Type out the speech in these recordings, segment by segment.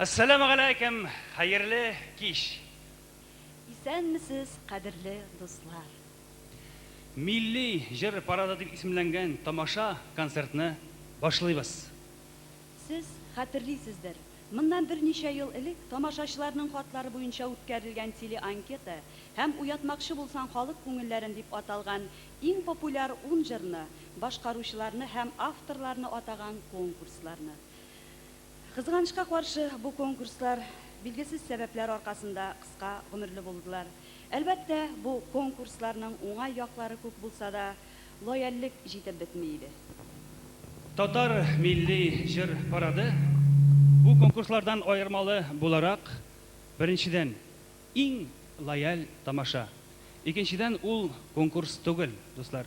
Assalamu alaikum, hayırlı kiş. Исәнмесез, кадерле дуслар. Milli Jır Parada дип исемләнгән тамаша концертны башлыйбыз. Сез хәтерлисездер. Моннан берничә ел элек тамашачыларның хатлары буенча үткәрелгән телеанкета һәм уятмакчы булсаң халык күңелләрен дип аталган иң популяр 10 җырны, башкаручыларны һәм авторларны атаган конкурсларны. Кызганычка каршы бу конкурслар билгесез сәбәпләр аркасында кыска гомерле булдылар. Әлбәттә, бу конкурсларның уңай яклары күп булса да, лояльлек җитеп бетми иде. Татар Milli Jır Parады bu konkurslardan ayırmalı bularak birinciden иң лояль тамаша. İkinciden ул конкурс түгел, дуслар.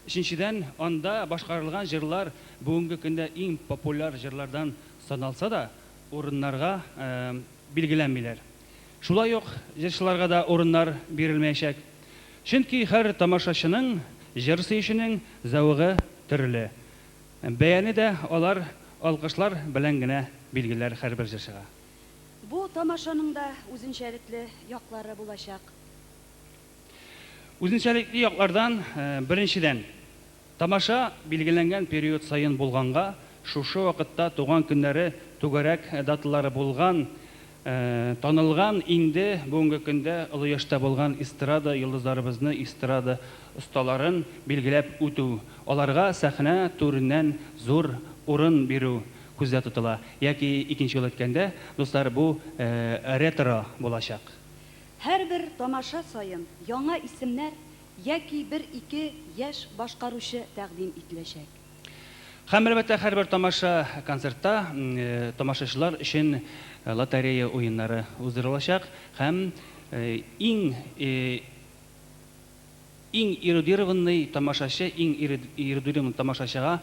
Üçüncüden анда башкарылган җырлар бүгенге көндә иң популяр җырлардан саналса да, урыннарга билгеләнмиләр. Шулай ук җырчыларга да урыннар бирелмәячәк. Чөнки һәр тамашачының җыр сөешенең зәвыгы төрле. Бәяне дә алар алкышлар белән генә билгеләр һәрбер җырчыга. Бу тамашаның да үзенчәлекле яклары булачак. Үзенчәлекле яклардан беренчедән тамаша билгеләнгән период сайын булганга, шушы вакытта туган көннәре түгәрәк даталары булган, танылган инде бүгенге көндә олы яшьтә булган эстрада йолдызларыбызны, эстрада осталарын билгеләп үтү, аларга сәхнә түреннән зур урын бирү күздә тотыла. Яки икенче ел әйткәндә, дуслар, бу ретро булачак. Һәрбер тамаша сайын яңа исемнәр яки 1-2 яшь башкаручы тәкъдим ителәчәк. Һәм әлбәттә һәрбер тамаша концертта тамашачылар өчен лотерея уеннары уздырылачак һәм иң эрудированный тамашачы, иң эрудированный тамашачыга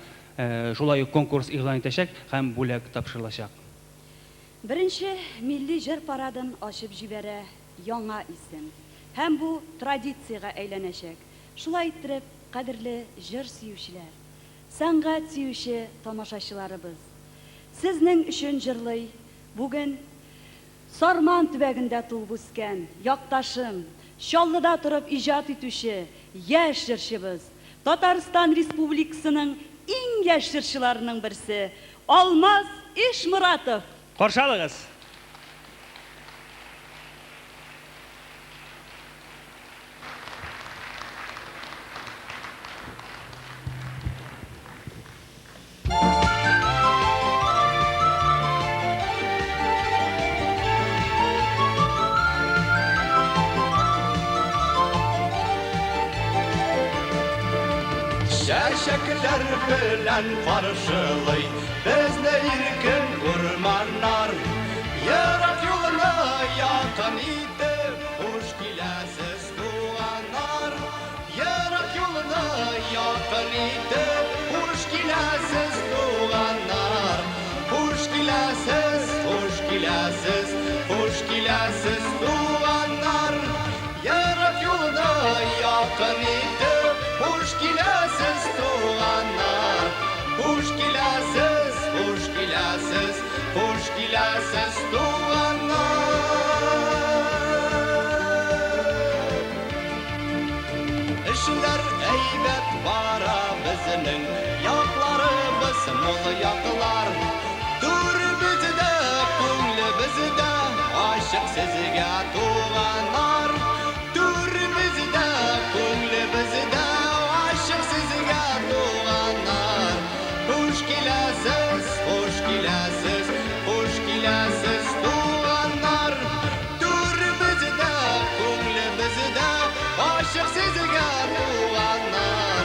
шулай ук конкурс игълан итәчәк һәм бүләк тапшырылачак. Беренче милли җыр парадын ачып җибәрә яңа исем. Һәм бу традициягә әйләнәчәк. Шулай итеп, кадерле җыр сөючеләр, сәнгать сөюче тамашачыларыбыз, сезнең өчен җырлый бүген Сарман төбәгендә туып үскән якташым, Чаллыда торып иҗат итүче яшь җырчыбыз, Татарстан Республикасының иң яшь җырчыларының берсе Алмаз Ишмуратов. Каршы алыгыз. Çiçekler bilen karşılay bizne irkin kurmanlar. Yarak yoluna yakın idip hoş kilesiz doğanlar. Yarak yoluna yakın idip hoş kilesiz doğanlar. Hoş kilesiz, hoş kilesiz, hoş kilesiz doğanlar. Yarak yoluna yakın idip hoş kilesiz doğanlar. Hoş kilesiz, hoş kilesiz, hoş kilesiz doğanlar. İşler eybet bara bizning, yaklarımız mol yaklar. Dur bizde, ko'ngli bizde, aşık sizga doğanlar. Dur bizde, ko'ngli bizde, aşık sizga doğanlar. Hoş kilesiz, hoş kilesiz, hoş kilesiz doğanlar. Dur bizde, ko'ngli bizde, aşık sizga doğanlar.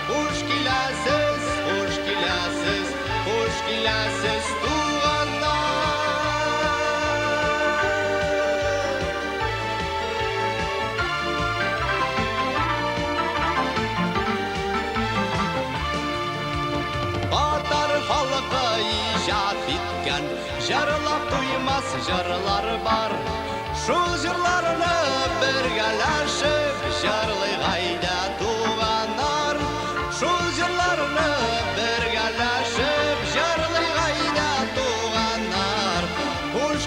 Hoş kilesiz, hoş kilesiz, hoş kilesiz doğanlar. Batar halkı icad etken jarlap duymaz jarlar var. Şu jarlarını birgeleşip jarlay gayda tuğanlar. Şu jarlarını birgeleşip jarlay gayda tuğanlar. Hoş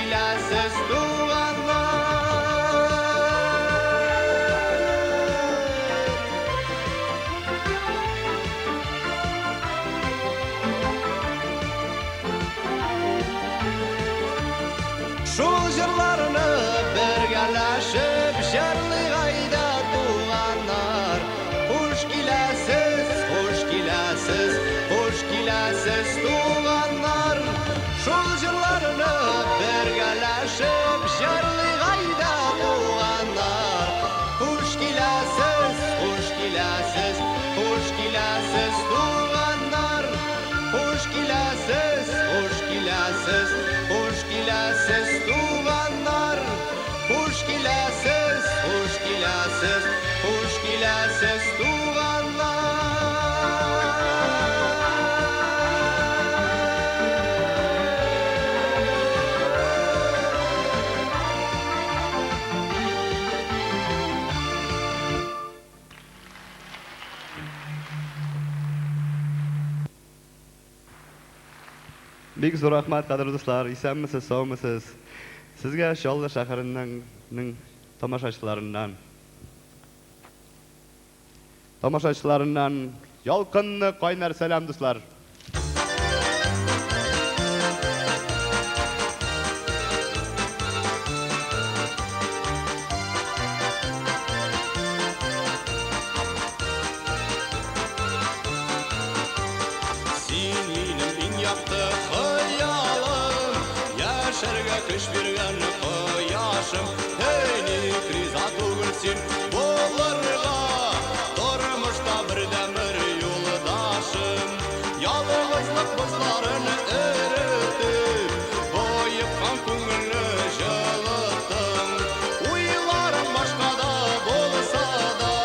киләсез туганнар. Шул җырларны бергәләшеп җырлый гайда туганнар. Хуш киләсез, хуш киләсез, хуш киләсез туганнар. Шул җырларны бергәләшеп җырлый гайда туганнар. Хуш киләсез, хуш киләсез, хуш киләсез туганнар. Хуш киләсез, хуш киләсез, хуш киләсез туганнар. Хуш киләсез, хуш киләсез, хуш киләсез Бик зур рәхмәт, кадерле дуслар, исәнмесез, саумысыз? Сезгә Чаллы шәһәренең тамашачыларыннан ялкынлы кайнар сәлам, дуслар. Көч биргән кояшым, һәйни криза түгел син булырга, тормышта бердәмер юлдашым. Ялгызлык бозларын эретеп, байыккан күңелне җылыттым. Уйларым башкада булса да,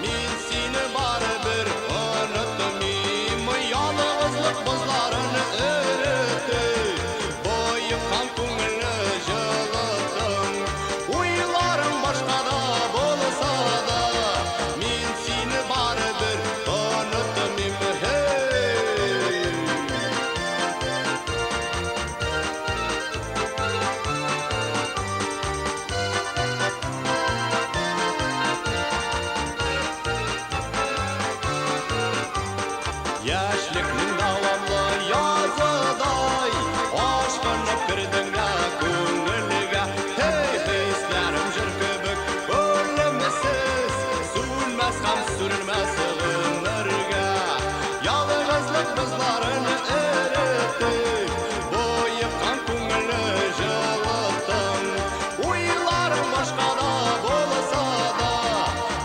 мин сине барыбер онытмыйм. Ялгызлык бозларын эретеп, байыккан күңелне җылыттым. Уйларым башкада булса да, мин сине барыбер онытмыйм. Яшьлекнең давамлы языдай, ашкынып кердең дә күңелгә. Hey, хисләрем җыр кебек, үлемсез, сүнмәс һәм сүрелмәс гомергә. Ялгызлык бозларын эретеп, байыккан күңелне җылыттым. Уйларым башкада булса да,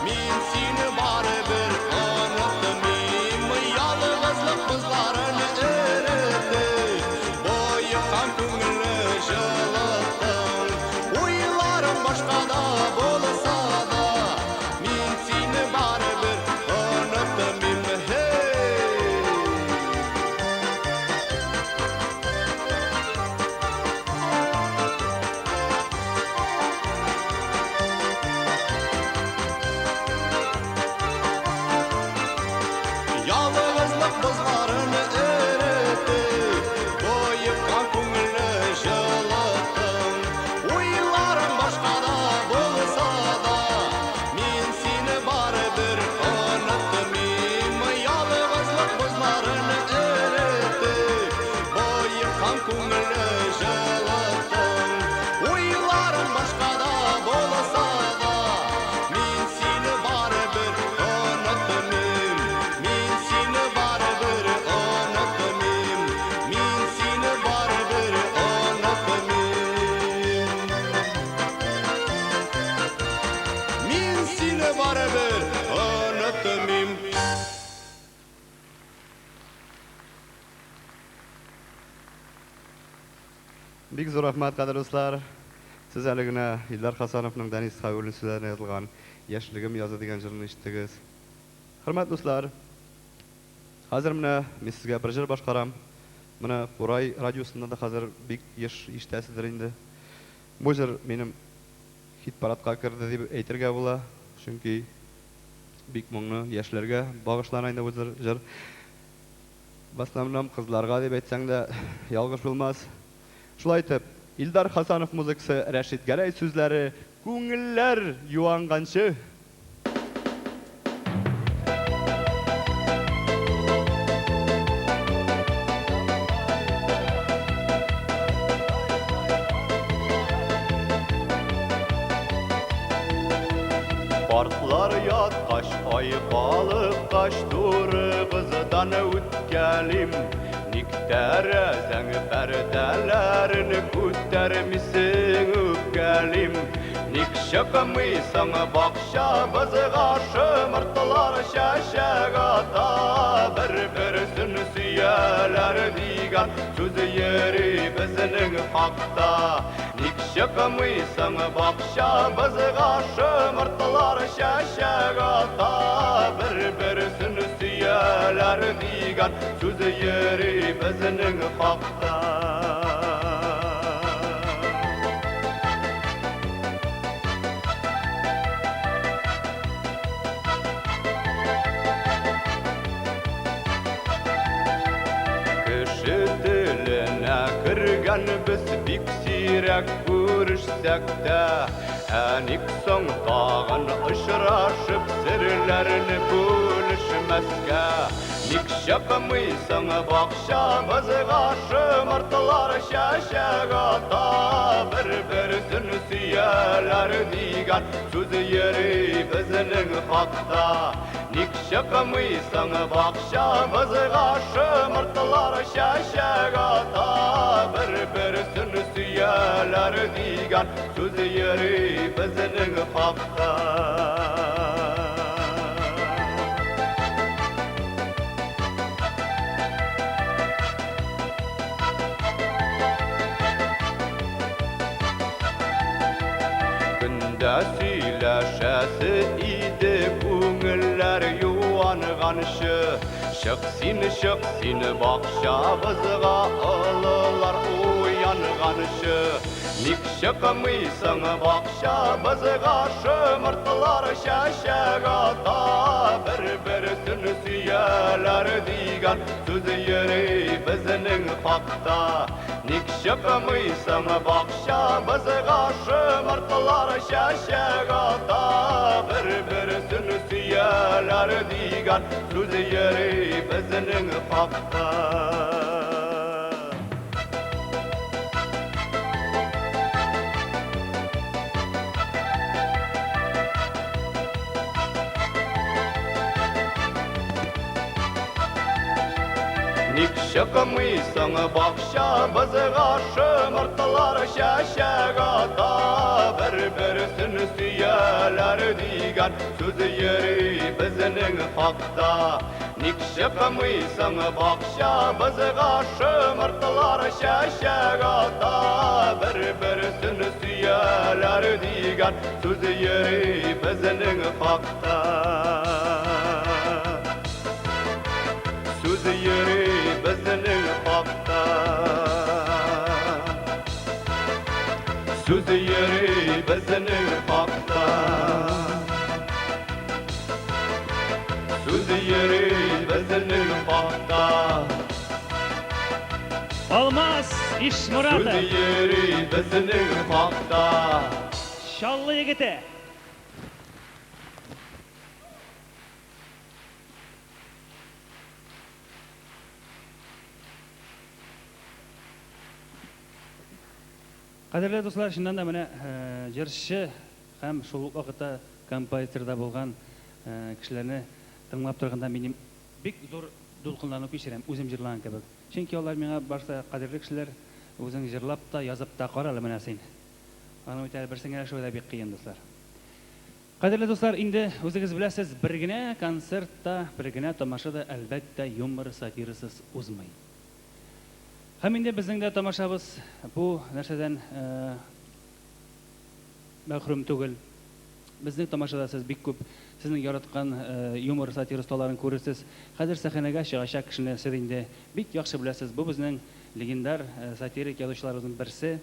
мин сине барыбер онытмыйм. Ялгызлык бозларын эретеп, байыккан күңелне җылыттым. Уйларым башкада булса да, мин сине барыбер онытмыйм. Ялгызлык бозларын эретеп, байыккан күңелне җылыттым. Уйларым башкада булса да, мин сине барыбер онытмыйм. Ялгызлык бозларын эретеп, байыккан күңелне җылыттым. Уйларым башкада булса да, мин сине барыбер онытмыйм. Мин сине барыбер онытмыйм. Мин сине барыбер онытмыйм. Мин сине барыбер онытмыйм. Бик зур рәхмәт, кадерле дуслар. Сез әле генә Илдар Хасановның Дәнис Хәвилин сүзләренә язылган "Яшьлегем язы" дигән җырны ишеттегез. Хөрмәтле дуслар, хәзер менә мин сезгә бер җыр башкарам. Менә Курай радиосында да хәзер бик еш ишетәсездер инде. Бу җыр минем хит-парадка керде дип әйтергә була, чөнки бик моңлы яшьләргә багышлана инде бу җыр. Басламнам кызларга дип әйтсәң дә ялгыш булмас. Шулай итеп, Илдар Хасанов музыкасы, Рәшит Гәрәй сүзләре, күңелләр юанганчы. Картлар яткач, айкалып кач туры кыздан үткәлим. Ник тәрәзәң пәрдәләрен күтәрмисең үпкәлим. Ник чыкмыйсың бакчабызга, шымыртылар чәчәк ата. Бер-берсен сөяләр дигән сүз йөри безнең хакта. Ник чыкмыйсың бакчабызга, шымыртылар чәчәк ата. Бер-берсен сөяләр дигән сүз йөри безнең хакта. Кеше теленә кергән без бик сирәк күрешсәк тә, ник соң тагын очрашып серләрне бүлешмәскә. Ник чыкмыйсың бакчабызга, шымыртылар чәчәк ата. Бер-берсен сөяләр дигән сүз йөри безнең хакта. Ник чыкмыйсың бакчабызга, шымыртылар чәчәк ата. Бер-берсен сөяләр дигән сүз йөри безнең хакта. Көндә сөйләшәсе иде күңелләр юанганчы. Чык син бакчабызга, олылар уянганчы. Ник чыкмыйсың бакчабызга, шымыртылар чәчәк ата. Бер-берсен сөяләр дигән сүз йөри безнең хакта. Ник чыкмыйсың бакчабызга, шымыртылар чәчәк ата. Бер-берсен сөяләр дигән сүз йөри безнең хакта. Ник чыкмыйсың бакчабызга, шымыртылар чәчәк ата. Бер-берсен сөяләр дигән сүз йөри безнең хакта. Ник чыкмыйсың бакчабызга, шымыртылар чәчәк ата. Бер-берсен сөяләр дигән сүз йөри безнең хакта. Сүз йөри безнең хакта. Сүз йөри безнең хакта. Сүз йөри безнең хакта. Алмаз Ишмуратов, Сүз йөри безнең хакта. Шаллы егете. Кадерле дуслар, шуннан да менә җырчы һәм шул ук вакытта композиторда булган кешеләрне тыңлап торганда минем бик зур дулкынлану кичерәм, үзем җырлаган кебек. Чөнки алар миңа барса кадерле кешеләр, үзең җырлап та, язып та карале менә син. Аны әйтәләр, берсен генә шулай бик кыен дуслар. Кадерле дуслар, инде үзегез беләсез, бер генә концертта, бер генә тамашада әлбәттә юмор сатирасыз узмый. Һәм инде безнең дә тамашабыз бу нәрсәдән мәхрүм түгел. Безнең тамашада сез бик күп сезнең яраткан юмор сатирастларын күрәсез. Хәзер сәхнәгә чыгачак кешене сез инде бик яхшы беләсез. Бу безнең легендар сатирик язучыларыбызның берсе.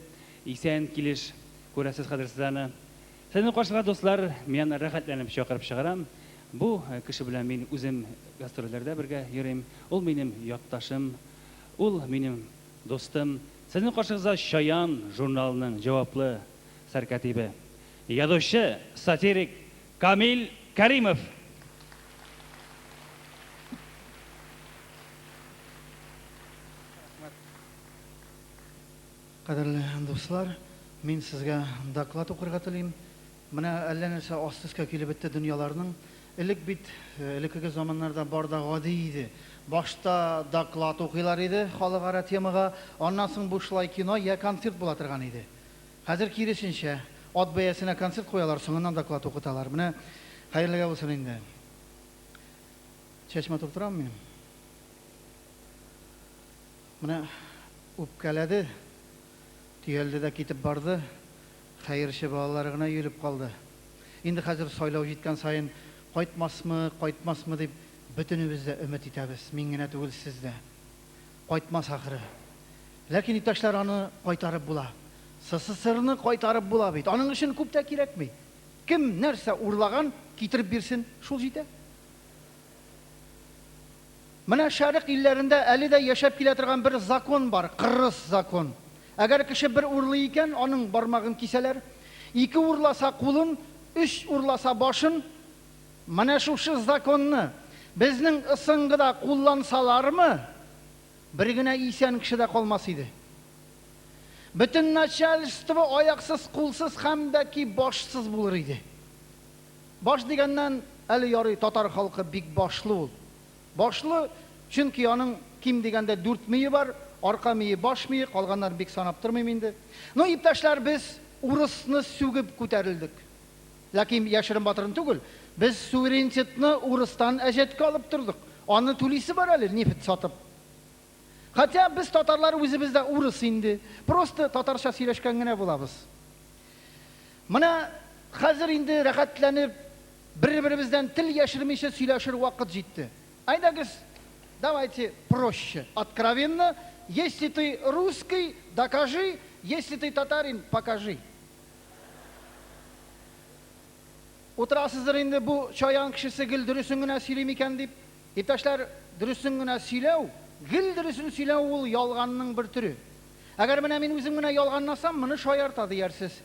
Исән килеш күрәсез хәзер сез аны. Сезне каршыга дуслар, мин рәхәтләнеп чакырып чыгарам. Бу кеше белән мин үзем гастрольләрдә бергә йөрим. Ул минем якташым, ул минем достым, Сезнең каршыгызда Шаян журналының җаваплы сәркәтибе, язучы, сатирик Камил Кәримов. Кадерле дуслар, мин сезгә доклад укырга телим. Менә әллә нәрсә астыска килеп бетте дөньяларның. Элек бит, элекке заманнарда бар да гади иде. Башта доклад укыйлар иде, халыкара темага, аннан соң бушлай кино я концерт була торган иде. Хәзер киресенчә, ат бәясенә концерт куялар, соңыннан доклад укыталар. Менә хәерлегә булсын инде. Чәчмә турам минем. Менә үпкәләде, төялде дә китеп барды. Хәерче балалары гына йөреп калды. Инде хәзер сайлау җиткән сайын кайтмасмы дип бөтенебез дә өмет итәбез. Мин генә түгел, сез дә. Кайтмас ахыры. Ләкин иптәшләр, аны кайтарып була. СССРны кайтарып була бит. Аның өчен күп тә кирәкми. Кем нәрсә урлаган, китереп бирсен, шул җитә. Менә шәрык илләрендә әле дә яшәп килә торган бер закон бар, кырыс закон. Әгәр кеше бер урлый икән, аның бармагын кисәләр. 2 урласа кулын, 3 урласа башын. Менә шушы законны безнең ысыңгыда куллансалармы, бер генә исән кеше дә калмас иде. Бөтен начальство аяксыз, кулсыз һәм дә ки башсыз булыр иде. Баш дигәннән әле ярый татар халкы бик башлы ул. Башлы, чөнки аның ким дигәндә 4 мие бар. Арка мие, баш мие, калганнар бик санап тормыйм инде. Но иптәшләр, без урысны сүгеп күтәрелдек. Ләкин яшерен батырын түгел, без суверенитетны урыстан әҗәткә алып тордык. Аны түлисе бар әле, нефт сатып. Хотя без татарлар үзебез дә урыс инде. Просто татарча сөйләшкән генә булабыз. Менә хәзер инде рәхәтләнеп бер-беребездән тел яшермичә сөйләшер вакыт җитте. Айдагыз, давайте проще, откровенно. Если ты русский, докажи. Если ты татарин, покажи. Утырасыздар инде бу чаян кешесе гел дөресен генә сөйли микән дип. Иптәшләр, дөресен генә сөйләү, гел дөресен сөйләү ул ялганның бер төре. Әгәр менә мин үзем генә ялганласам, моны шаярта диярсез.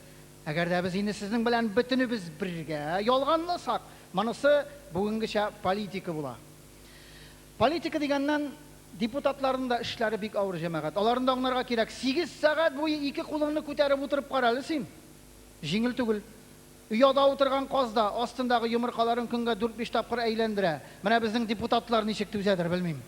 Әгәр дә без инде сезнең белән бөтенебез бергә ялганласак, монысы бүгенгечә политика була. Политика дигәннән депутатларның да эшләре бик авыр җәмәгать. Аларны да аңларга кирәк. 8 сәгать буе 2 кулыңны күтәреп утырып кара әле син. Җиңел түгел. Уяда утырган казда астындагы йомыркаларын көнгә 4-5 тапкыр әйләндерә. Менә безнең депутатлар ничек түзәдер, белмим.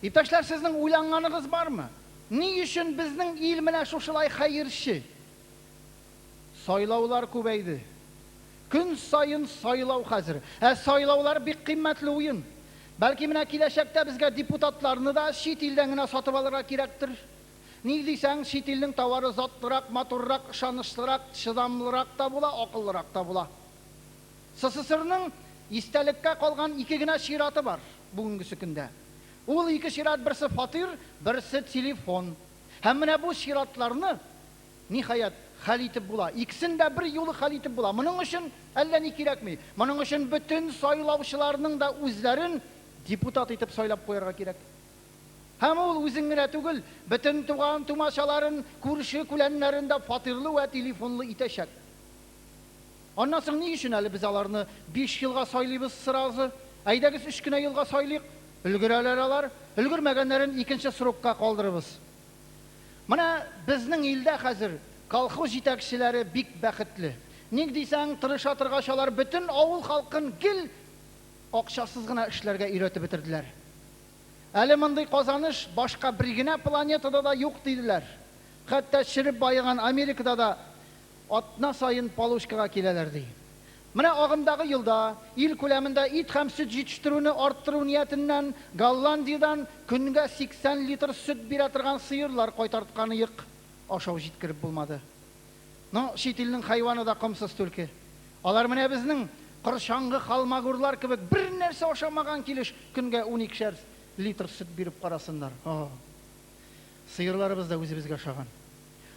Иптәшләр, сезнең уйланганыгыз бармы? Ни өчен безнең ил менә шушылай хәерче? Сайлаулар күбәйде. Көн сайын сайлау хәзер. Сайлаулар бик кыйммәтле уен. Бәлки менә киләчәктә безгә депутатларны да чит илдән генә сатып алырга кирәктер. Ни дисәң, чит илнең товары затлырак, матуррак, ышанычлырак, чыдамлырак та була, акыллырак та була. СССРның истәлеккә калган 2 генә чираты бар бүгенге көндә. Ул 2 чират, берсе фатир, берсе телефон. Һәм менә бу чиратларны ниһаять хәл итеп була. Икесен дә бер юлы хәл итеп була. Моның өчен әллә ни кирәкми. Моның өчен бөтен сайлаучыларның да үзләрен депутат итеп сайлап куярга кирәк. Һәм ул үзен генә түгел, бөтен туган тумачаларын, күрше күләннәрендә фатирлы вә телефонлы итәчәк. Аннан соң ни өчен әле без аларны 5 елга сайлыйбыз сразу? Әйдәгез 3 кенә елга сайлыйк. Өлгерәләр алар, өлгермәгәннәрен икенче срокка калдырыбыз. Менә безнең илдә хәзер колхоз җитәкчеләре бик бәхетле. Ник дисәң, тырыша торгачалар бөтен авыл халкын гел акчасыз гына эшләргә өйрәтеп бетерделәр. Әле мондый казаныш башка бер генә планетада да юк диделәр. Хәтта чиреп байыган Америкада да атна сайын полушкага киләләр ди. Менә агымдагы елда ил күләмендә ит һәм сөт җитештерүне арттыру ниятеннән Голландиядән көнгә 80 литр сөт бирә торган сыерлар кайтартканыйк. Ашау җиткереп булмады. Но чит илнең хайваны да комсыз түлке. Алар менә безнең кыршаңгы халмагурлар кебек бер нәрсә ашамаган килеш көнгә 12 литр сөт биреп карасыннар. Сыерларыбыз да үзебезгә ашаган.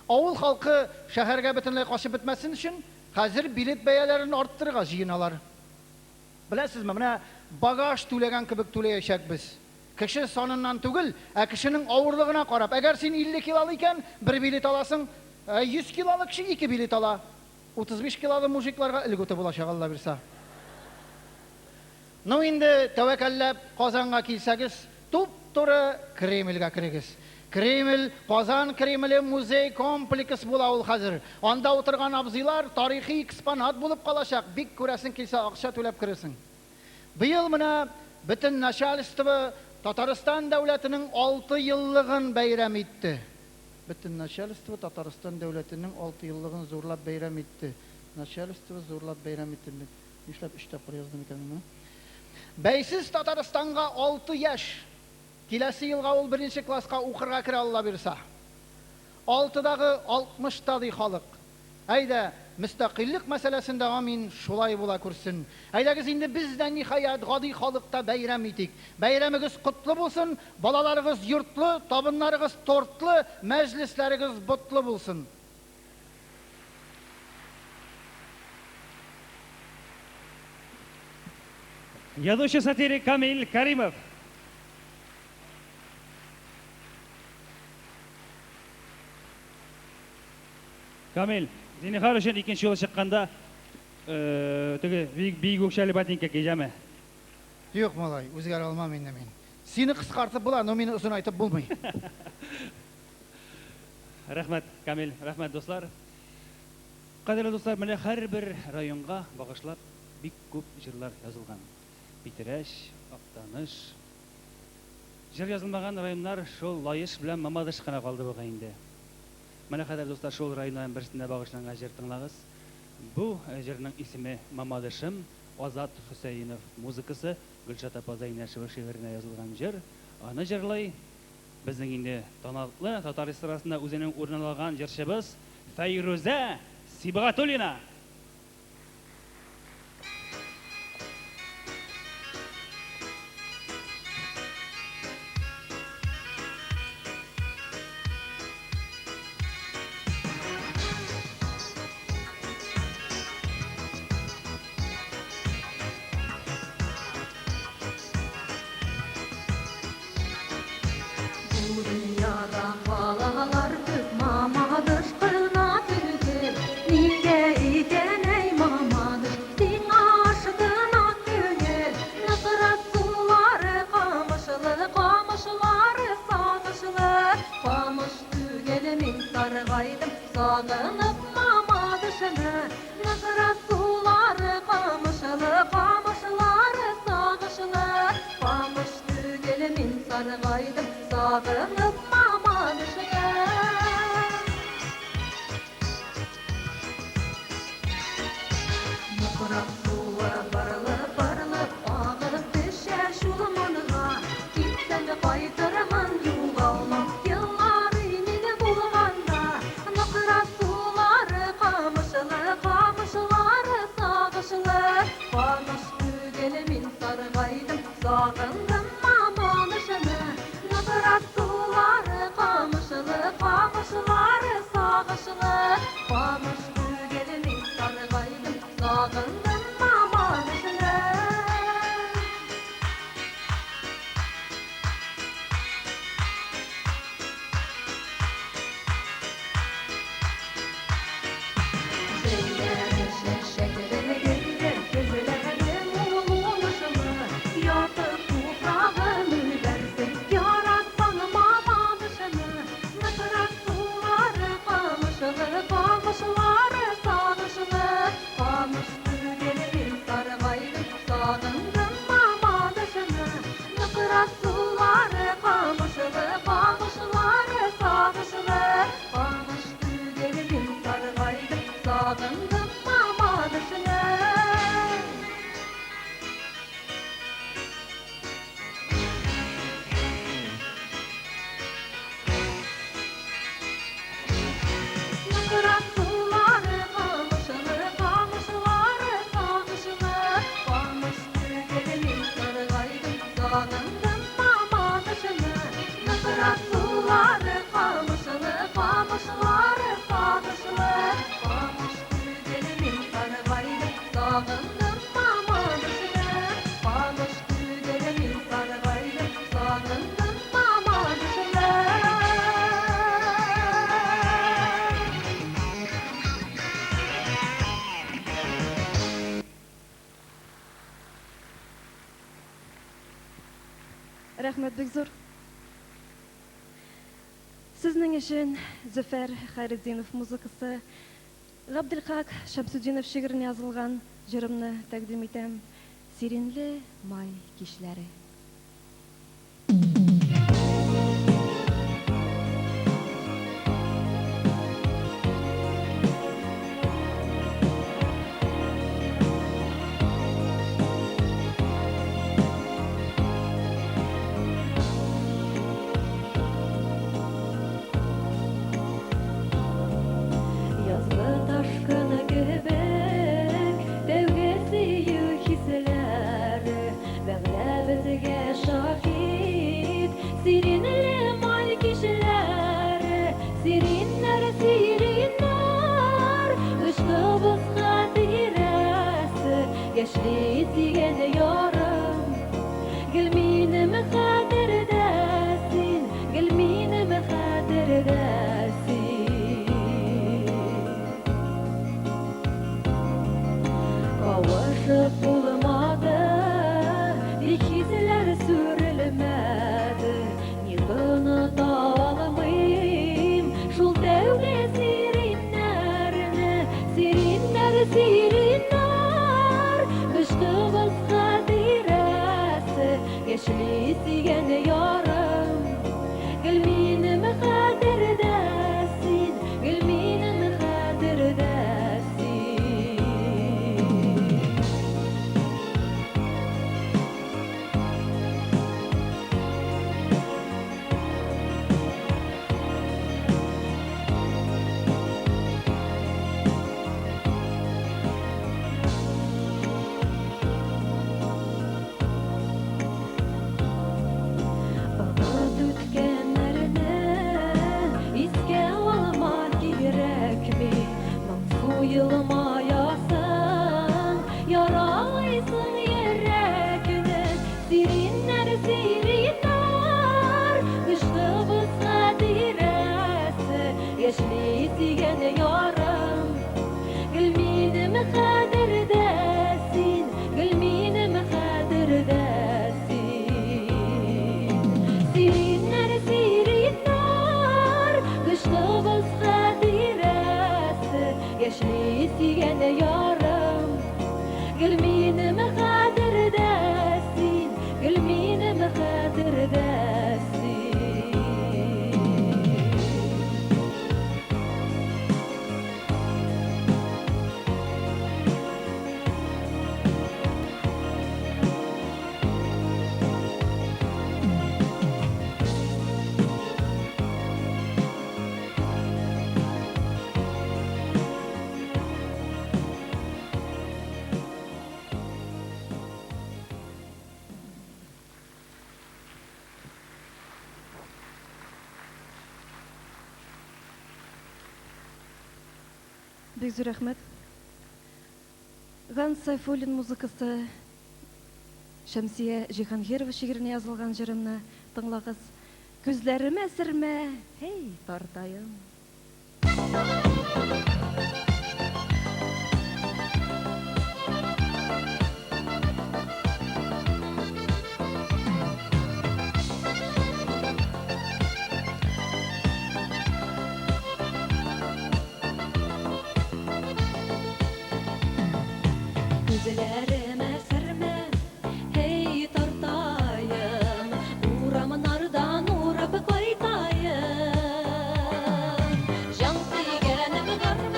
Авыл халкы шәһәргә бөтенләй качып бетмәсен өчен хәзер билет бәяләрен арттырырга җыеналар. Беләсезме, менә багаж түләгән кебек түләячәк без. Кеше саныннан түгел, кешенең авырлыгына карап. Әгәр син 50 килолы икән, 1 билет аласың, 100 килолы кеше 2 билет ала. 35 килолы мужикларга өлгөтө булачак Алла бирсә. Ну инде тәвәккәлләп Казанга килсәгез, туп-туры Кремльгә кирегез. Кремль, Казан Кремле музей комплекс була ул хәзер. Анда утырган абзыйлар тарихи экспонат булып калачак. Бик күрәсең килсә, акча түләп кересең. Быел менә бөтен начальство Татарстан дәүләтенең 6 еллыгын бәйрәм итте. Бөтен начальство Татарстан дәүләтенең 6 еллыгын зурлап бәйрәм итте. Начальство зурлап бәйрәм итте. Нишләп 3 тапкыр яздым икән моны? Бәйсез Татарстанга 6 яшь. Киләсе елга ул 1нче класска укырга керә Алла бирсә. 6дагы 60 тады халык. Әйдә, мөстәкыйльлек мәсьәләсендә амин шулай була күрсен. Әйдәгез инде без дә ниһаят гади халыкта бәйрәм итик. Бәйрәмегез кутлы булсын, балаларыгыз йортлы, табыннарыгыз тортлы, мәҗлесләрегез ботлы булсын. Язучы сатирик Камил Каримов. Камил, зинһар өчен икенче юл чыкканда, теге бик үкчәле ботинка киҗәме? Юк, малай, үзгәрә алмам инде мин. Сине кыскартып була, но мине озын айтып булмый. Рәхмәт, Камил, рәхмәт дуслар. Кадерле дуслар, менә һәрбер районга багышлап бик күп җырлар язылган. Питерәш, Актаныш. Җыр язылмаган районнар шул Лаеш белән Мамадыш кына калды буга инде. Менә хәзер дуслар шул районнан берсенә багышланган җыр тыңлагыз. Бу җырның исеме Мамадышым, Азат Хөсәйнов музыкасы, Гөлшат апа Зәйнәшева шигыренә язылган җыр. Аны җырлый безнең инде таныклы татар эстрадасында үзенең урынын алган җырчыбыз Фәйрүзә Сибгатуллина. Dünyada balalar tüp mamadır kına tüdür. Nige iden ey mamadır din aşkına gönül. Nıkırat suları kamışlı kamışları sağışlı. Kamış tügelimin sargaydım sağınıp mamadışını. Nıkırat suları kamışlı kamışları sağışlı. Kamış tügelimin sargaydım sağınıp mamadışını. Nıkırat suı barılıp barılıp ağılıp düşer şulmanıma. Kimseni kaytırımın yol almam yıllar inini bulmanda. Nıkırat suları kamışlı kamışları sağışlı. Kamış tügelimin sargaydım sağındım mamadışını. Nıkırat suları kamışlı kamışları sağışlı. Kamış tügelimin sargaydım sağındım mamadışını. Zeynep şekeri gelir, gözlerim ululuşumu. Yatıp toprağını versin, yaratsan mamadışını. Nıkırat suları kamışlı kamışları sağışlı. Kamış tügelimin sargaydım sağındım mamadışını. Nıkırat suları kamışlı kamışları sağışlı. Kamış tügelimin sargaydım sağındım mamadışını. Nıkırat suları kamışlı kamışları sağışlı. Kamış tügelimin sargaydım sağındım mamadışını. Nıkırat suları kamışlı kamışları sağışlı. Kamış tügelimin sargaydım sağındım mamadışını. Kamış tügelimin sargaydım sağındım Рәхмәт бик зур. Сезнең өчен Зөфәр Хайретдинов музыкасы, Габделхак Шәмсүдинов шигырен язылган җырымны тәкъдим итәм. Сиренле май кичләре. Язгы ташкыны кебек, тәүге сөю хисләре, бәгъләбезгә шаһит, сиренле май кичләре, сиреннәр, сиреннәр, кышкыбыз хатирәсе, яшьли сөйгән ярым, гел минем хәтердәсин, гел минем хәтердәсин. Кавышып булмады, хисләр сүрелмәде, ни оныта алмыйм шул тәүге сиреннәрне, сиреннәр, сиреннәр, кышкыбыз хатирәсе, яшьли сөйгән ярым, гел минем хәтердәсин, гел минем хәтердәсин. Вакыт үткәннәрне искә алмак кирәкми, моңсу елмаясың, яралайсың йөрәкне, сиреннәр, сиреннәр, кышкыбыз хатирәсе, яшьли сөйгән ярым, гел минем хәтердәсин, гел минем хәтердәсин. Сиреннәр, сиреннәр, кышкыбыз хатирәсе, яшьли сөйгән ярым, гел минем хәтердәсин, гел минем хәтердәсин. Бик зур рәхмәт. Ганс Сайфуллин музыкасы, Шәмсия Җиһангирова шигыренә язылган җырымны тыңлагыз. Күзләремә сөрмә, һей, тартайым. Күзләремә сөрмә, һей, тартайым, урамнардан урап кайтайым. Җан сөйгәнем гармун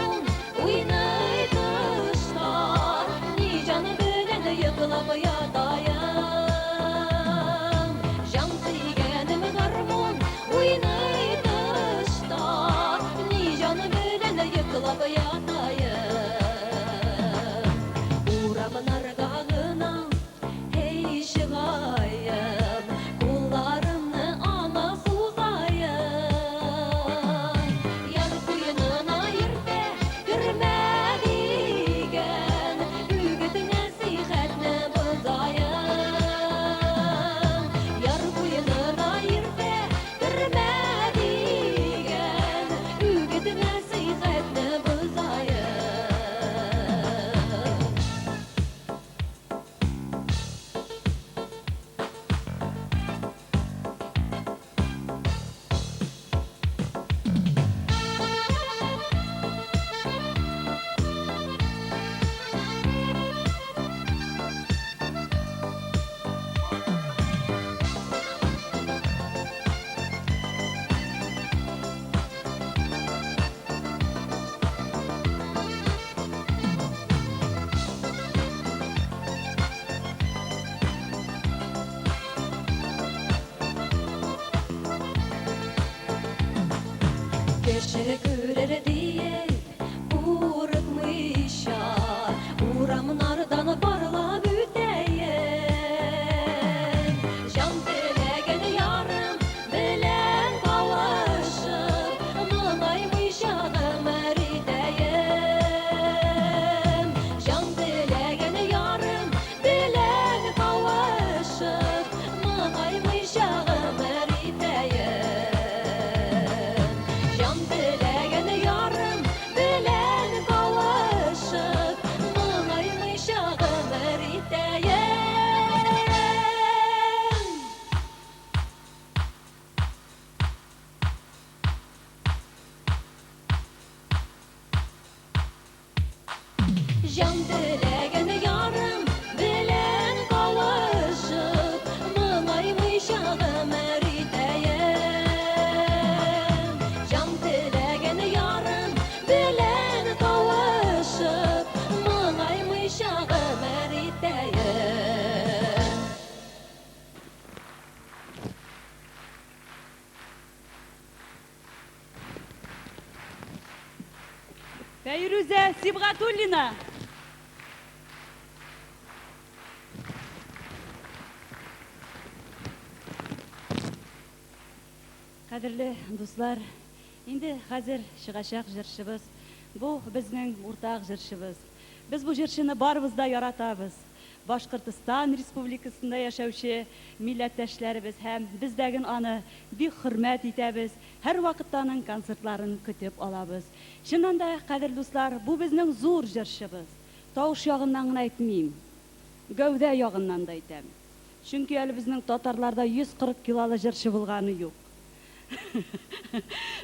Кеше күрер диеп курыкмыйча урамнардан барлап үтәем. Җан теләгән ярым белән кавышып, моңаймыйча гомер итәем. Җан теләгән ярым белән кавышып, моңаймыйча гомер итәем. Җан теләгән ярым белән кавышып, моңаймыйча гомер итәем. Җан теләгән ярым белән кавышып, моңаймыйча гомер итәем. Җан теләгән ярым белән кавышып, моңаймыйча гомер итәем. Фәйрүзә Сибгатуллина. Кадерле дуслар, инде хәзер чыгачак җырчыбыз. Бу безнең уртак җырчыбыз. Без бу җырчыны барыбыз да яратабыз. Башкортстан Республикасында яшәүче милләттәшләребез һәм бездәген аны бик хөрмәт итәбез. Һәр вакытта аның концертларын көтеп алабыз. Чыннан да, кадерле дуслар, бу безнең зур җырчыбыз. Тавыш ягыннан гына әйтмим, гәүдә ягыннан да әйтәм. Чөнки әле безнең татарларда 140 килолы җырчы булганы юк.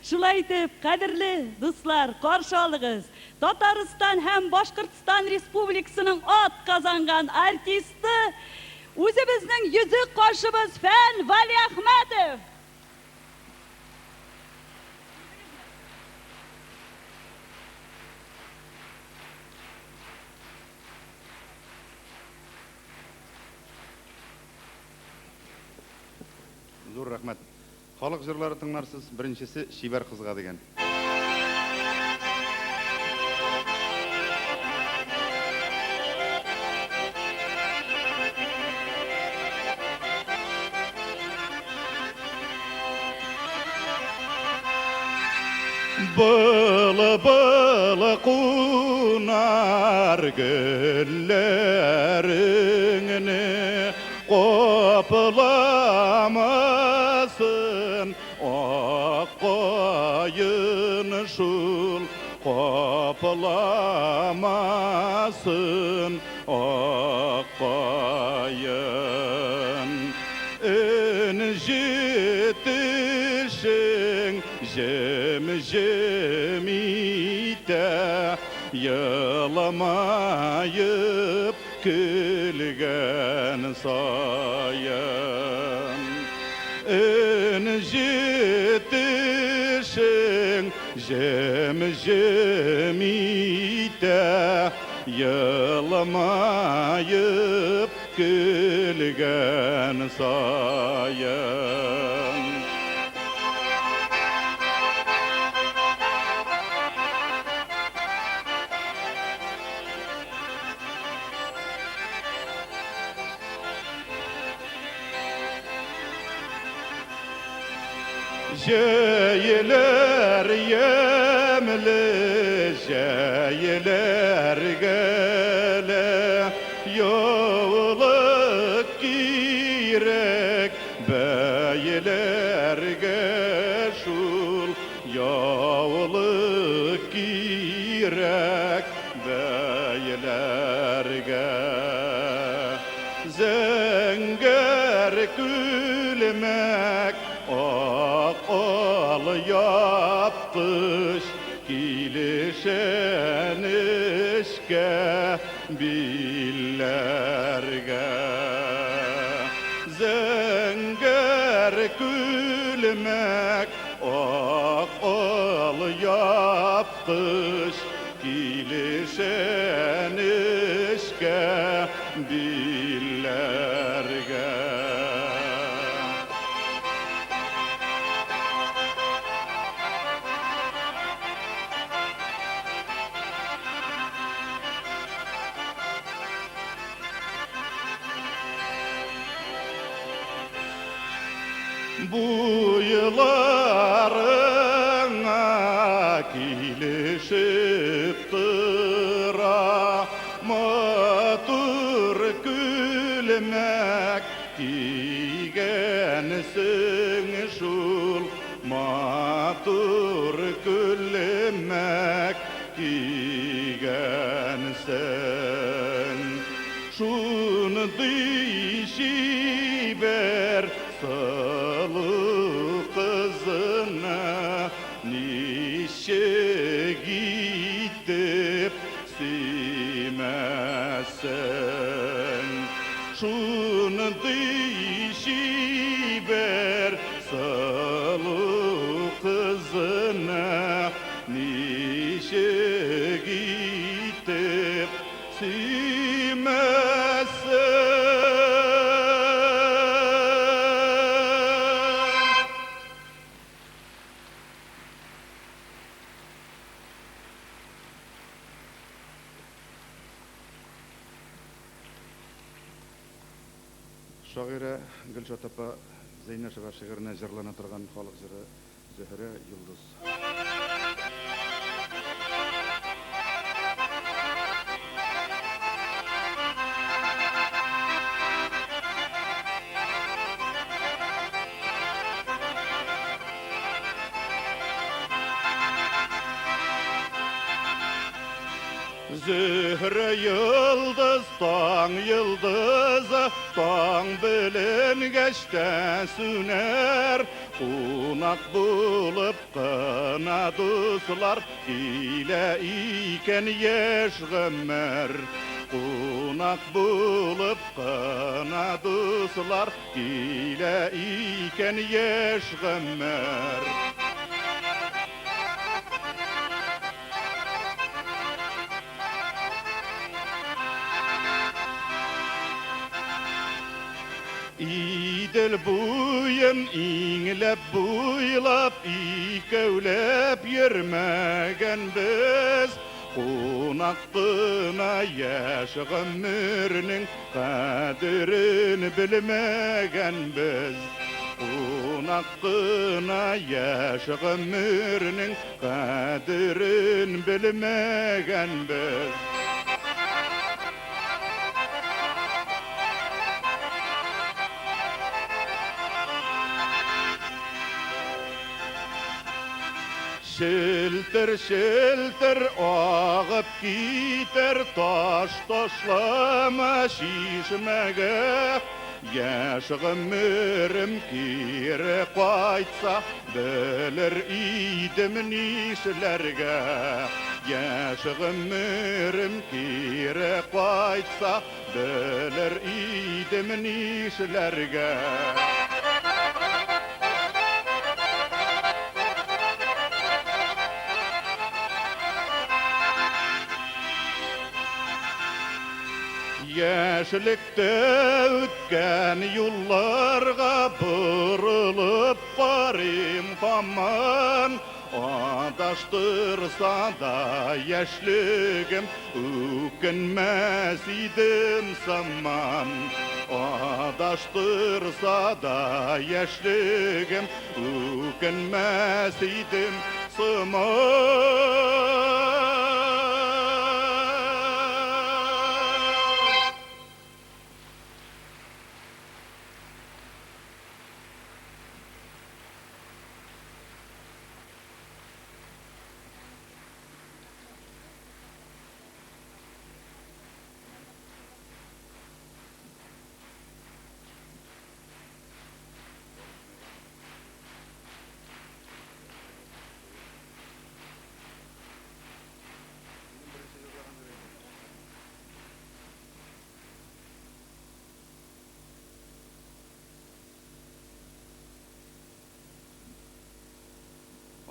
Шулай итеп, кадерле дуслар, каршы алыгыз. Татарстан һәм Башкортстан Республикасының ат казанган артисты, үзебезнең йөзек кашыбыз Фән Вали Әхмәтов. Зур рәхмәт. Халык җырлары тыңларсыз. Беренчесе Шибәр кызга дигән. Былы кунар гөлләреңне копламасын ак кайын шул копламасын ак кайын жетишең җем-җем итә йыламайып көлгән саен жетишең җем-җем итә йыламайып көлгән саен Җәйләр ямлы җәйләр гәлә юлык кирәк бәйләргә шул юлык кирәк бәйләргә зәңгәр күлмәк Ак yaptış kilişen işke billerge Zenger külmek ak yaptış kilişen işke billerge Bu yıllarına kilişip tıra matur gülmek giygensin şul matur gülmek giygensin şunu dişi ber salı kızına nişe gidip simesen şunu dişi ber salı kızına nişe gidip simesen. Şaire Gülşat apa Zeynep Şefer şiirine jırlana turgan halk jırı Zöhre Yıldız. Zühre yıldız, tang bilen geçte süner. Kunak bulup kanaduslar, ile iken yeş gömer. Kunak bulup kanaduslar, ile iken yeş gömer. İdil buyun inlep buylap ikevlep yürmegen biz Kunaktına yaş ömrünün kadirini bilmegen biz Kunaktına yaş ömrünün kadirini bilmegen biz Şiltir şiltir ağıp gider taş taşlama şişmege Yaş ömrüm kire qaytsa bilir idim nişlerge Yaş ömrüm kire qaytsa bilir idim nişlerge Yaşlıkta ötken yollarga bırılıp barim haman Adaştırsa da yaşlığım ökünmez idim zaman Adaştırsa da yaşlığım ökünmez idim zaman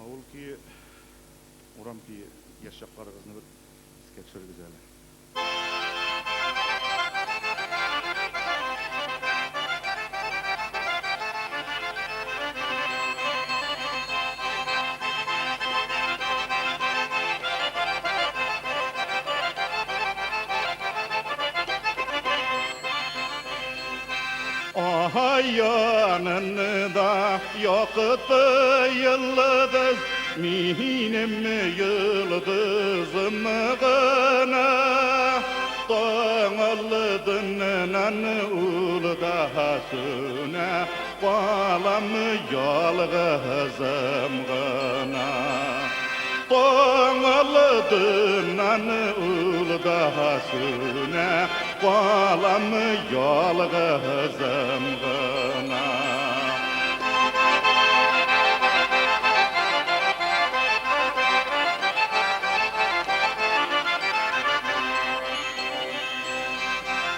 Avul ki, uram ki yaşap karagızını bir sketcher güzeli. Aha yanında yoqıtı yıldız minim yıldızım gına Toğalıdından uldasına Qalam yalğızım gına Toğalıdından uldasına Qalam yalğızım gına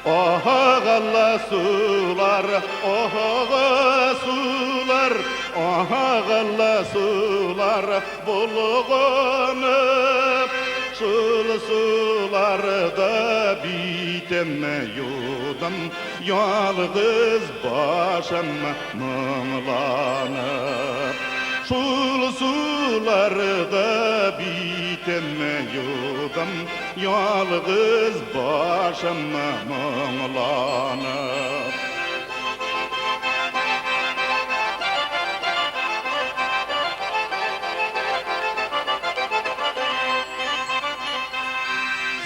Ağalla sular, ağalla sular bulğanıp Şul sularda bitem yudum Yalğız başım mınglanıp Şul sularda bitem yudum Yalğız başım mınglanıp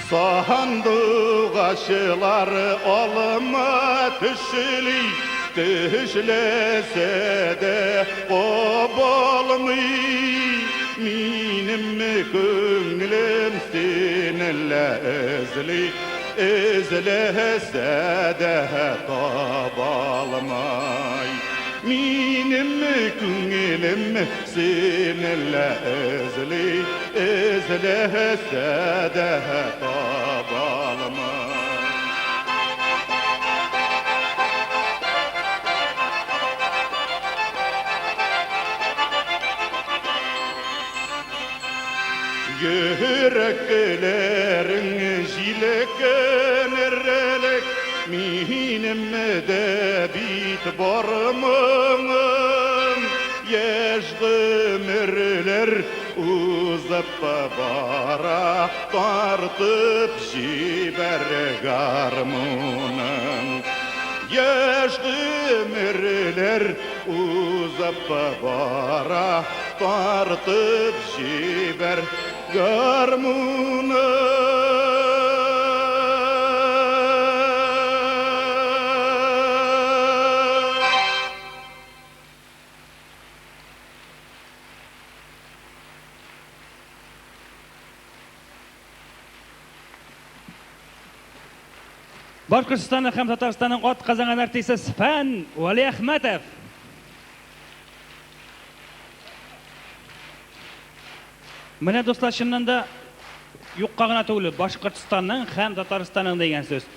Sandık aşılar olma tüşli Tüşlese de qobolmay Minim könglim seninle izlese de tabalmay Minim könglim seninle izlese de tabalmay Yüreklerin jilekenirlik Minim de bit barmağım Yeşgımirler uzap bara Tartıp jiber garmunum Yeşgımirler uzap bara Tartıp jiber Башқұртстанның һәм Татарстанның ат қазанған артисі Фән Вали Ахматов. Менә дуслар, чыннан да юкка гына түгел, Башқұртстанның һәм Татарстанның дигән сүз.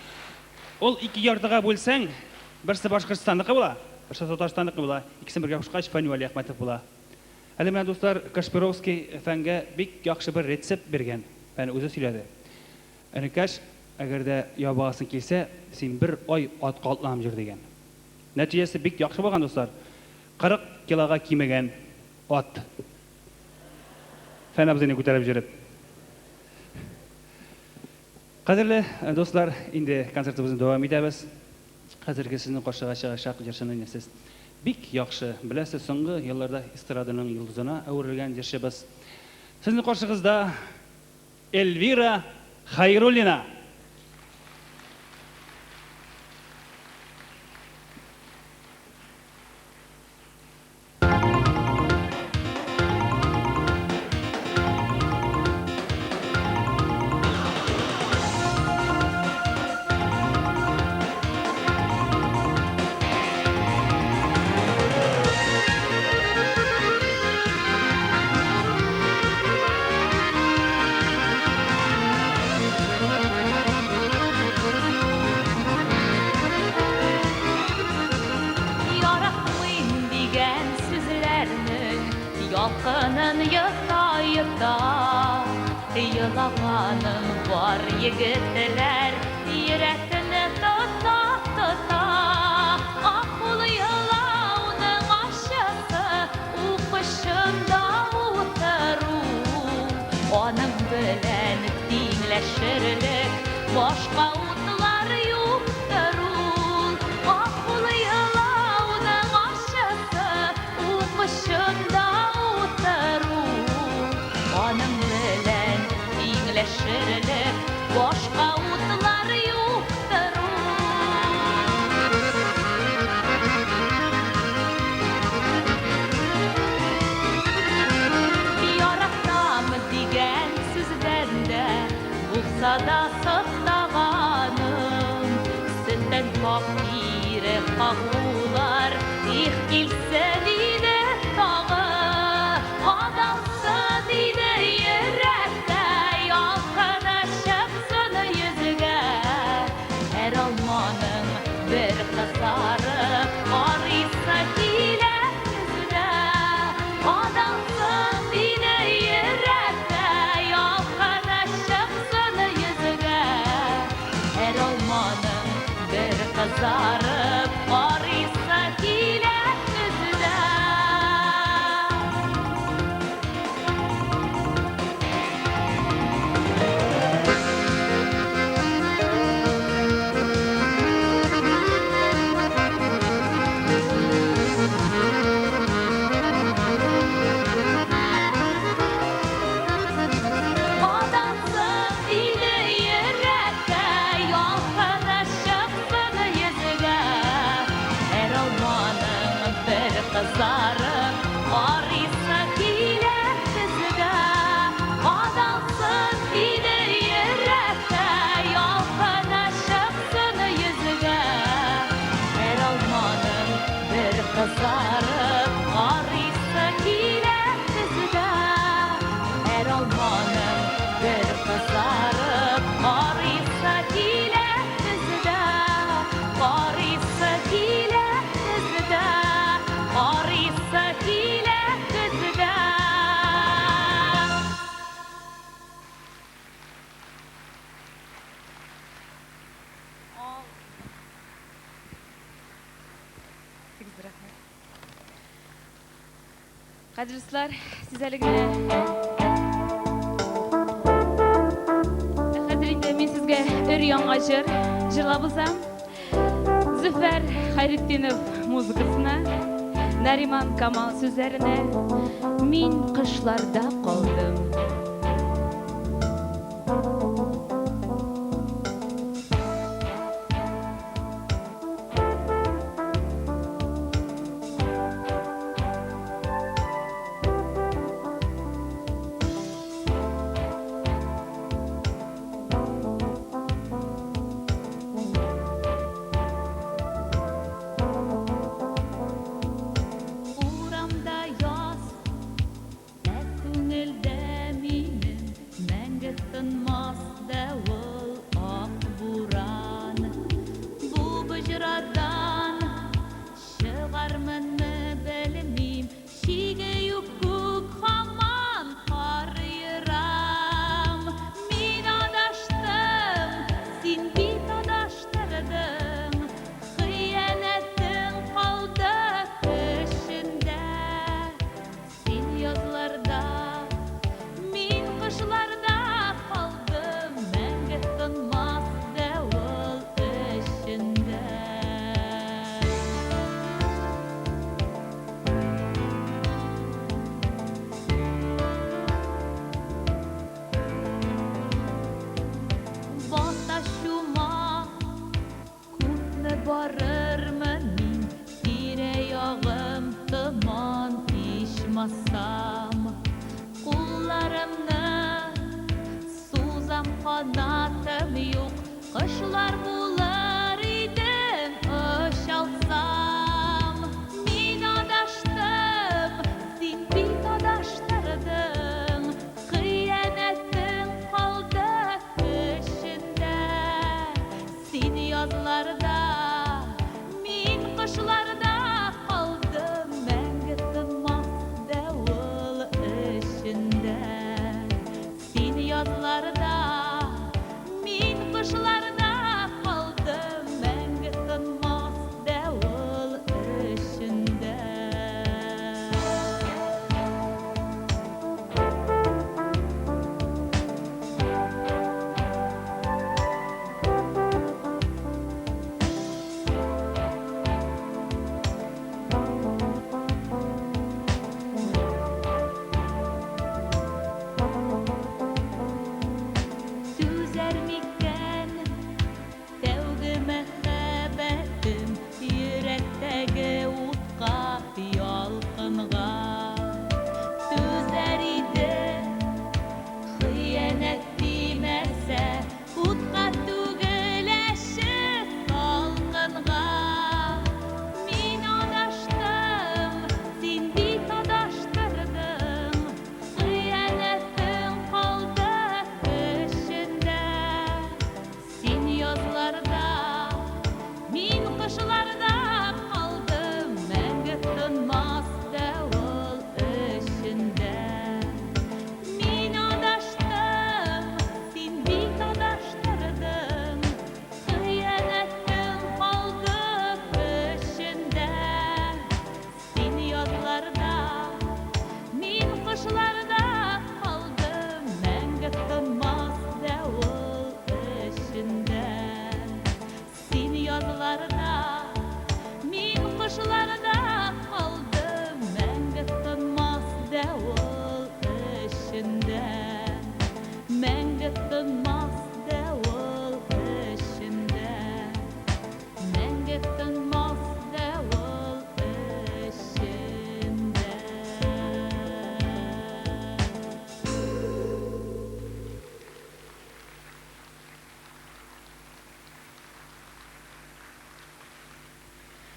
Ул ике яртыга бүлсәң, берсе Башқұртстанныкы була, берсе Татарстанныкы була, икесен бергә кушкач Фән Вали Ахматов була. Әле менә дуслар, Кашпировский Фәнгә бик яхшы бер рецепт биргән. Фән үзе сөйләде. Әнекәш, әгәр дә ябасың килсә, син бер ай атка атлам җир дигән. Нәтиҗәсе бик яхшы булган дуслар. 40 килога кимәгән ат. Фән абзыйны күтәреп җиреп. Кадерле дуслар, инде концертыбызны дәвам итәбез. Хәзерге сезнең каршыга чыгачак җырчының сез бик яхшы беләсез, соңгы елларда эстраданың йолдызына әверелгән җырчыбыз. Сезнең каршыгызда Эльвира Хайруллина. Yalqının yıta yılağanın var yigitler yürekini tuta Akıl yılağının aşısı uqışında utarı Onun bilen dinleşirlik başka utlar yoktur Akıl yılağının aşısı ilse deydi dağı, adamsın deydi yürekte, yalkınışıpsın yüzüge. Her almanın bir kızarı, arıysa hile yüzüne. Adamsın deydi yürekte, yalkınışıpsın yüzüge. Her almanın bir kızarı, arıysa hile yüzüne. Adamsın deydi yürekte, yalkınışıpsın yüzüge. Her almanın bir kızarı, arıysa hile yüzüge. Adamsın deydi yürekte, yalkınışıpsın yüzüge. Her almanın bir kızarı, arıysa hile yüzüge. Her almanın bir kızarı, arıysa hile yüzüge. Arıysa hile yüzüge. Arıysa hile yüzüge. Кадірлі достар, сізлерге Хәзер мен сезгә өр-яңа җыр җырлап узам. Зөфәр Хайретдинов музыкасына, Нариман Камал сүзләренә «Мин кышларда калдым». Урамда яз, тәк күңелдә минем, мәңге тынмас дәвыл ак буран. Бу бөҗрадан чыгармынмы белмим, чиге юк күк һаман кар йырам. Мин адаштым, син бит адаштырдың, хыянәтең калды көшендә. Син язларда, мин кышларда калдым, мәңге тынмас дәвыл эчендә. Бата шума, күпме барырмын мин, тирә-ягым томан ичмасам. Кулларымны сузам, канатым юк, кышлар булыр идем очалсам. Мин адаштым, син бит адаштырдың, хыянәтең калды көшендә. Син язларда, мин кышларда калдым, мәңге тынмас дәвыл эчендә. Син язларда, мин кышларда калдым, мәңге тынмас дәвыл эчендә. Түзәр микән тәүге мәхәббәтем, йөрәктәге утка, ялкынга. Түзәр иде хыянәт тимәсә, утка түгел әшеп салкынга. Мин адаштым,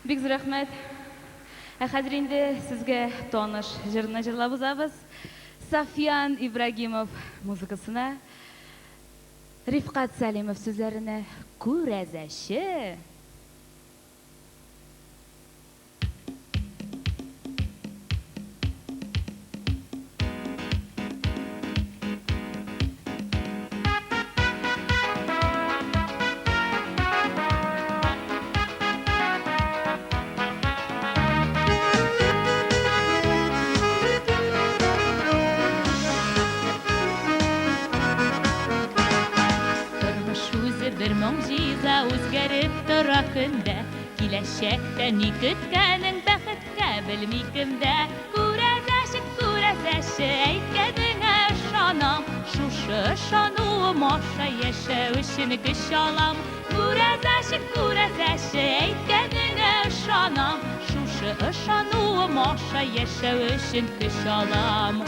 Бик зур рәхмәт. Хәзер инде сезгә таныш җырны җырлап узабыз. Сафиян Ибрагимов музыкасына, Рифкат Сәлимов сүзләренә күрәзәче. Bir mucize үзгәреп тора көндә, киләчәктә ни көткәнең бәхеткә белмикем дә. Күрәзәче әйткәнеңә ышанам, шушы ышануым аша яшәү өчен көч алам. Күрәзәче әйткәнеңә ышанам, шушы ышануым аша яшәү өчен көч алам.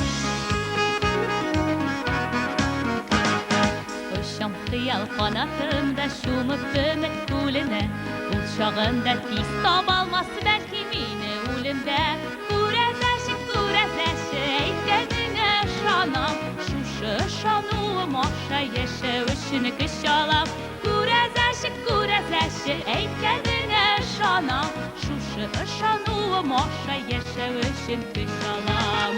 Uçam xiyal qanatımda şumub ümit gülünə, ul çağında tiz tabalmaz bəlkə məni ölümdə. Күрәзәче әйткәнеңə ышанам, şuşı ышануым аша яшәү өчен көч алам. Күрәзәче әйткәнеңә ышанам, şuşı ышануым аша яшәү өчен көч алам.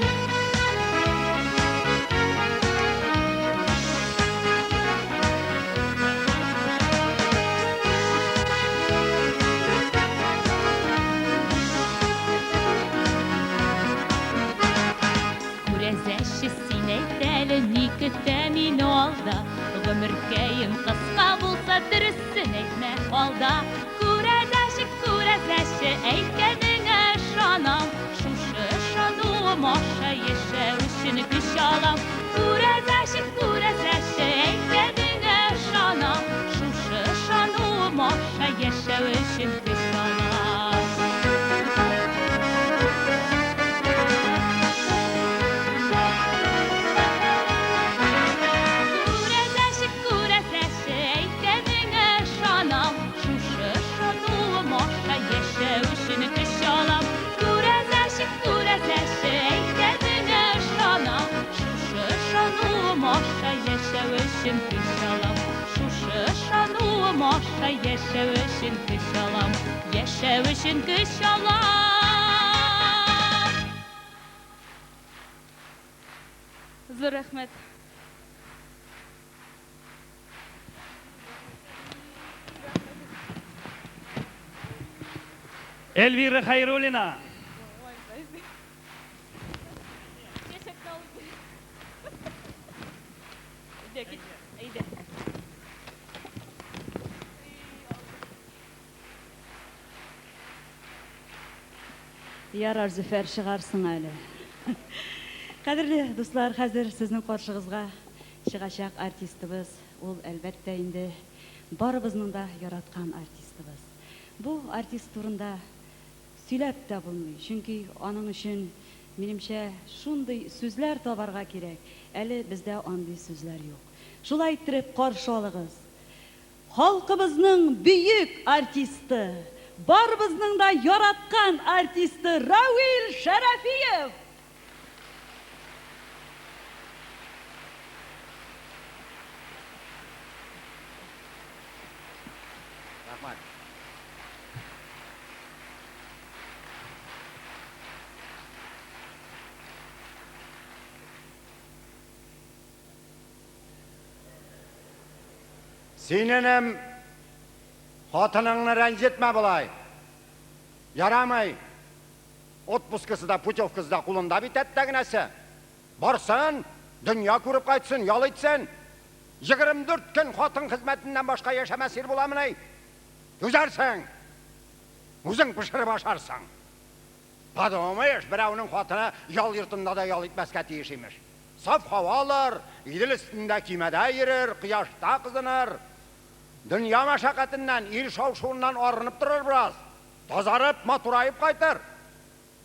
Күрәзәче син әйтәле ни көтә мине алда, гомеркәем кыска булса дөресен әйтмә алда. Күрәзәче әйткәнеңә ышанам, шушы ышануым аша яшәү өчен көч алам. Күрәзәче әйткәнеңә ышанам, шушы ышануым аша яшәү өчен көч алам. Күрәзәче әйткәнеңә ышанам, шушы ышануым аша яшәү өчен көч алам. Күрәзәче әйткәнеңә ышанам, шушы ышануым аша яшәү өчен көч алам. Шушы ышануым аша яшәү өчен көч алам. Яшәү өчен көч алам. Зур рәхмәт. Эльвира Хайруллина. Ярар, Зөфәр, чыгарсың әле. Кадерле дуслар, хәзер сезнең каршыгызга чыгачак артистыбыз, ул әлбәттә инде барыбызның да яраткан артистыбыз. Бу артист турында сөйләп тә булмый, чөнки аның өчен минемчә шундый сүзләр табарга кирәк. Әле бездә андый сүзләр юк. Шулай итеп каршы алыгыз. Халкыбызның бөек артисты, барыбызның да яраткан артисты Равил Шәрәфиев. Рахмат. Синенем хатыныңны рәнҗетмә болай. Ярамай. Отпускысы да, путевкасы да кулында бит әттәгенәсе. Барсын, дөнья күреп кайтсын, ял итсен. 24 көн хатын хезмәтеннән башка яшәмәсир буламыни. Түзәрсең. Үзең пешереп ашарсың. Подумаешь, берәүнең хатыны ял йортында да ял итмәскә тиеш имеш. Саф һавалар, идел өстендә кимәдә йөрер, кояшта кызыныр. Дөнья мәшәкатеннән, ил шау-шуыннан арынып торыр бераз. Тазарып, матурайып кайтыр.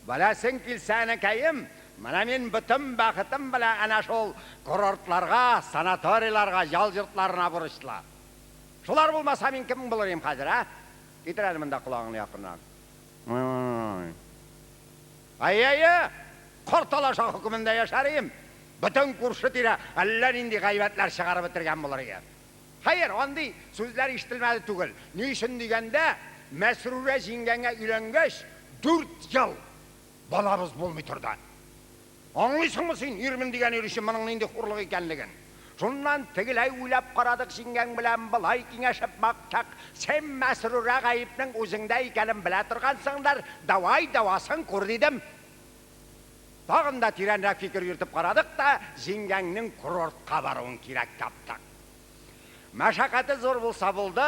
Беләсең килсә әнәкәем, менә мин бөтен бәхетем белән әнә шул курортларга, санаторийларга, ял йортларына бурычлы. Шулар булмаса мин кем булыр идем хәзер, а? Китер әле монда колагыңны якынрак. Ай, Қорталаша үкімінде яшарайым. Бүтін күрші тирә әллә нинди ғайбәтләр шығарып бітірген болар екен. Hayır, onday sözler işitilmedi түгел. Ne için degende, Mesrure jingenge үйленгеш 4 yıl balabız bolmay turdu. Anlıyorsun mu sen 20 деген өріші мұның нинди хурлық екенлігін? Şundan tigilay uylap qaradık jingen bilen balay kengешіп maqtaq. Sen Mesrure gayipning o'zingda ekenin bile turgansыңдар, davay davaсын kör dedim. Tağın da tirenrek fikir yürütüp qaradık da jingengning kurortqa baruun kirek taptık. Мәшәкаты зор болса болды,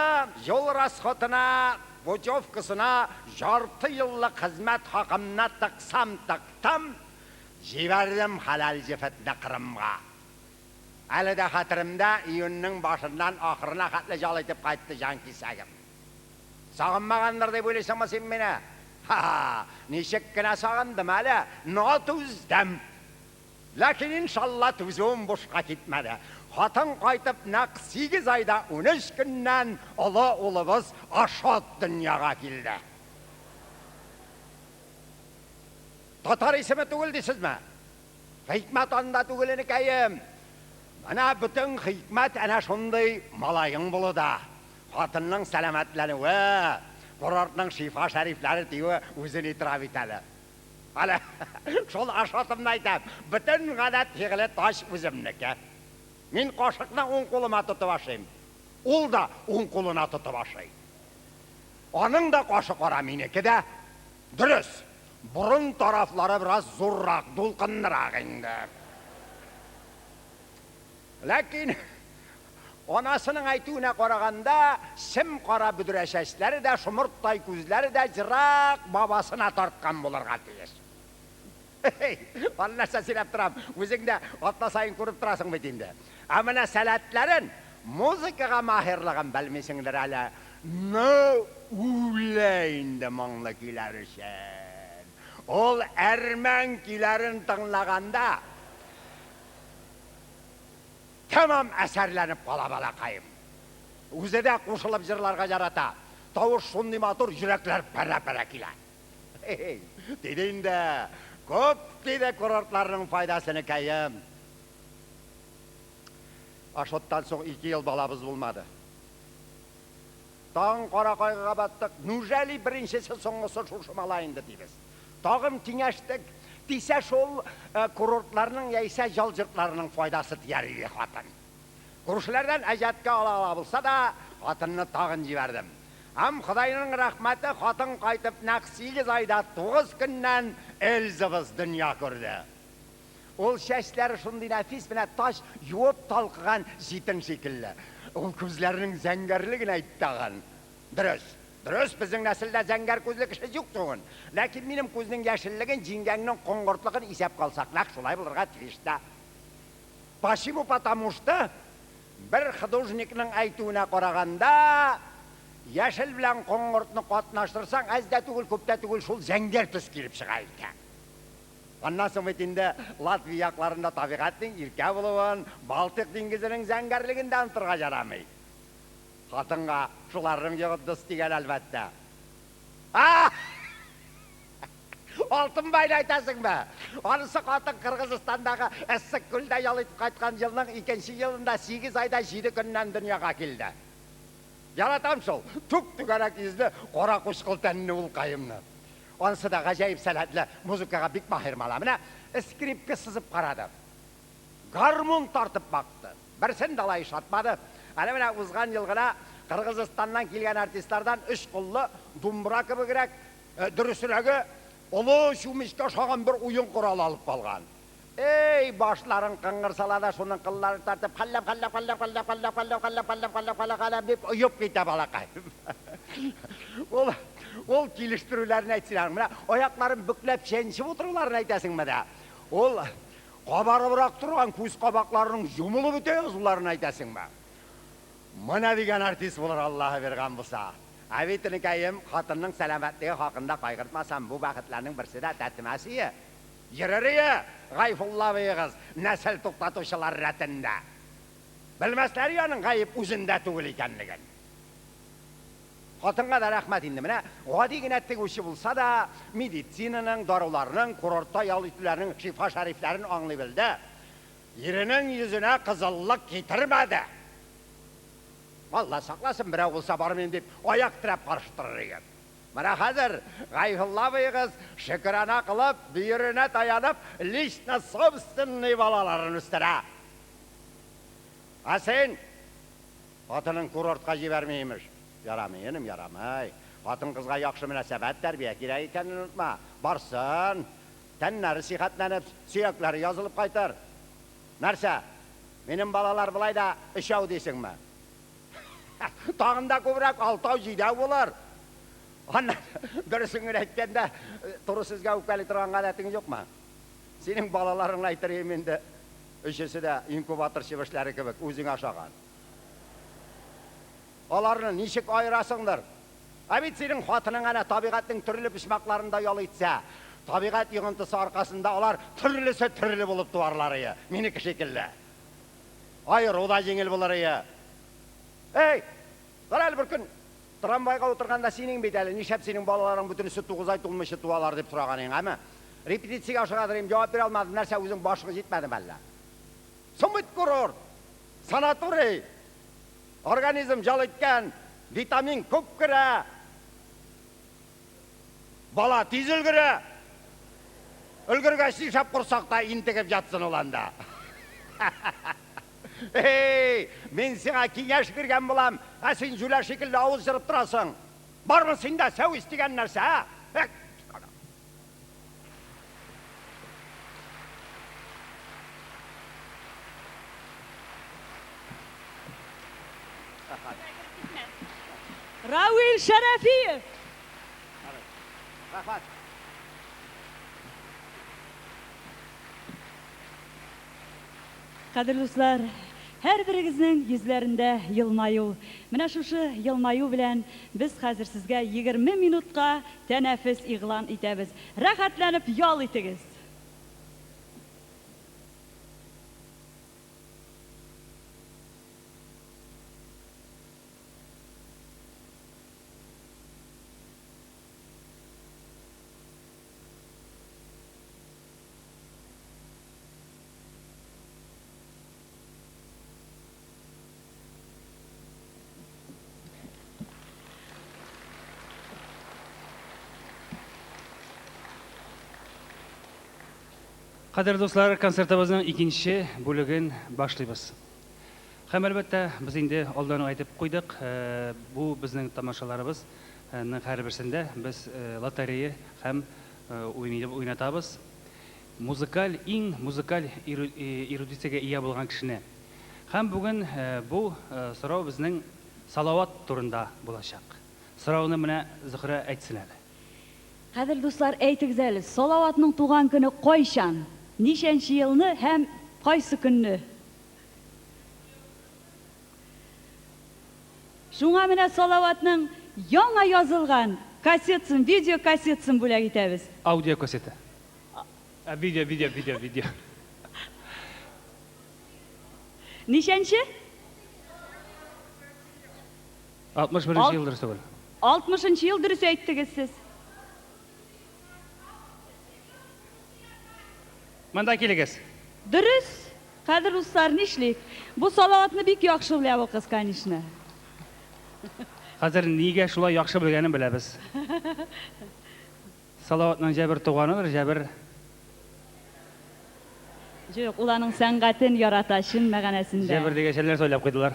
жол расходына, путевкасына, жарты yıllık қызмет хақымына тықсам, жібердім халал жефетіне Қырымға. Әлі де қатырымда июннің башынан ақырына қатлы жал етіп қайтты жан кесегім. Сағынмағандар деп ойлайсың ба сен мені? Нешек кіна сағындым әлі, түздім. Ләкин иншалла түзуім бошқа кетмеді. Хатын қайтып нақ 8 айда 13 күннен ұлыбыз Ашот дүнияға келді. Татар есімі түгіл дейсіз ме? Хикмет анда түгіліні кәйім. Ана бүтін хикмет әне шындай малайың болу да. Хатынның сәлемәтләнуі, құрартның шифа шәрифлері дейі өзін итірап етәлі. Әлі, шол Ашотымны айтам, бүтін ғана тегілі таш өзімнікі. Мен қашықна 10 қолыма тұтып ашайым. Ол да 10 қолына тұтып ашайым. Оның да қашық ора менекі де. Дұрыс, бұрын тарафлары біраз зоррақ, дұлқыннырақ енді. Ләкин, анасының айтуына қарағанда, сім қара бүдірәшәшілері де, шұмырттай көзлері де жырақ бабасына тартқан боларға тиіс. Алласа сенеп тұрам, өзіңді атна сайын көріп тұрасың бетінде. Әміна сәләтлерін, музыкаға махирлығын бәлмесіңдер әлі, үлейінді маңлы күйлер үшін. Ол әрмен күйлерін тыңлағанда, тамам әсәрленіп қала-бала қайым. Өзі де қошылып жырларға жарата, тауыш шунды матур жүректер пәрі-пәрі келі. Дедейінде, көп кейде курортларының пайдасыны кәйім. Ашоттан соң 2 yıl балабыз болмады. Тағын Қарақайға баттық, нүжәлі біріншесі соңғысы шушымалайынды дейбіз. Тағым теңештік, дейсе шол курортларының яйса жал жұртларының пайдасы тиярығы қатын. Күршілерден әжетке ала болса да, қатынны тағын жібердім. Ам Құдайның рахметі қатын қайтып нақ 8 айда 9 күннен Элзыбыз дүния көрді. Ол шәшлері шындай нәфис біне таш юып талқыған житін шекілі. Ол көзлерінің зәңгерлігін айттаған. Дұрыс, біздің нәсілді зәңгер көзлі кіші жоқ соғын. Ләкин менің көзінің яшілігін, жингәңнің қоңғыртлығын есеп қалсақ, нақ шулай бұлырға тиішті. Почему потому что бір художникның айтуына қарағанда, яшіл білән қоңғыртны қатынаштырсаң, әзді түгіл, көпті түгіл шул зәңгер түс келіп шығайды. Ondan soң бетінде Латвия яқларында табиғаттың ирке болуын, Балтық деңгізінің зәңгерлігінден тұрға жарамай. Қатынға шуларың жоғы дұс деген әлбәтті. Алтынбайды айтасың ба? Онысы қатын Қырғызстандағы әссік күлді ялытып қайтқан жылының 2 жылында 8 айда 7 күннен дүнияға келді. Яратам шол, түк-түгәрек езді қора құшқыл тәніне ұл қайымны. Онысы да ғажайып сәләтлі музыкаға бик махир мала. Міне, скрипка сызып қарады. Гармон тартып бақты. Бірсін далай шатмады. Әлі міне ұзған жылғына Қырғызстаннан келген артистлардан 3 қолы думбыра кібі керек, дүрісірегі ұлы шумешке шаған бір ойын құрал алып қалған. Ей, башларын қыңғыр салада шының қылларын тартып, қалап деп ұйып кете балақай. Ол келіштірулерін айтсың, мына аяқларын бүклеп шеншіп отыруларын айтасың мәді. Ол қабары бұрақ тұрған көз қабақларының жұмылы бүте ұзыларын айтасың ба. Мұна деген артист болар Аллахы берген болса. Әветінің кәйім қатынның сәлемәттігі хақында қайғыртмасам, бұл бақытларының бірсі де тәттімәсіе. Еріріе, ғайфулла бейғыз, нәсіл тоқтатушылар рәтінде. Білмәсләр яның ғайып өзінде түгіл екенлігін. Қатынға да рахмат инде. Менә гади генә тегүче булса да, медицинаның, даруларның, курортта ял итүләрнең шифа шарифләрен аңлый белде. Иренең йөзенә кызыллык китермәде. Алла сакласын, берәү булса бармын дип аяк терәп каршы торыр иде. Менә хәзер Гайфулла быйгыз шөкранә кылып, бөеренә таянып, лично собственный балаларын үстерә. Сен атының курортка җибәрмәймеш. Ярамый, енем, ярамай. Атын кызга яхшы мөнәсәбәт, тәрбия кирәк икәнен онытма. Барсын, тәннәре сихәтләнеп, сөякләре язылып кайтыр. Нәрсә? Минем балалар булай да 3 дисеңме? Тагында күбрәк 6-7 булыр. Аны дөресен генә әйткәндә, туры сезгә үпкәли торган гадәтең юкмы? Синең балаларың әйтергә инде, өчесе дә инкубатор чебешләре кебек үзең ашаган. Аларны ничек айырасыңдыр? Бит синең хатының әнә табигатьнең төрле бишмакларында ял итсә, табигать йогынтысы аркасында алар төрлесе төрле булып туарлар. Минеке шикелле. Айыру да җиңел булыр. Эй, карал бер көн трамвайга утырганда синең бит әле нишәп синең балаларың бүтүнесе 9 ай тулмышы туалар дип сораган иң, әме? Репетициягә ашыгадырым, җавап бирә алмадым. Нәрсә үзең башыгы җитмәдеме әллә? Сумбит курорт, санаторий, организм жал иткән, витамин күп керә. Бала тиз өлгерә. Өлгергәч шап курсакта интегеп жатсын уланда. Эй, мен сиңа киңәш биргән булам. Син җүлә шикелле авыз җырып торасың. Бармы синдә сәү истигән нәрсә? Равил Шәрәфиев. Рахмат. Кадерле дуслар, һәр берегезнең йөзләрендә елмаю. Менә шушы елмаю белән без хәзер сезгә 20 минутка тәнәфес игълан итәбез. Рәхәтләнеп ял итегез. Кадерле дуслар, концертыбызның икенче бүлеген башлыйбыз. Һәм әлбәттә, без инде алдан әйтеп куйдык, бу безнең тамашаларыбызның һәрберсендә без лотерея һәм уйнатабыз. Иң музыкаль эрудициягә ия булган кешене. Һәм бүген бу сорау безнең салават турында булачак. Сорауны менә Зөһрә әйтсен әле. Кадерле дуслар, әйтегез әле, салаватның туган көне кайчан? Нишенче елны һәм кайсы көнне? Шуңа менә салаватның яңа язылган кассетасын, видео кассетасын бүләк итәбез. Аудио кассета. Видео. Нишенче? 61 ел дөрес түгел. 60 ел дөрес әйттегез сез. Монда килегез. Дөрес. Кадерле дуслар, нишлик? Бу салаватны бик яхшы белә бу кыз, конечно. Хәзер нигә шулай яхшы белгәнен беләбез. Салаватның җәбер туганыдыр, җәбер. Җык, уларның сәнгатен ярата шин мәгънәсендә. Җәбер дигән шәйләр сөйләп куйдылар.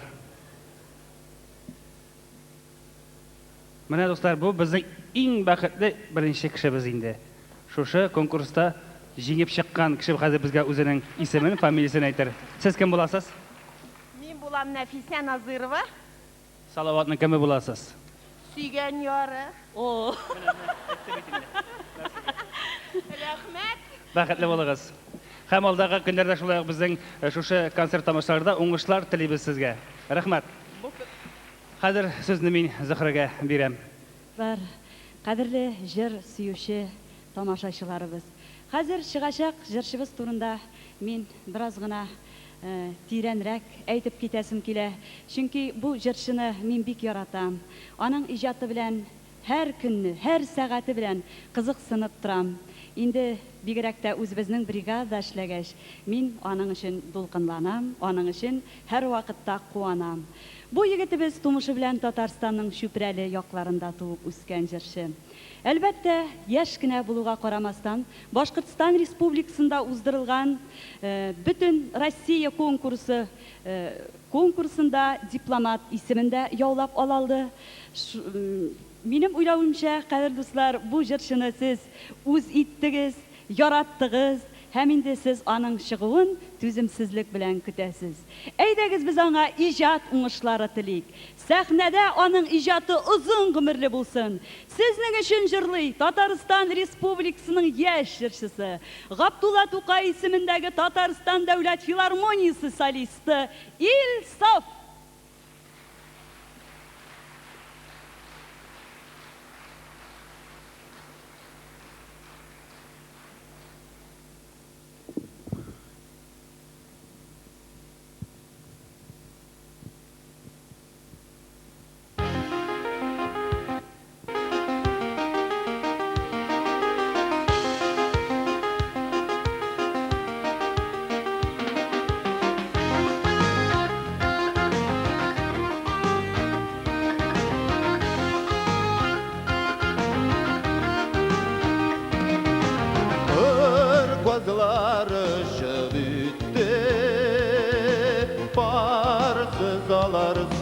Менә дуслар, бу безнең иң бәхетле беренче кешебез инде. Шушы конкурста җиңеп чыккан кеше хәзер безгә үзенең исемен, фамилиясен әйтер. Сез кем буласыз? Мин булам Нәфисә Назырова. Салаватның кеме буласыз? Сөйгән яры. О. Рәхмәт. Бәхетле булыгыз. Һәм алдагы көндәрдә шулай ук безнең шушы концерт тамашаларында уңышлар телибез сезгә. Рәхмәт. Хәзер сүзне мин Зөһрәгә бирәм. Бар. Кадерле җыр сөюче тамашачыларыбыз. Хәзер чыгачак җырчыбыз турында мин бераз гына тирәнрәк әйтеп китәсем килә. Чөнки бу җырчыны мин бик яратам. Аның иҗаты белән һәр көнне, һәр сәгате белән кызыксынып торам. Инде бигрәк тә үзебезнең бригада эшләгәч, мин аның өчен дулкынланам, аның өчен һәр вакытта куанам. Бу егетебез тумышы белән Татарстанның Чүпрәле якларында туып үскән җырчы. Әлбәттә, яшь кенә булуга карамастан, Башкортстан Республикасында уздырылган бөтен Россия конкурсында дипломат исемендә яулап ала алды. Минем уйлавымча, кадерле дуслар, бу җырчыны сез үз иттегез, яраттыгыз, һәм инде сез аның чыгуын түземсезлек белән көтәсез. Әйдәгез без аңа иҗат уңышлары телик. Сәхнәдә аның иҗаты озын гомерле булсын. Сезнең өчен җырлый Татарстан Республикасының яшь җырчысы, Габдулла Тукай исемендәге Татарстан дәүләт филармониясе солисты Илсаф.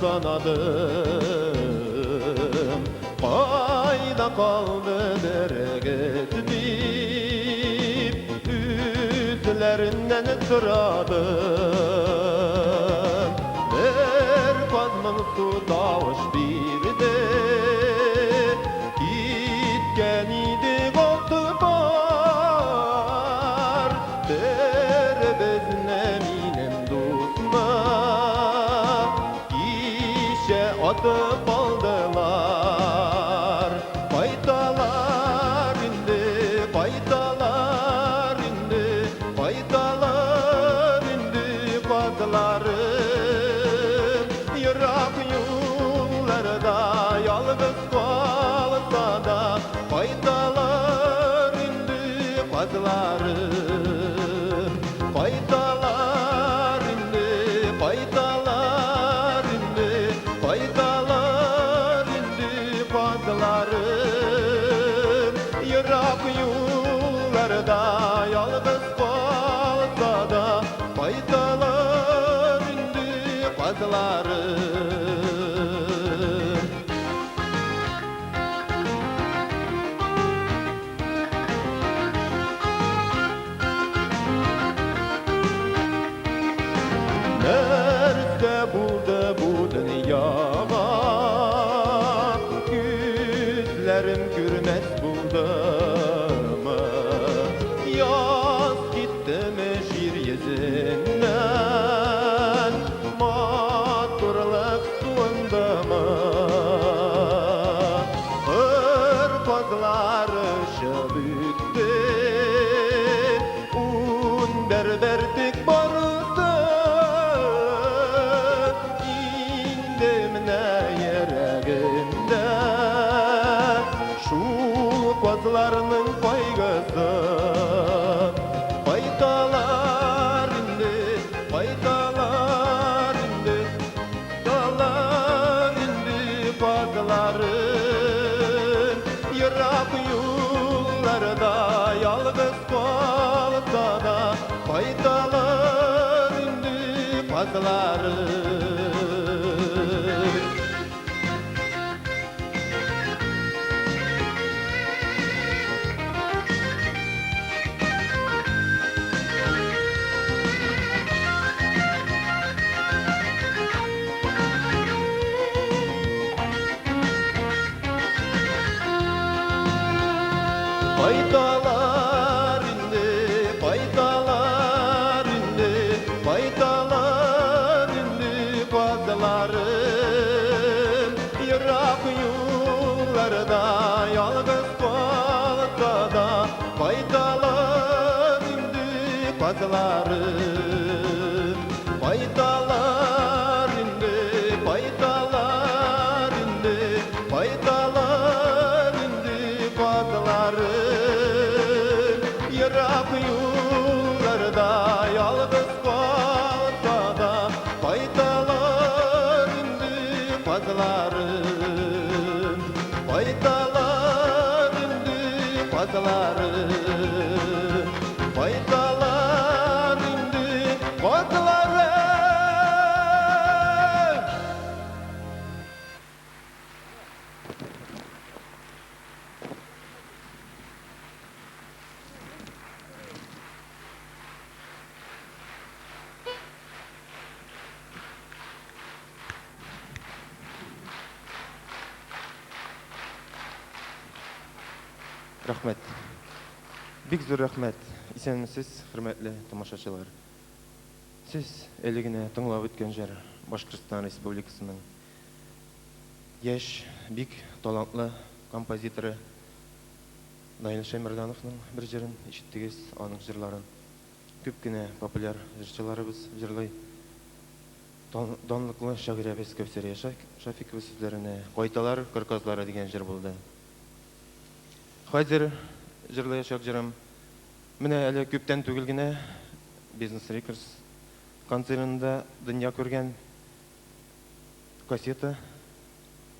Sanadım, kayda kaldı dereket deyip üzlerinden sıradım. Der kazmın su davuş bir de gitken idi koltu var. Der bezne minem dostma atıp aldılar. Faydalar indi, faydalar indi, faydalar indi fazlarım. Yırak yollarda yalnız kalsa da faydalar indi fazlarım. Faydalar indi, faydalar indi, faydalar indi fazlarım. Yırak yollarda yalnız kalsa da faydalar indi fazlarım. Nerede buldu bu dünyama yüzlerim gülmez buldu mu? Yaz gitti mi şiir yüzünden matburluk suunda mı? Hırpazlar şabüktü un berberdik barısı. Kozlarının faygası faydalar indi, faydalar indi, faydalar indi fazlarım. Yırak yollarda yalnız kalsa da faydalar indi fazlarım. Faydalar indi, faydalar indi, faydalar indi fazlarım. Yırak yollarda yalnız kalsa da faydalar indi fazlarım. Baytalar indi, baytalar indi, baytalar indi bazılarım. Yırak yollarda, yalnız kalsa da, baytalar indi bazılarım. Baytalar indi bazılarım, baytalar indi bazılarım. Рахмет. Бик зур рахмет. Исәнмесез, хөрмәтле тамашачылар. Сез әле генә тыңлап үткән җыр Башкортстан Республикасының яшь, бик талантлы композиторы Наил Шәймәрдановның бер җырын ишеттегез, аның җырларын. Күп кенә популяр җырчыларыбыз җырлый. Данлыклы шагыйрәбез Кәүсәрия Шафикова сүзләренә "Кайталар кырказлары" дигән җыр булды. Хәзер җырлаячак җырым менә әле күптән түгел генә Business Records концертында дөнья күргән кассета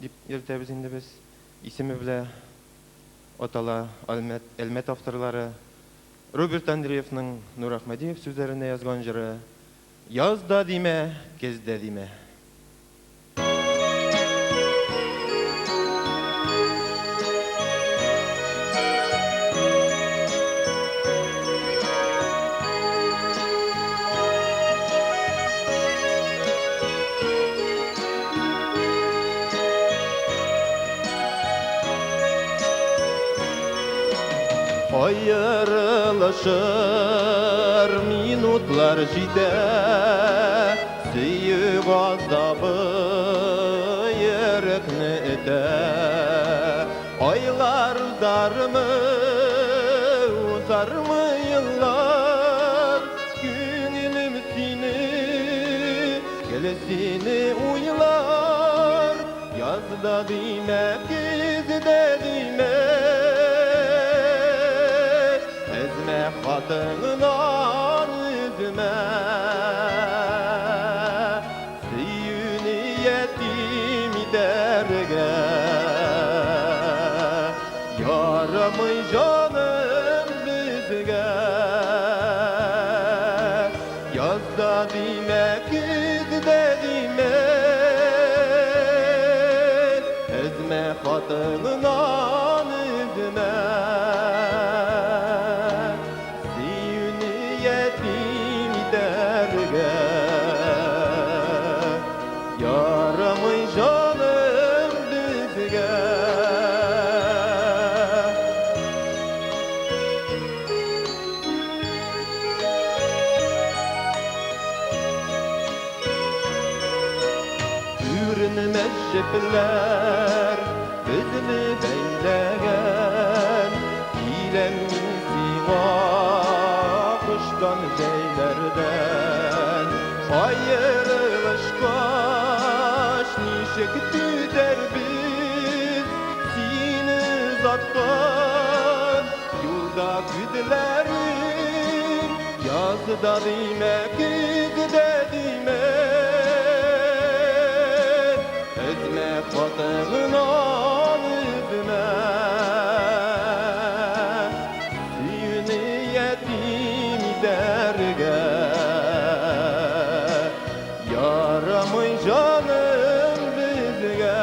дип йөртәбез инде без. Исеме белән атала Әлмәт авторлары Роберт Андреевның Нур Әхмәдиев сүзләренә язган җыры "Язда димә, кездә димә". Ayrılışır minutlar jide, Süyük azabı yürekni ete. Aylar uzar mı yıllar, Günülüm seni, gelesini uylar. Yazda dime, kizde dime, Kadınlar üzme, Süyünü yetim derge, Yaramı canım bizge. Yazda dime, kızda dime, Ezme kadınlar üzme, Yaramı canım bizge. Ürünmez şepler bizni beyleyen, İlemin siva kuştan şeylerden. Ayrılışka nişek tüter biz, Seni zattan yolda güdlerim. Yazda dime, kızda dime, Ezme kadınlar üzme, Süyünü yetim derge, Yaramı canım bizge.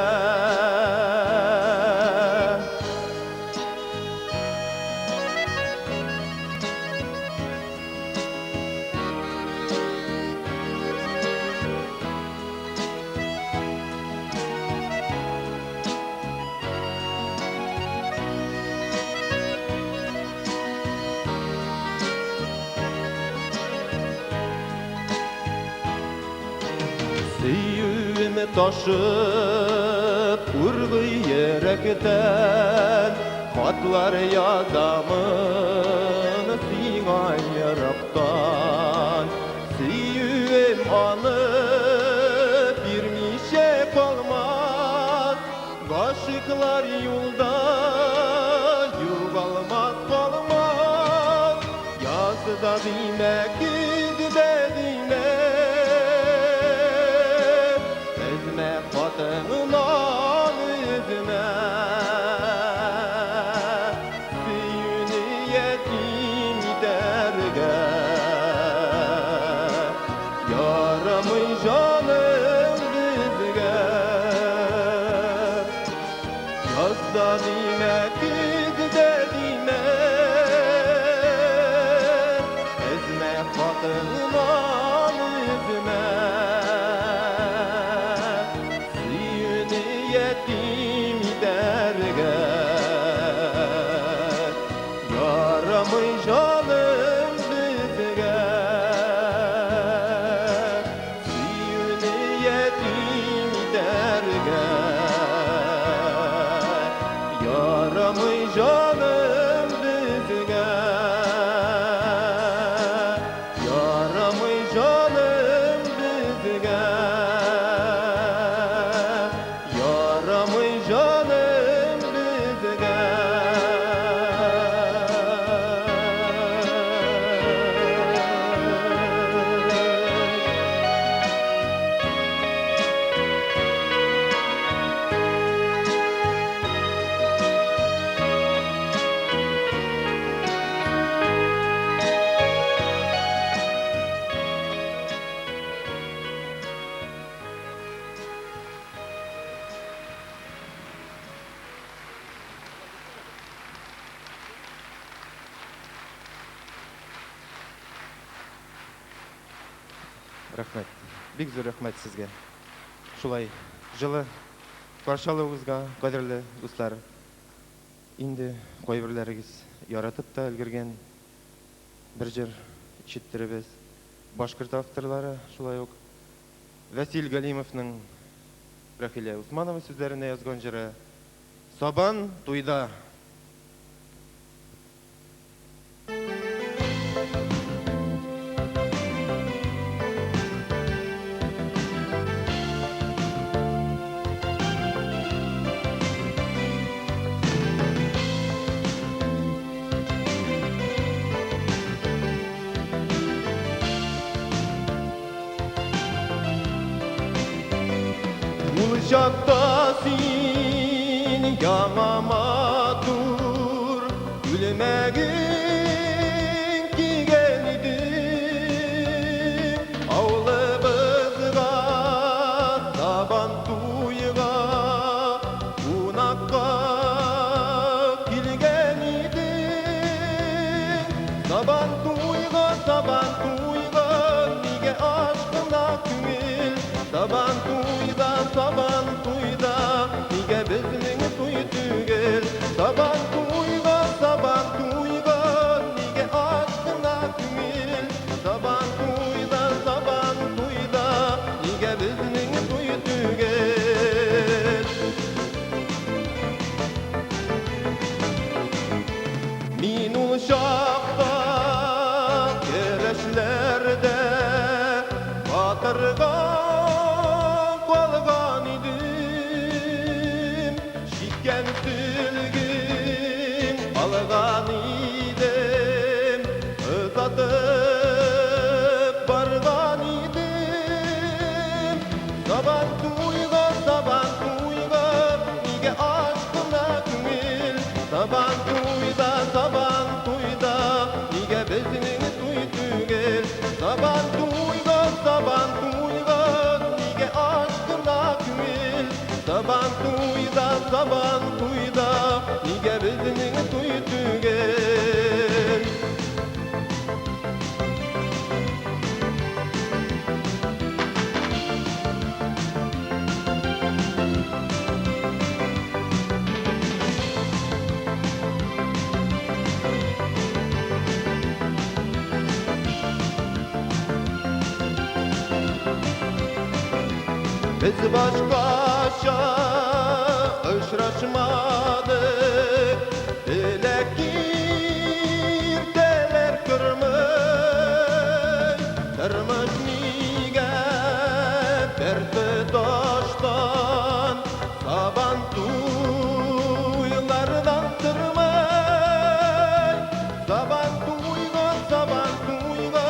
Süyümü taşıp urgu yürekten, Hatlar yazamın sigan yaraktan. Süyüm demek gidedime Ezme kadınlar üzme Süyünü yetim derge Yaramı canım bizge Yazda demek gidedime Ezme kadınlar üzme Süyünü yetim derge Yaramı canım bizge Süyünü yetim derge Yaramı canım bizge Yaramı canım bizge Yaramı canım bizge Рәхмәт. Бик зур рәхмәт сезгә. Шулай җылы каршылыгыгызга, кадерле дуслар. Инде кайберләрегез яратып та өлгергән бер җыр ишеттеребез. Башкорт авторлары шулай ук Васил Галимовның Рахилә Усманова сүзләренә язган җыры Сабан туйда. Ул чакта син яңа матур Үлмәгин кигән идең Авылыбызга сабан туйга Кунакка килгән идең Сабан туйга, нигә ашкына күңел Сабан туйда, нигә безнең туй түгел Сабан туйга, нигә ашкына күңел Сабан туйда, нигә безнең туй түгел Мин ул чакта керәшләрдә батырга калган идем Шиткән төлгем алган идем Озатып барган идем Сабан туйга, нигә ашкына күңел Сабан туйда, нигә безнең туй түгел Сабан туйга, нигә ашкына күңел Сабан туйда, нигә безнең туй түгел Biz başkaça очрашмадык, элек иртелер көрмөй, тормыш миге дерти таштан, сабан туйлардан тырмай, сабан туйга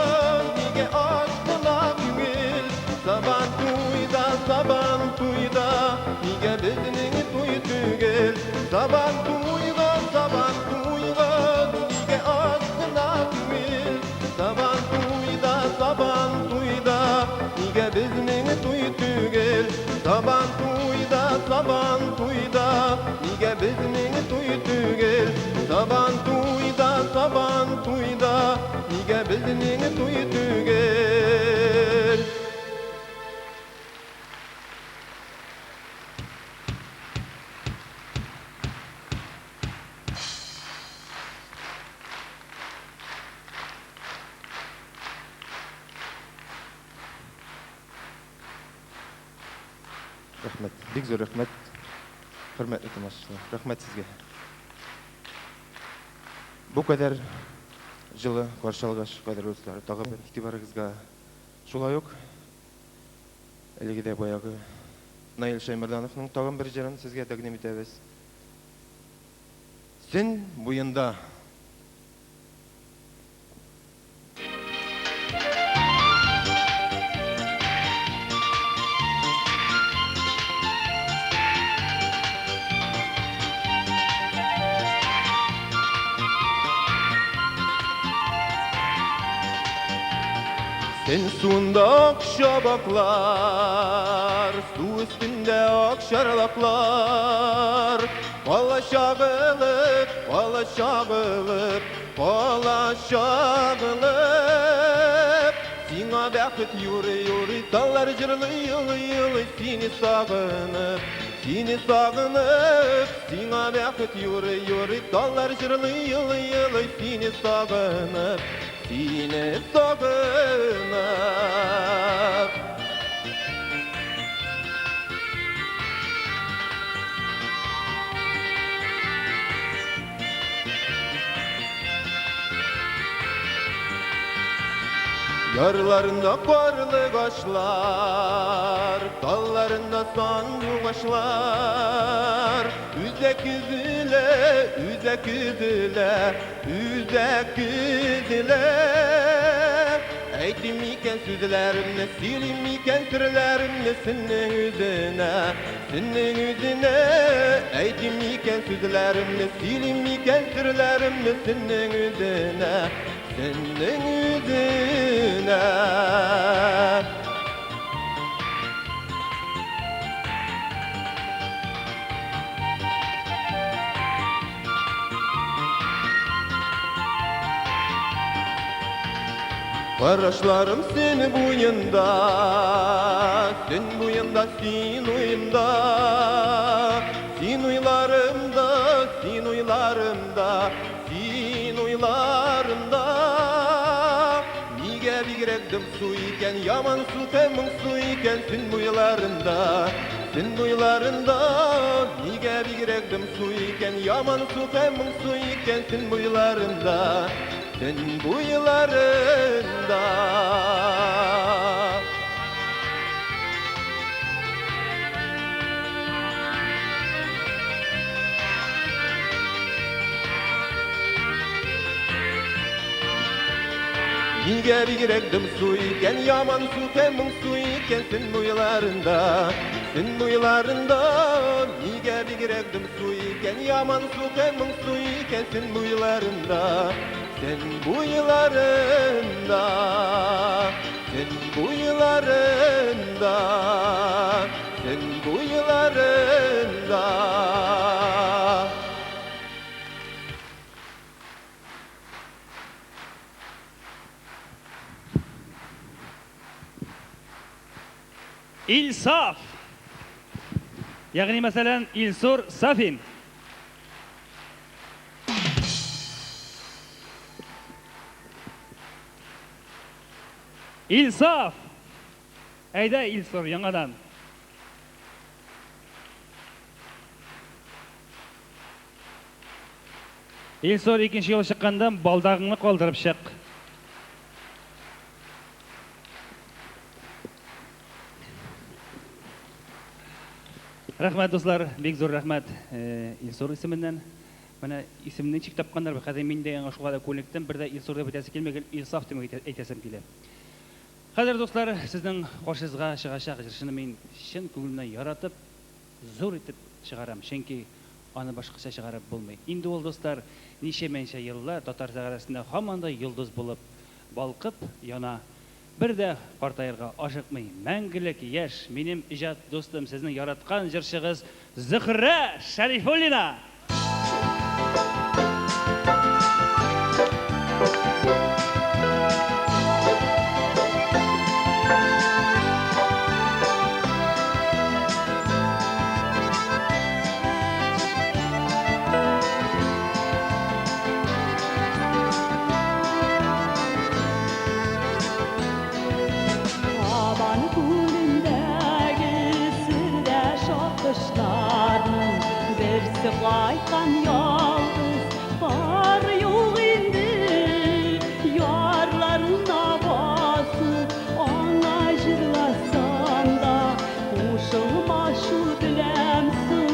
Saban tuyga, nige aşkına gül. Saban tuyda, nige bizning tuy tugel. Saban tuyda, nige bizning tuy tugel. Saban tuyda, nige bizning tuy tugel. Рахмет. Бик зур рахмет. Хөрмәтле тамашачылар. Рахмет сезгә. Бу кадәр җылы каршы алгач, кадерле дуслар, тагы бер игътибарыгызга шулай ук әлегедә баягы Наил Шаймардановның тагын бер җырын сезгә тәкъдим итәбез. Сен буенда. Sen sunda akşabaklar, su üstünde akşarlaklar. Pala şağılıp, pala şağılıp, pala şağılıp. Sina bakıt yuri yuri, dallar jırlı yılı yılı, seni sağınıp. Seni sağınıp, sina bakıt yuri yuri, dallar jırlı yılı yılı, seni sağınıp. Seni sağınıp. Yarlarında karlı kaşlar, dallarında sandu kaşlar. Üzek üzüle, üzek üzüle, üzek üzüle. Eytim iken sözlerimle, silim iken sırlarımla senin yüzüne, senin yüzüne. Eytim iken sözlerimle, silim iken sırlarımla senin yüzüne, senin yüzüne. Karışlarım sen buyunda, sen buyunda, sen uyumda. Sen uylarımda, sen uylarımda, sen uylarımda. Nige bigirekdim su iken, yaman su temin su iken, sen buylarında. Sen buylarında, nige bigirekdim su iken, yaman su temin su iken, sen buylarında. Sen buylarında. Nige bigirekdim su iken, yaman su temin su iken, sen buylarında. Sen buylarında, nige bigirekdim su iken, yaman su temin su iken, sen buylarında. Sen buylarında, sen buylarında, sen buylarında. İlsaf. Yani mesela İlsur Safin. İlsaf. Eyda İlsur yangadan. İlsur ikinci yol çıkkandan baldağını kaldırıp çık. Rahmet dostlar, bek zor rahmet İlsur isiminden. Bana isimini çık tapkanlar ve kademinde yanı şu kadar kolikten bir de İlsur'da bitesi kelmegen İlsaf demek eytesem kele. Kader dostlar, sizden karşınızga çıkacak jirişini men şen көңілімнен yaratıp, zor etip çıgaram. Çünkü аны башкача чыгарып булмый. Инде ул достар ничә еллар татар арасында һаман да йолдыз булып балкып яна. Бер дә картаярга ашыкмый. Мәңгелек яшь минем иҗат достым, сезнең яраткан җырчыгыз Зөһрә Шәрифуллина. Aban kulündəgi sirdə şaqışlarının versi qaytan yalqız var yox indi yarlarına basıb ona jırlasam da qoşulma şu diləm sığ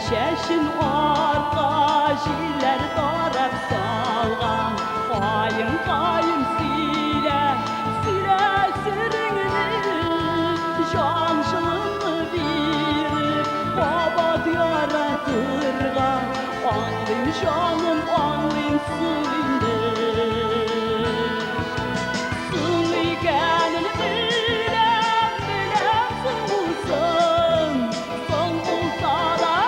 Şəşin arqa jillər darab salğan Qayın silə siringini Janşılını birib baba yaratırğan Anlayın canım anlayın sığındı Sığlı gəlini biləm sığılsın Son olsa da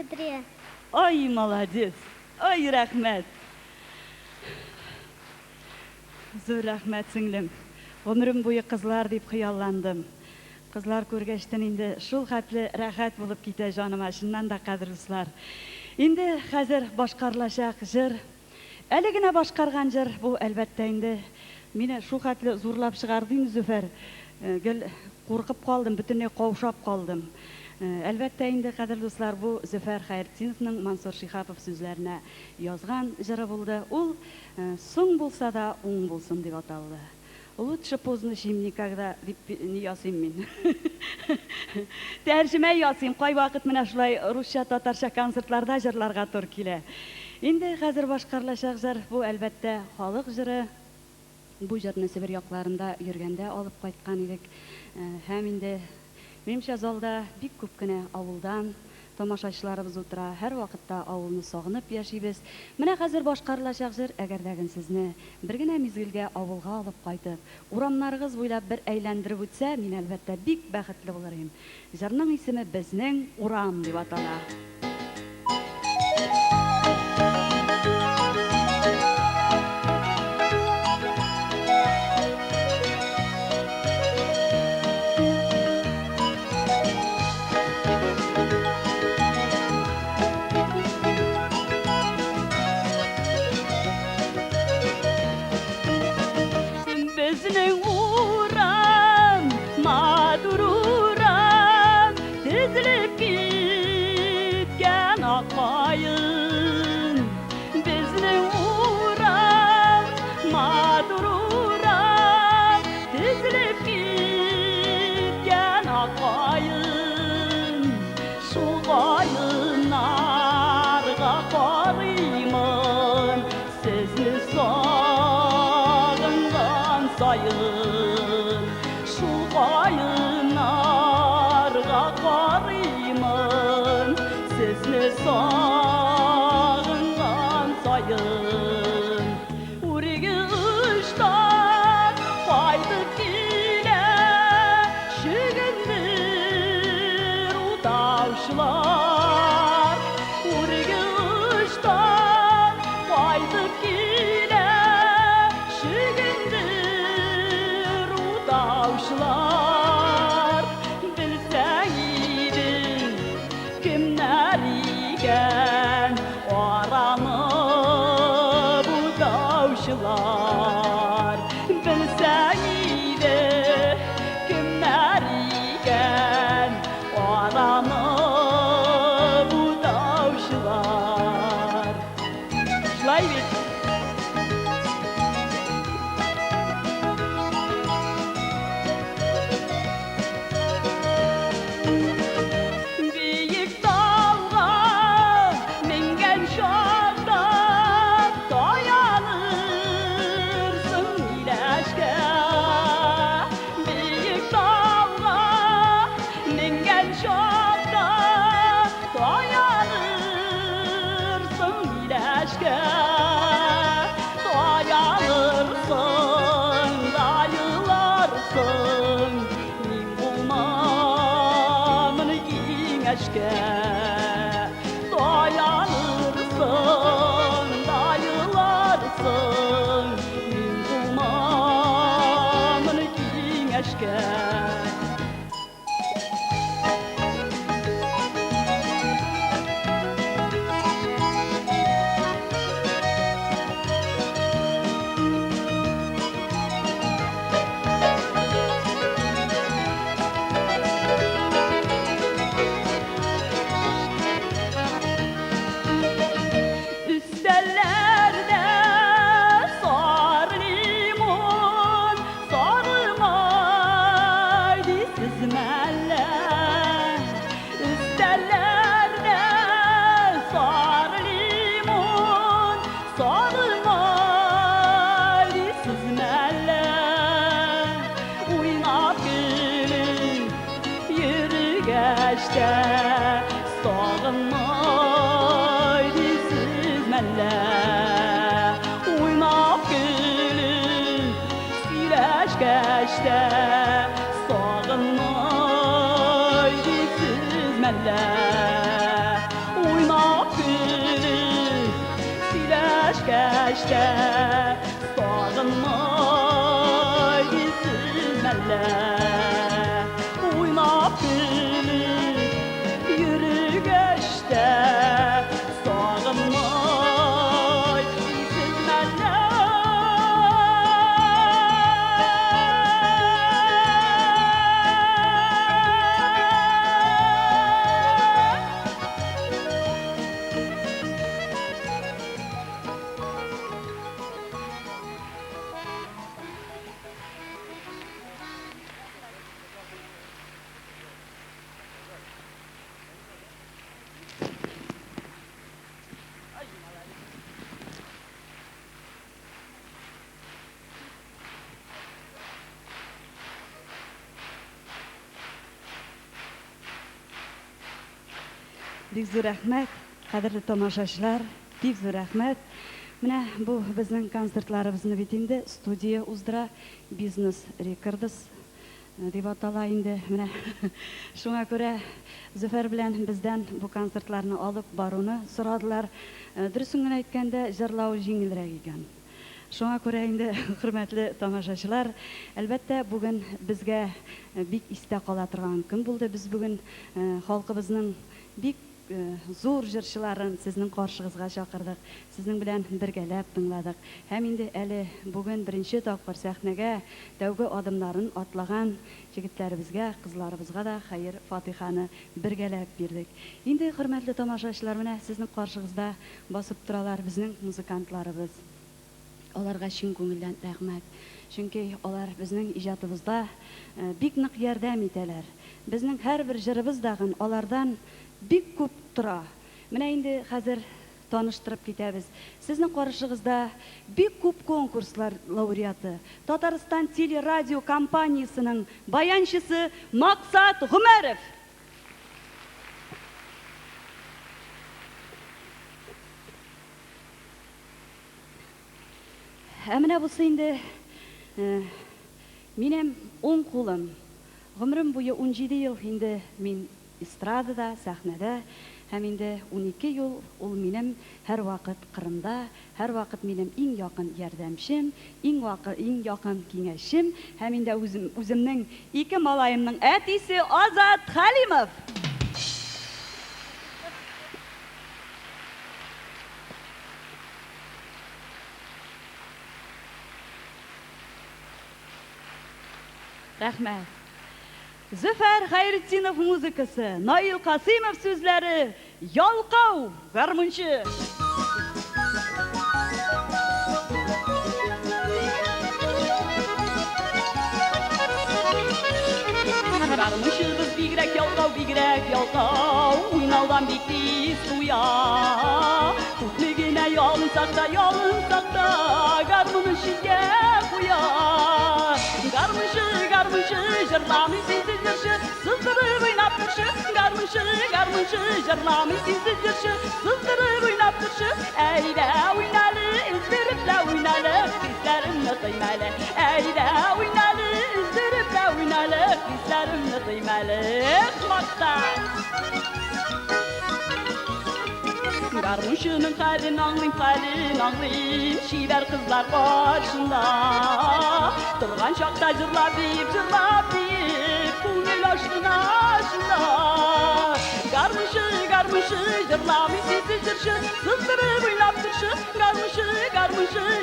Кыдрия. Ай, молодец. Ай, рәхмәт. Зур рәхмәт, сеңлем. Гомерем буе кызлар дип хыялландым. Кызлар күргәчтен инде шул хәтле рәхәт булып китә җаныма, чыннан да кадерлислар. Инде хәзер башкарылачак җыр. Әле генә башкарган җыр бу әлбәттә инде мине шул хәтле зурлап чыгарды инде Зөфәр. Гел куркып калдым, бөтенләй каушап калдым. Әлбәттә инде кадерле дуслар, бу Зөфәр Хәйретдиновның Мансур Шихапов сүзләренә язган җыры булды. Ул соң булса да уң булсын дип аталды. Лучше поздно, чем никогда, не ясыйм мин. Тәрҗемә ясыйм, кай вакыт менә шулай русча, татарча концертларда җырларга туры килә. Инде хәзер башкарылачак җыр бу әлбәттә халык җыры. Бу җырны Себер якларында йөргәндә алып кайткан идек. Һәм инде минемчә залда бик күп кенә авылдан тамашачыларыбыз утыра. Һәр вакытта авылны сагынып яшибез. Менә хәзер башкарылачак җыр, әгәрдәген сезне бер генә мизгелгә авылга алып кайтып, урамнарыгыз буйлап бер әйләндереп үтсә, мин әлбәттә бик бәхетле булыр идем. Җырның исеме Безнең урам дип атала. Безнең урам, матур урам, тезелеп киткән аккаен. Безнең урам, матур урам, тезелеп киткән аккаен. Шул каеннарга карыймын, сезне sayın, şu kayınlarga karıymın, sizni sağıngan sayın. Urigi ıştan faydık ile, şügündür udavşılar. Urigi ıştan faydık ile, şügündür udavşılar. Bilseydin kimler iken aranı bu davşılar. Bilseydin kimler iken aranı bu davşılar. Şulay bir dayanırsın, dayılarsın, min bulmamın gineşke. Sağınmaydı siz mənlə, uynab gülün güləşkəşdə. Sağınmaydı siz mənlə, yürügeçte sağınmay üzülmele. Oynap gülüp yürügeçte sağınmay üzülmele. Бик зур рәхмәт, кадерле тамашачылар, бик зур рәхмәт. Менә бу безнең концертларыбызны бит инде студия уздыра, бизнес рекордс дип атала инде. Менә шуңа күрә Зөфәр белән бездән бу концертларны алып баруны сорадылар. Дөресен генә әйткәндә, җырлау җиңелрәк икән. Шуңа күрә инде, хөрмәтле тамашачылар, әлбәттә бүген безгә бик истә кала торган көн булды. Без бүген халкыбызның бик зур җырчыларын сезнең каршыгызга чакырдык. Сезнең белән бергәләп тыңладык. Һәм инде әле бүген беренче тапкыр сәхнәгә тәүге адымнарын атлаган җегетләребезгә, кызларыбызга да хәер Фатиханы бергәләп бирдек. Инде хөрмәтле тамашачылар, менә сезнең каршыгызда басып торалар безнең музыкантларыбыз. Аларга чын күңелдән рәхмәт. Чөнки алар безнең иҗатыбызда бик нык ярдәм итәләр. Безнең һәрбер җырыбыз дагы алардан бик күп тора. Менә инде хәзер таныштырып китәбез. Сезнең каршыгызда бик күп конкурслар лауреаты, Татарстан телерадио компаниясының баянчысы Максат Гомәров. Менә бусы инде минем уң кулым. Гомрем буе 17 ел инде мин эстрадада, сәхнәдә, һәм инде 12 ел ул минем һәр вакыт Кырымда, һәр вакыт минем иң якын ярдәмчем, иң якын киңәшем, һәм инде үземнең ике малаемның әтисе Азат Халимов. Рәхмәт. Зөфәр Хәйретдинов музыкасы, Наил Касимов сүзләре, Ялкау гармунчы. Гармунчыбыз бигрәк ялкау, уйнаудан бик тиз туя. Күплегенә ялынсак да, гармунын чизгә куя. Гармунчы, җырламый сизде җырчы, сыздырып уйнап торшы. Гармунчы, җырламый сизде җырчы, сыздырып уйнап торшы. Әйдә уйналы, үздереп тә уйналы, хисләремне тыймалы. Әйдә уйналы, үздереп тә уйналы, хисләремне тыймалы. Максат. Гармунчының хәлен аңлыйм, шибәр кызлар каршында. Торган чакта җырлап дип, күңел ачтына шунда. Гармунчы, җырламый сизде җырчы, сыздырып уйнап торшы. Гармунчы,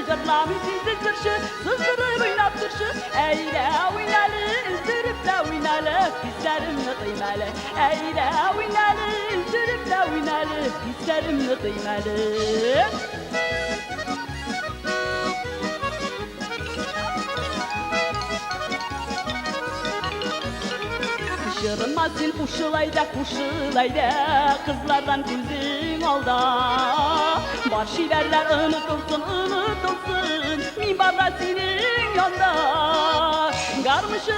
җырламый сизде җырчы, сыздырып уйнап торшы. Әйдә уйналы, үздереп тә уйналы, хисләремне тыймалы. Әйдә уйналы, үздереп тә уйналы, хисләремне тыймалы. Жырыма сен кушылайда, кызлардан күзең алда. Бар шибәрләр онытылсын, мин барда синең янда. Гармунчы,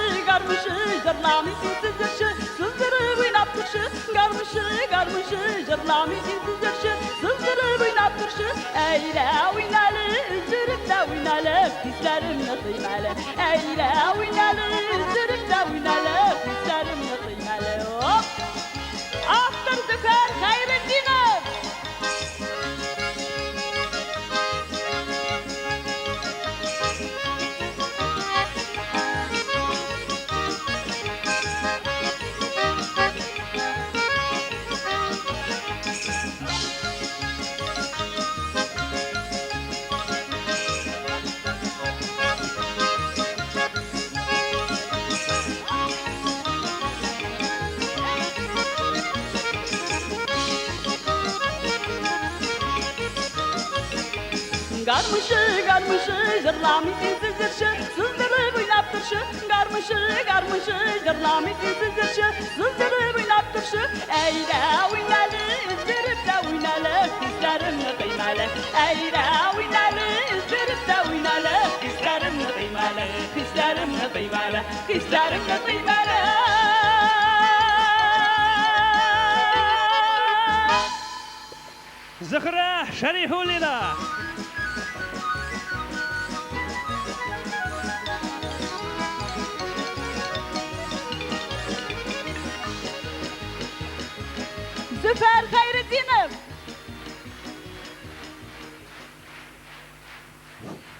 җырламый сизде җырчы, сыздырып уйнап торшы. Гармунчы, җырламый сизде җырчы, сыздырып уйнап торшы. Әйдә уйналы, үздереп тә уйналы, хисләремне тыймалы. Әйдә уйналы, үздереп тә уйналы, хисләремне тыймалы. Автор Зөфәр Хәйретдинов. Garmışı garmışı jırlamışsın sizirşi Sızdırıp oynap turşu Garmışı jırlamışsın sizirşi Sızdırıp oynap turşu Eyle oynalı üzdirip de oynalı Kızlarımı kıymalı Eyle oynalı üzdirip de oynalı Kızlarımı kıymalı Kızlarımı kıymalı Kızlarımı kıymalı Zıhra Şerifulina. Züfer Hayretdinov.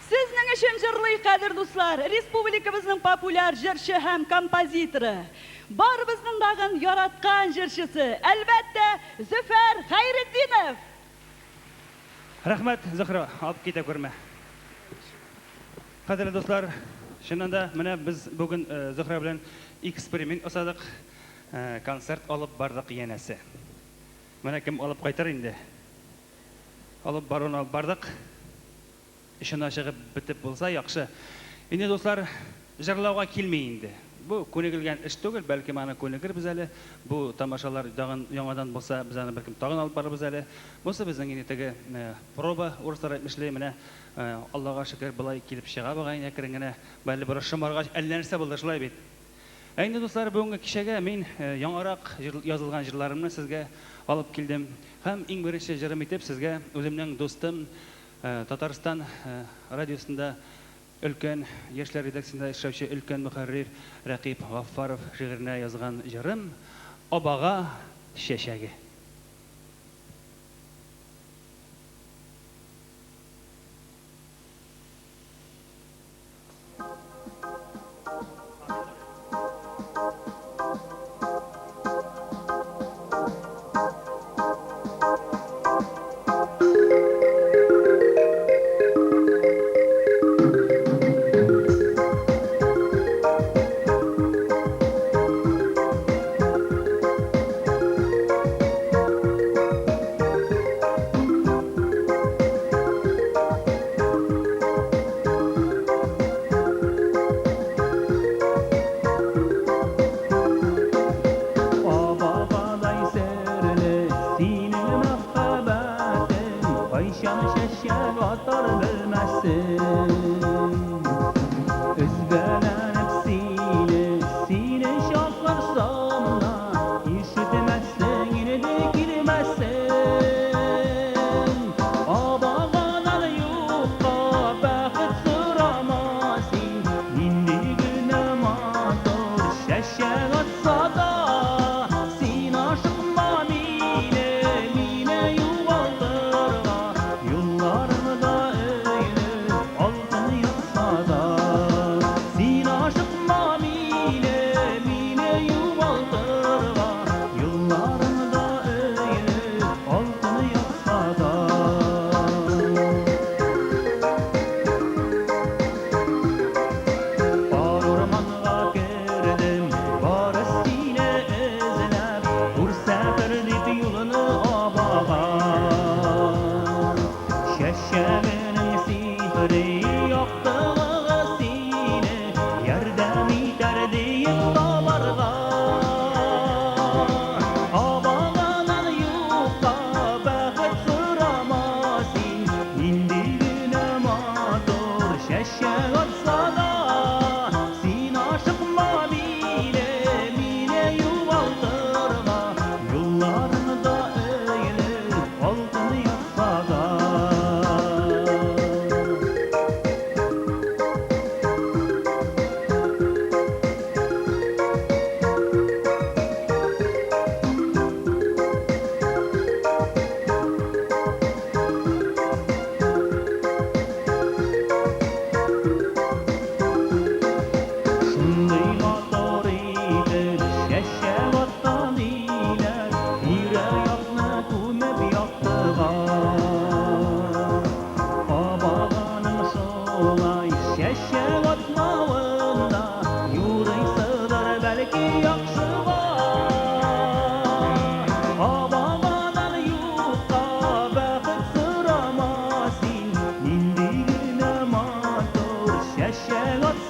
Sizning için jırlый kadir dostlar, Respublikamızın popüler jırşı hem kompozitori. Bar bizning dag'in yaratgan jırşısı, albatta Züfer Hayretdinov. Rahmat Zıhra, alып kete көрме. Qadrli dostlar, şundan mine biz bugün Zıhra bilen eksperiment osadık, konsert alıp bardık yenesi. Mine kim alıp qaytar indi. Alıp barın alıp bardık. İşin aşığı bitip bulsa yaxşı. Indi dostlar, jırlauga kelmey indi. Bu könegilgen iş түгел, belki mana könegir biz әле. Bu tamaşalar dagın яңадан bulsa biz аны belki tagın alıp barыбыз әле. Bulsa bizning indi теге проба урыслар әйтмешле, менә Аллага шөкер булай килеп чыга багайны әкрен бәлли бер шымаргач әллә нәрсә булды шулай бит. Әйнде дуслар, бүгенге кичәгә мин яңарак язылган җырларымны сезгә алып килдем. Һәм иң беренче җырым итеп сезгә үземнең достым Татарстан радиосында Өлкән яшьләр редакциясендә эшләүче өлкән мөхәррир Рәкип Гаффаров шигыренә язган җырым Абага чәчәге.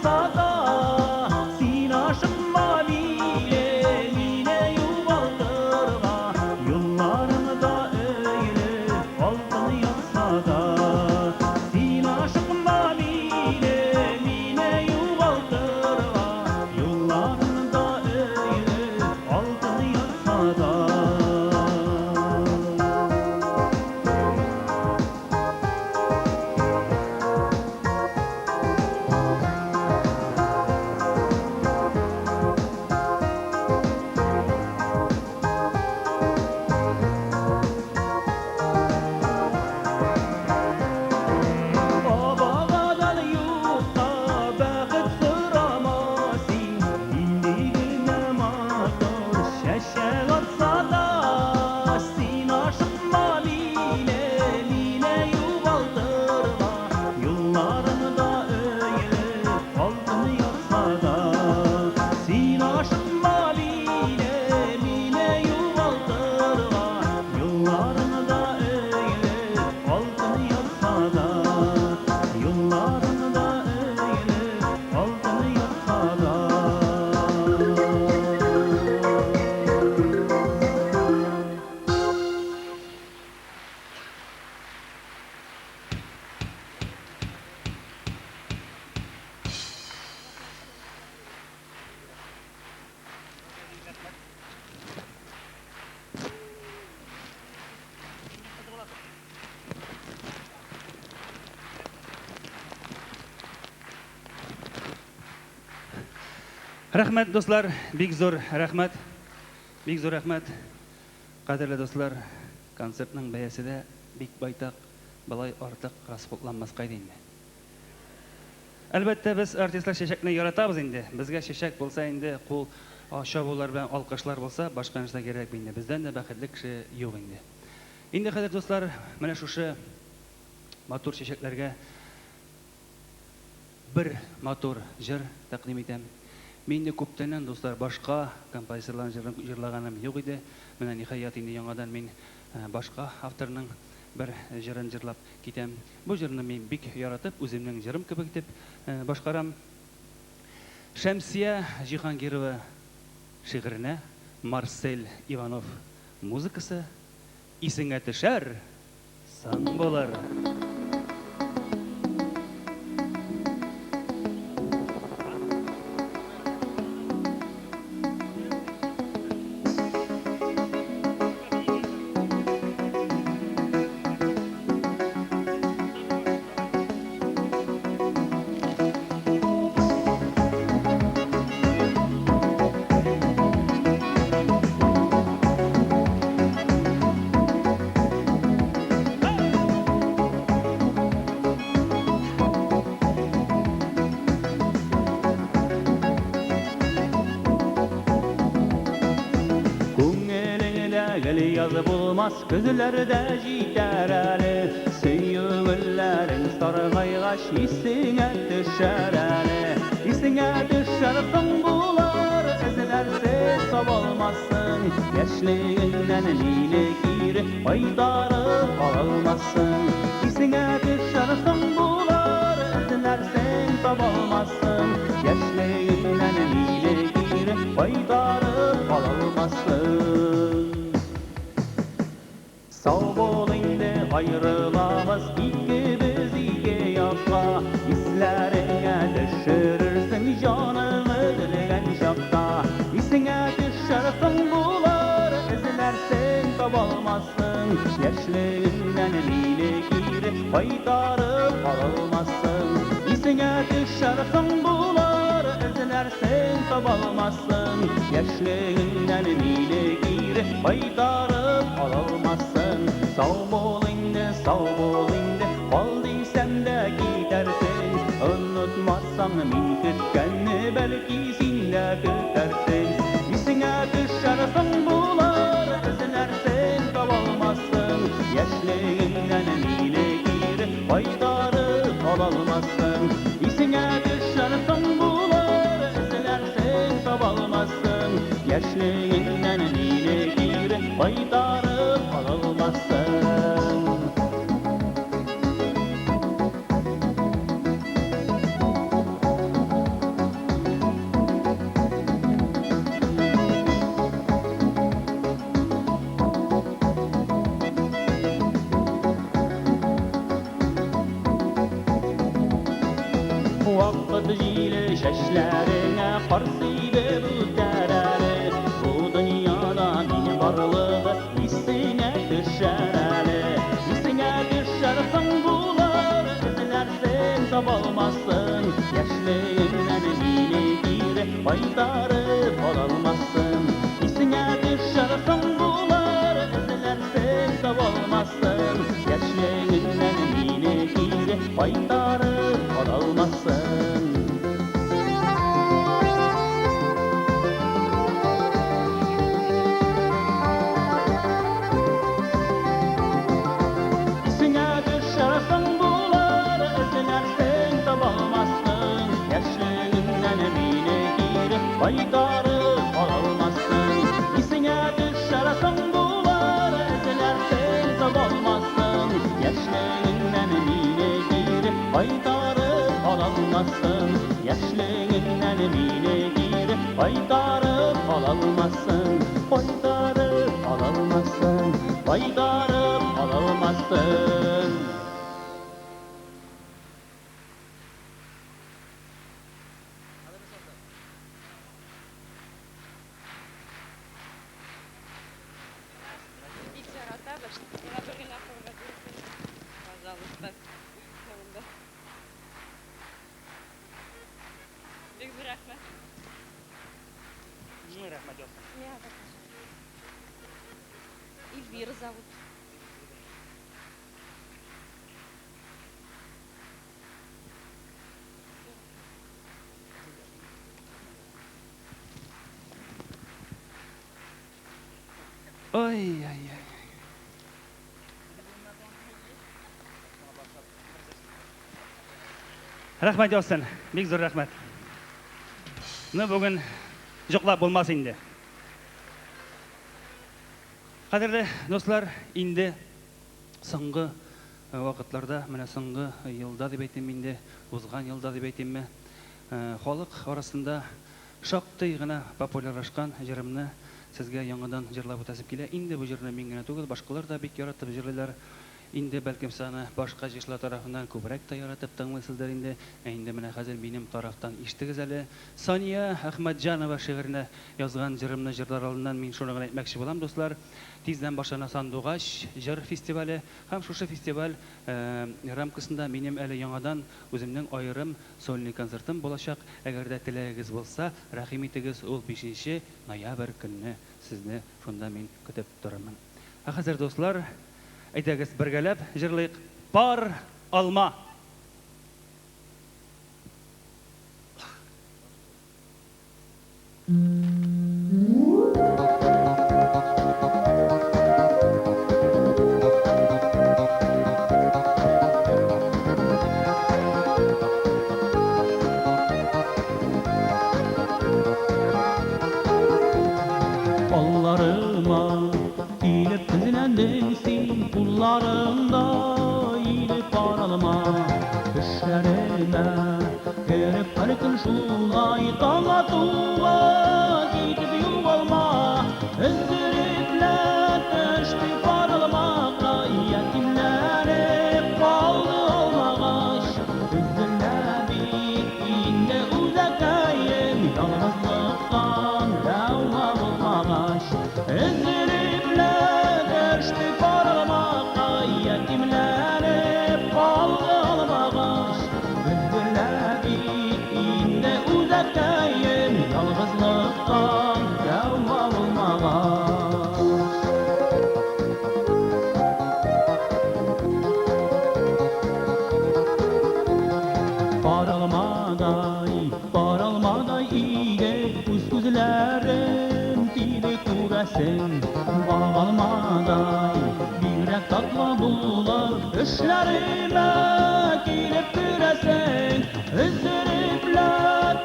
yatsa da Sin aşık maviyle mine yuvaldırma Yollarında öyle altın yatsa da Sin aşık maviyle mine yuvaldırma Yollarında öyle altın yatsa da Babağadan yurtta bəxət sıramasın İndigilmə mator şəşəq atsa da Sin aşıq mavilə minə yuvaldırma Yollarında öyle altın yatsa da Sin aşıq mavilə minə yuvaldırma Yollarında öyle altın yatsa da Yollarında öyle altın yatsa da Рәхмәт, дуслар, бик зур рәхмәт. Бик зур рәхмәт. Кадерле дуслар, концертның бәясе дә бик байтак, былай артык расходланмаска иде инде. Әлбәттә, без артистлар чәчәкне яратабыз инде. Безгә чәчәк булса инде, кул чабулар белән алкышлар булса, башка нәрсә кирәк инде. Бездән дә бәхетле кеше юк инде. Инде хәзер дуслар, менә шушы матур чәчәкләргә бер матур җыр тәкъдим итәм. Мин дә күптәннән дуслар башка композиторларны җырлаганым юк иде. Менә ниһаять инде яңадан мин башка авторның бер җырын җырлап китәм. Бу җырны мин бик яратып, үземнең җырым кебек итеп башкарам. Шәмсия Җиһангирова шигыренә Марсель Иванов музыкасы исеңә төшәр сан булыр. Yazı bulmaz gözlerde jiter әлі Сөйгілерің сарғайғаш исіңе düşər әлі Исіңе düşərсің бұлар Әзілерсе сабалмассың Яшлігіңнен милі кире Айдарып алалмассың Исіңе düşərсің бұлар Әзілерсе сабалмассың Яшлігіңнен милі кире Айдарып алалмассың Sağ bol indi ayrılamaz ikimiz iki yaşta İslerine düşürürsün canımı dilen şakta İsine düşersin bular izlersin tabalmazsın Yaşlığından mili giri baytarıp alılmazsın İsine düşersin bular izlersin tabalmazsın Yaşlığından mili giri baytarıp alılmazsın Sağ bol indi, bal deysem de gidersin Unutmazsan min kütkenni belki sin de kütersin İsine düşersin bular, izlersin kabalmazsın Yaşlığından mili giri, baytarıp alalmazsın İsine düşersin bular, izlersin kabalmazsın Yaşlığından mili giri, baytarıp alalmazsın Parside büterəli Bu dünyada minin varlığı İsine düşərəli İsine düşərsən bular Ezilərsən tabalmazsın Yaşlığından mini gire Baydarıb alalmazsın İsine düşərsən bular Ezilərsən tabalmazsın Yaşlığından mini gire Baydarıb alalmazsın Baydarıb almazsın İsine düşərsən bular Ezilərsən tabalmazsın Yaşlığından mine girib Baydarıb almazsın Yaşlığından mine girib Baydarıb almazsın Baydarıb almazsın Baydarıb almazsın Эльвира зовут. Ой-ой-ой. Рахмат Ясын, бик зур рахмат. Бүгін жоқлап болмас инде. Қадірлі достар, инде соңғы вақытларда, менә соңғы елда деп әйтем инде, узган елда деп әйтемме, халық арасында шактый гына популярлашкан җырымны сезгә яңадан җырлап үтәсем килә. Инде бу җырны мин генә түгел, башкалар да бик яратып җырлыйлар. Инде бәлкем саны башка җырчылар тарафыннан күбрәк тә яратып тыңлыйсыздар инде. Инде менә хәзер минем тарафтан ишетегез әле. Сания Әхмәтҗанова шигыренә язган җырымны җырлар алдыннан мин шуны гына әйтмәкче булам, дуслар. Тиздән башлана Сандугач җыр фестивале һәм шушы фестиваль рамкасында минем әле яңадан үземнең аерым сольный концертым булачак. Әгәр дә теләгегез булса, рәхим итегез, ул 5 ноябрь көнне сезне шунда мин көтеп торырмын. Хәзер дуслар, әйдәгез бергәләп җырлыйк. Пар алма. Kollarıma ilip tüzlendin sin kullarımda ilip paralıma düşlerime gerip karıkın şulay tala tuğa gidip yuvalma özgürüple düştü paralıma yetimlere kaldı olmağaş üzülle bittiğinde uzakayım yalnızlıktan lavma olmağaş özgürüple düştü paralıma yetimlere kaldı olmağaş üzülle bittiğinde uzakayım yalnızlıktan lavma olmağaş Paralmaday iyide Üsküzlerim dili kuresin Bağalmaday birek tatlı bular Düşlerime gelip küresin Üzülüple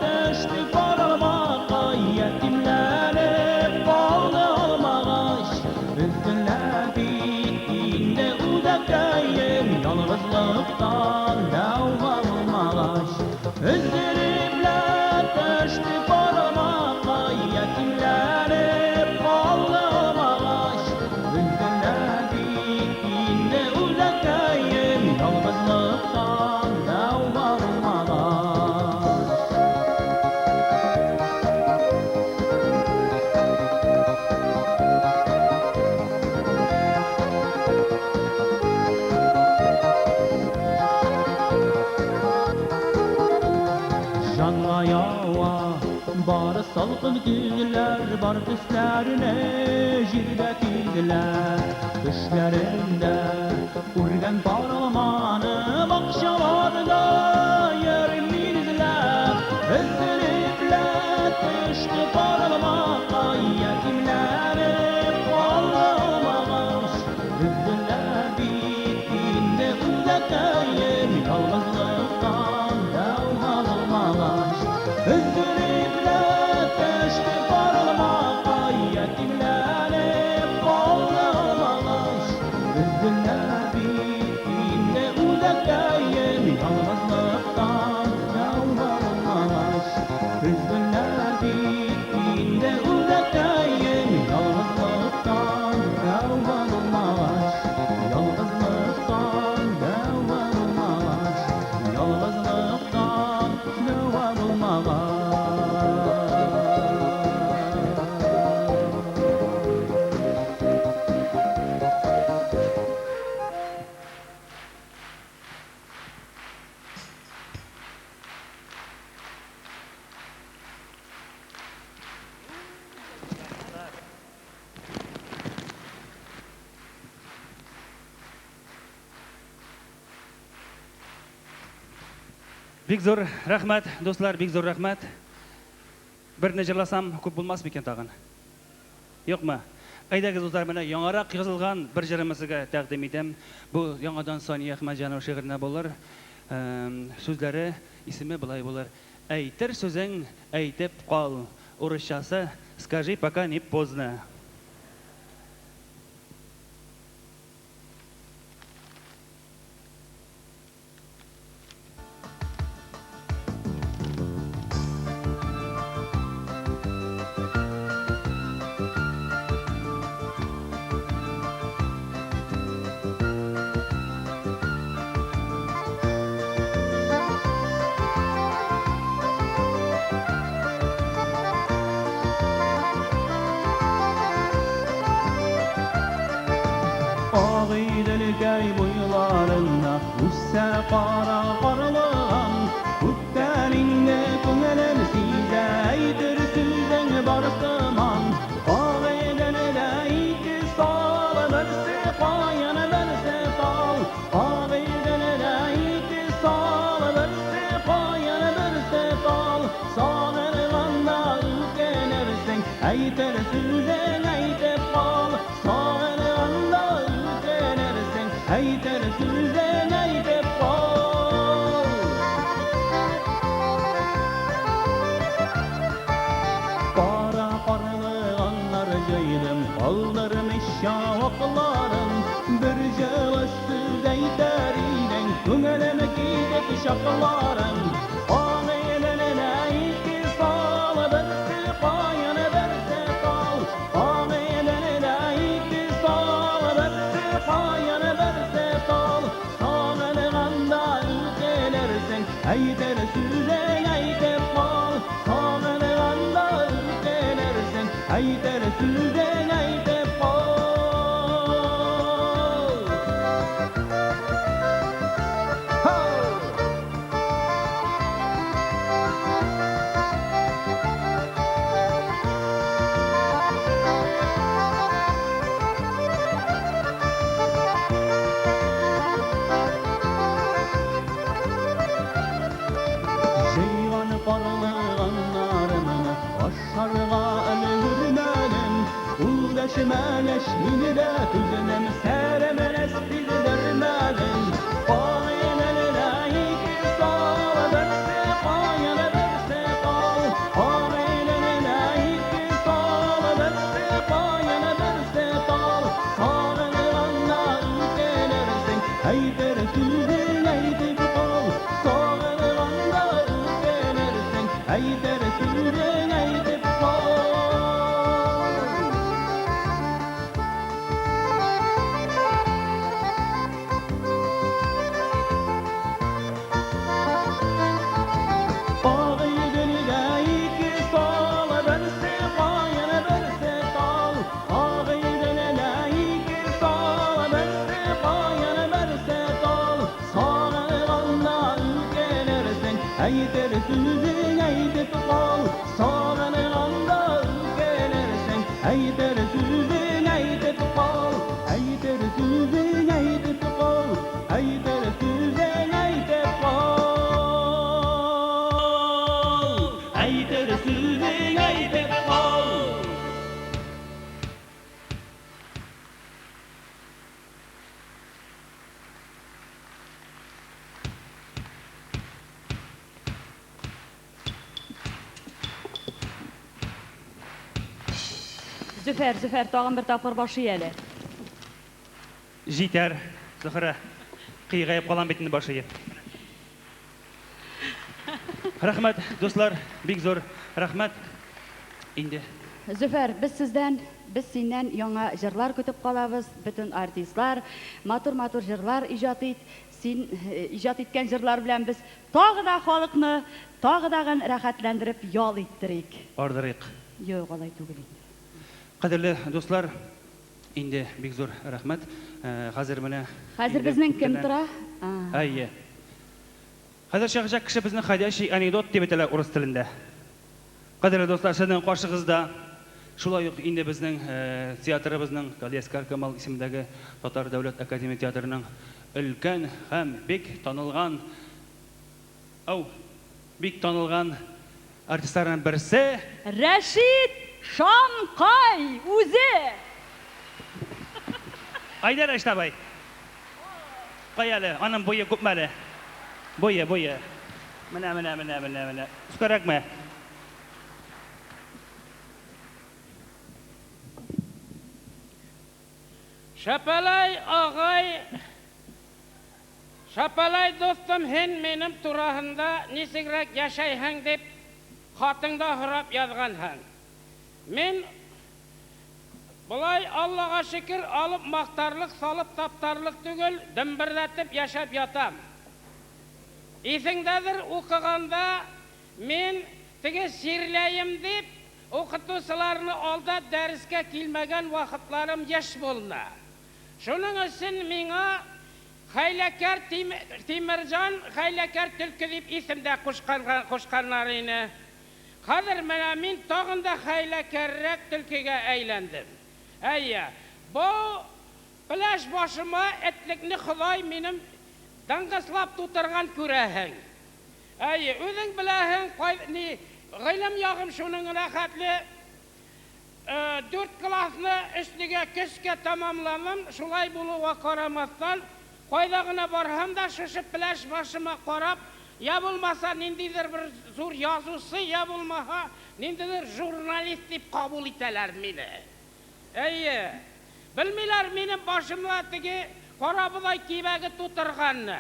düştü paralmağa Yetimlere bağlı olmağaş Üzülle bittiğinde uzakayım Yalnızlıktan lavma olmağaş Özlerimle düştü parmağa yetimlere bağlı olmağaş Üzülle bittiğinde uzakayım Yalnızlıktan lavma olmağaş yawa Bar salqın güller bar düşlerine jirde kildiler Düşlerinde urgan parlamanı bakşalarda yermizler Özlükler düştü parlamağa yetimleri bağlamamış Üzüller bittiğinde uzakayım yalnızlıktan devmalmamış Üzüller düştü parlamağa yetimleri bağlamamış Üzüller bittiğinde uzakayım yalnızlıktan devmalmamış Üzüller bittiğinde uzakayım yalnızlıktan devmalmamış Yalnızlıktan devmalmamış Yalnızlıktan devmalmamış Бик зур рәхмәт, дуслар, бик зур рәхмәт. Берне җырласам күп булмас микән тагын? Юкмы? Әйдәгез дуслар, менә яңарак язылган бер җырымны сезгә тәкъдим итәм. Бу яңадан Сания Әхмәтҗанова шигыренә булыр. Сүзләре, исеме булай булыр. Әйтер сүзең, әйтеп кал. Урысчасы скажи, пока не поздно. Ağıydilgəy boylarında üstə qara qarlığan Üttəlində köngələm sizə eydir süzən barısıman Ağıydildə iki sal bərsi qayan bərsi tal Ağıydildə iki sal bərsi qayan bərsi tal Sağırğanda ülkənərsən eytir süzən eytib qal Sağırğanda Eyter süzən eytib qal Qara qarlığanlar caydım Qaldırmış şavaqlarım Bir jılı süz eyter idin Köngələm gidek şaqlarım Ağıydildə iki sal bərsi qayan bərsi qal Ağıydildə iki sal bərsi qayan Eyter süzən eytib qal Sağırğanda ülkənərsən Eyter süzən eytib qal Şeygan qarlığanlarımını Aşarğa ölürmədim Uldaşmələş minide tüzünem Sərəmənes bildirmədim Ağıydildə iki sal bərsi qayan bərsi qal Ağıydildə iki sal bərsi qayan bərsi qal Sağırğanda ülkənərsən Eyter süzən eytib qal Sağırğanda ülkənərsən Eyter süzən eytib qal Ağıydildə iki sal bərsi qayan bərsi qal Ağıydildə iki sal bərsi qayan bərsi qal Sağırğanda ülkənərsən Eyter süzən eytib әйтер сүзең әйтеп қал. Зөфәр, тағын бір тапқыр башы әлі. Җитәр, Зөһрә. Кыйгаеп калам бит инде башы. Рәхмәт, дуслар, бик зур рәхмәт. Инде Зөфәр, біз синнән яңа җырлар көтеп калабыз. Бүтән артистлар матур җырлар иҗат ит. Син иҗат иткән җырлар белән без тагы да халыкны тагы да рәхәтләндереп ял иттерик. ардырык. Юк, алай түгел. Кадерле дуслар, инде бик зур рәхмәт. Хәзер менә Хәзер безнең кем тора? Әйе. Хәзер чыгачак кеше безнең ходячий анекдот дип әйтәләр урыс телендә. Кадерле дуслар, сезнең каршыгызда шулай ук инде безнең театрыбызның Галиаскар Камал исемендәге Татар дәүләт академия театрының өлкән һәм бик танылган артистларның берсе Рәшит Шанкай үзе. Айдар Аштабай. Каялы, аның буе күпмәле. Буе. Менә. Үскәрәкме? Шапалай агай, Шапалай достым, һин минем турahında нисегрәк яшайһың дип хатыңда һорап язганһың. Мин булай Аллага шөкер алып мактарлык салып таптарлык түгел, димберләтеп яшәп ятам. Исеңдәдер укыганда мин теге ширләйем дип укытучыларны алда дәрескә килмәгән вакытларым яш булна. Шуның өчен миңа Хәйләкәр Тимерҗан, Хәйләкәр Төлке дип исемдә кушканнар ине. Хәзер менә мин тагын да хәйләкәррәк төлкегә әйләндем. Әйе, бу пляж башыма этлекне Ходай минем даңгыслап тутырган күрәһең. Әйе, үзең беләһең, гыйлем ягым шуның рәхәтле 4 классны өстегә көскә тамамладым. Шулай булуга карамастан, кайда гына барһам да шушы пляж башыма карап, я булмаса ниндидер бер зур язучы, я булмаса ниндидер журналист дип кабул итәләр мине. Әйе, белмиләр минем башымда теге карабыдай кибәге тутырганны.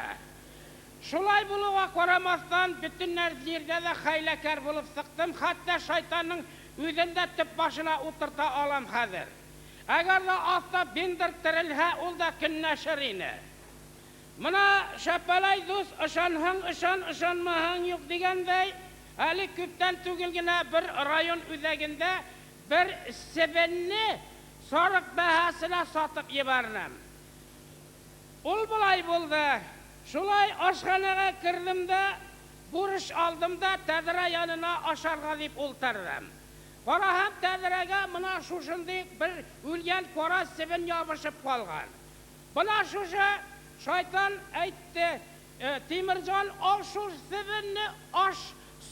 Шулай булуга карамастан, бүтән нәрсәдә дә хәйләкәр булып сыктым, хәтта шайтанның үзендә төп башына утырта алам хәзер. Әгәр дә аста биндер терелһә, ул да көннәшер ине. Мына Шапалай дус, ышанмаһаң юк дигәндәй, әле күптән түгел генә бер район үзәгендә бер себенне сарык бәһасенә сатып ебәрнем. Ул булай булды. Шулай ашханага кирдем дә, бурыш алдым да, тәҙрә янына ашарга дип ултырдым. Караһам тәҙрәгә мына шушындый бер үлгән кара себен ябышып калган. Бына шушы шайтан әйтте, Тимерҗан, ал шу себенне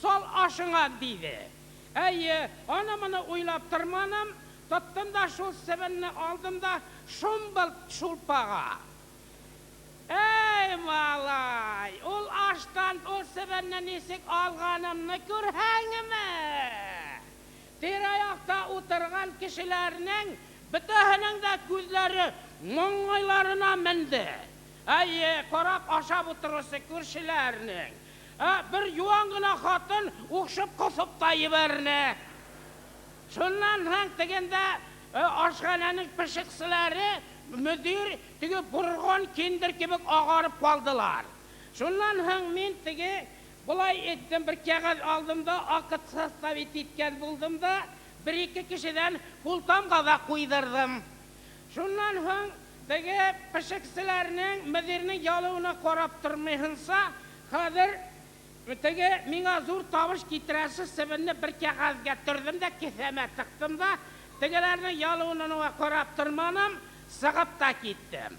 сал ашыңа диде. Әйе, аны моны уйлап торманым, тоттым да шул себенне алдым да шумбыл шулпага. Эй, малай, ул аштан ул себенне нисек алганымны күрһәңме? Тирә-якта утырган кешеләрнең бөтәһенең дә күзләре моңайларына менде. Әйе, карап ашап утырысы күршеләрнең. Бер юан гына хатын укшып кысып та ебәрне. Шуннан һәң тегендә ашхананың пешекчеләре müdür теге бурган киндер кебек агарып калдылар. Шуннан һәң мин теге булай иттем, бер кәгазь алдым да, акыт составить иткән булдым да, бер-ике кешедән култамга да куйдырдым. Шуннан һәң теге пешекчеләрнең müdürнең ялыуына карап тормыйһынса, хәзер теге миңа зур табыш китерәсе себенне бер кәгазьгә төрдем дә, кесәмә тыктым да, тегеләрнең ялыуына карап торманым, сыгып та киттем.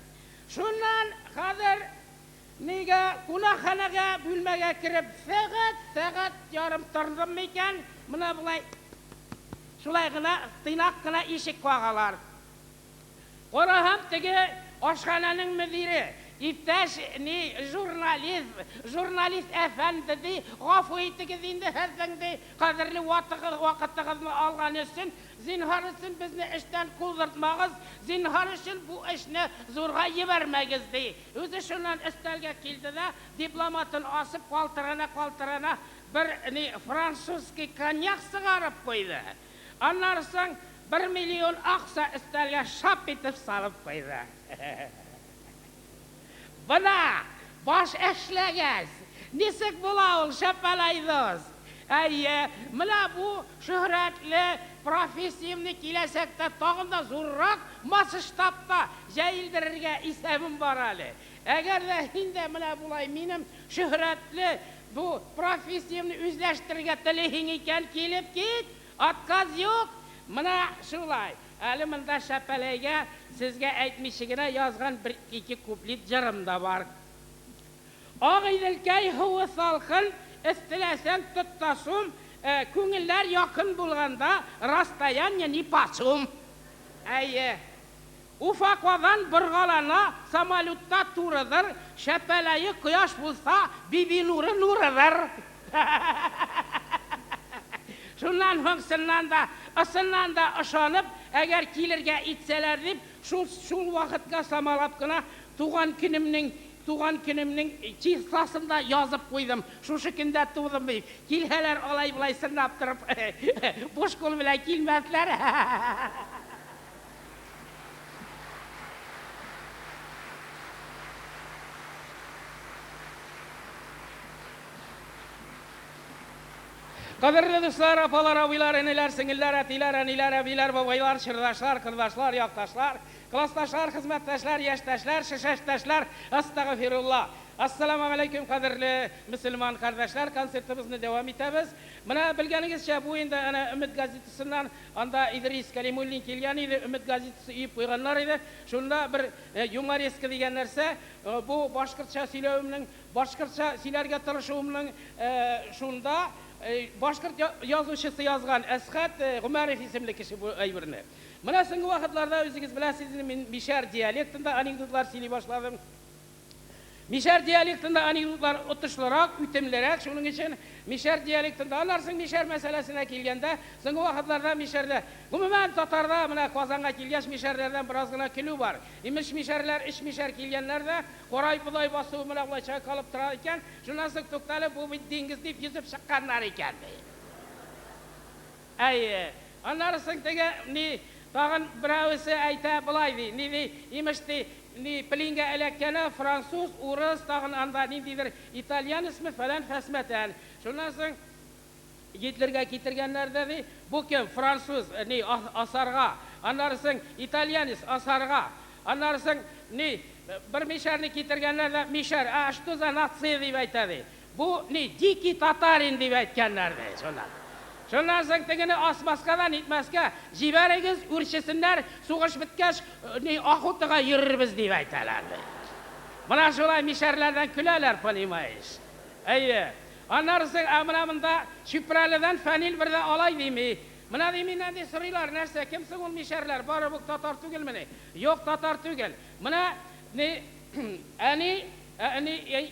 Шуннан хәзер Неге кунакханага бүлмәгә кирип сәгать ярым тордым микән? Менә булай шулай гына тыйнак кына ишек кагалар. Караһам теге ашхананың мөдире, иптәш журналист әфәнде ди, гафу итегез инде һезнең ди, кадерле вакытыгызны алган өчен, зинһар өчен безне эштән кулдыртмагыз, зинһар өчен бу эшне зурга җибәрмәгез ди. Үзе шуннан өстәлгә килде дә, дипломатын асып калтырана бер французский коньяк сыгарып куйды. Аннан соң 1 миллион акча өстәлгә шап итеп салып куйды. Бына баш эшләгәз. Нисек була ул шапалайдыз? Әйе, менә бу шөһрәтле профессиямны киләсәктә тагын да зуррак масштабта җәелдерергә исәбем бар әле. Әгәр дә инде менә булай минем шөһрәтле бу профессиямны үзләштерергә теләһең икән, килеп кит, отказ юк. Менә шулай. Әле монда шәпәләйгә сезгә әйтмичә генә язган 1-2 куплет җырым да бар. Агыйделкәй һуы салкын, истеләсәң тоттасым, күңелләр якын булганда расстояние не почем. Әйе. Уфаквадан быргалана самолетта турыдыр, шәпәләйе кояш булса, биби нуры нурыдыр. Шуннан һәмсеннән да, ысыннан да ышанып, әгәр килергә итсәләр дип, шул вакытка самалап кына туган көнемнең числасында язып куйдым. Шушы көндә тудым дип. Килһәләр алай-булай сынап торып, буш кул белән килмәсләр. Кадерле дуслар, апалар, абыйлар, энеләр, сеңелләр, әтиләр, әниләр, әбиләр, бабайлар, чырдашлар, кырдашлар, якташлар, классташлар, хезмәттәшләр, яшьтәшләр, шешәштәшләр, астагфирулла. Ассаламу алейкум, кадерле мөселман кардәшләр, концертыбызны дәвам итәбез. Менә белгәнегезчә, бу инде ана Өмет газетасыннан анда Идрис Калимуллин килгән иде, Өмет газетасы үеп куйганнар иде. Шунда бер юмореска дигән нәрсә, бу башкортча сөйләвемнең, башкортча сөйләргә тырышуымның шунда башкорт язучысы язган Әсхәт Гомәров исемле кеше бу әйберне. Менә соңгы вакытларда үзегез беләсез, мин Мишәр диалектында анекдотлар сөйли башладым. Мишәр диалектында анекдотлар отышлырак, үтемлерәк, шуның өчен Мишәр диалектында, аннан соң Мишәр мәсьәләсенә килгәндә, соңгы вакытларда Мишәрдә, гомумән татарда менә Казанга килгәч Мишәрләрдән бераз гына көлү бар. Имеш Мишәрләр, иш Мишәр килгәннәр дә карай будай басу менә булачак калып тора икән, шуннан соң тукталып бу бит диңгез дип йөзеп чыкканнар икән. Әйе, аннан соң теге тагын берәүсе әйтә булай ди, имеш пилингә эләккәне француз, урыс, тагын анда ниндидер итальян исме фәлән фәсмәтән. Шуннан соң Гитлерга китергәннәр ди, бу кем? Француз, асарга. Аннан соң итальянец асарга. Аннан соң бер Мишәрне китергәннәр дә, Мишәр, а что за нация дип әйтә ди. Бу дикий татарин дип әйткәннәр ди, шуннан. Шуннан соң тегене асмаскадан итмәскә, җибәрегез, үрчесеннәр, сугыш биткәч, охотага йөрербез дип әйтәләр. Менә шулай Мишәрләрдән көләләр, понимаешь. Әйе. Аннан соң монда Чүпрәледән Фәнил бердә алай дими. Менә миннән ди сорыйлар, нәрсә, кемсең ул Мишәрләр? Бары бу татар түгелмени? Юк, татар түгел. Менә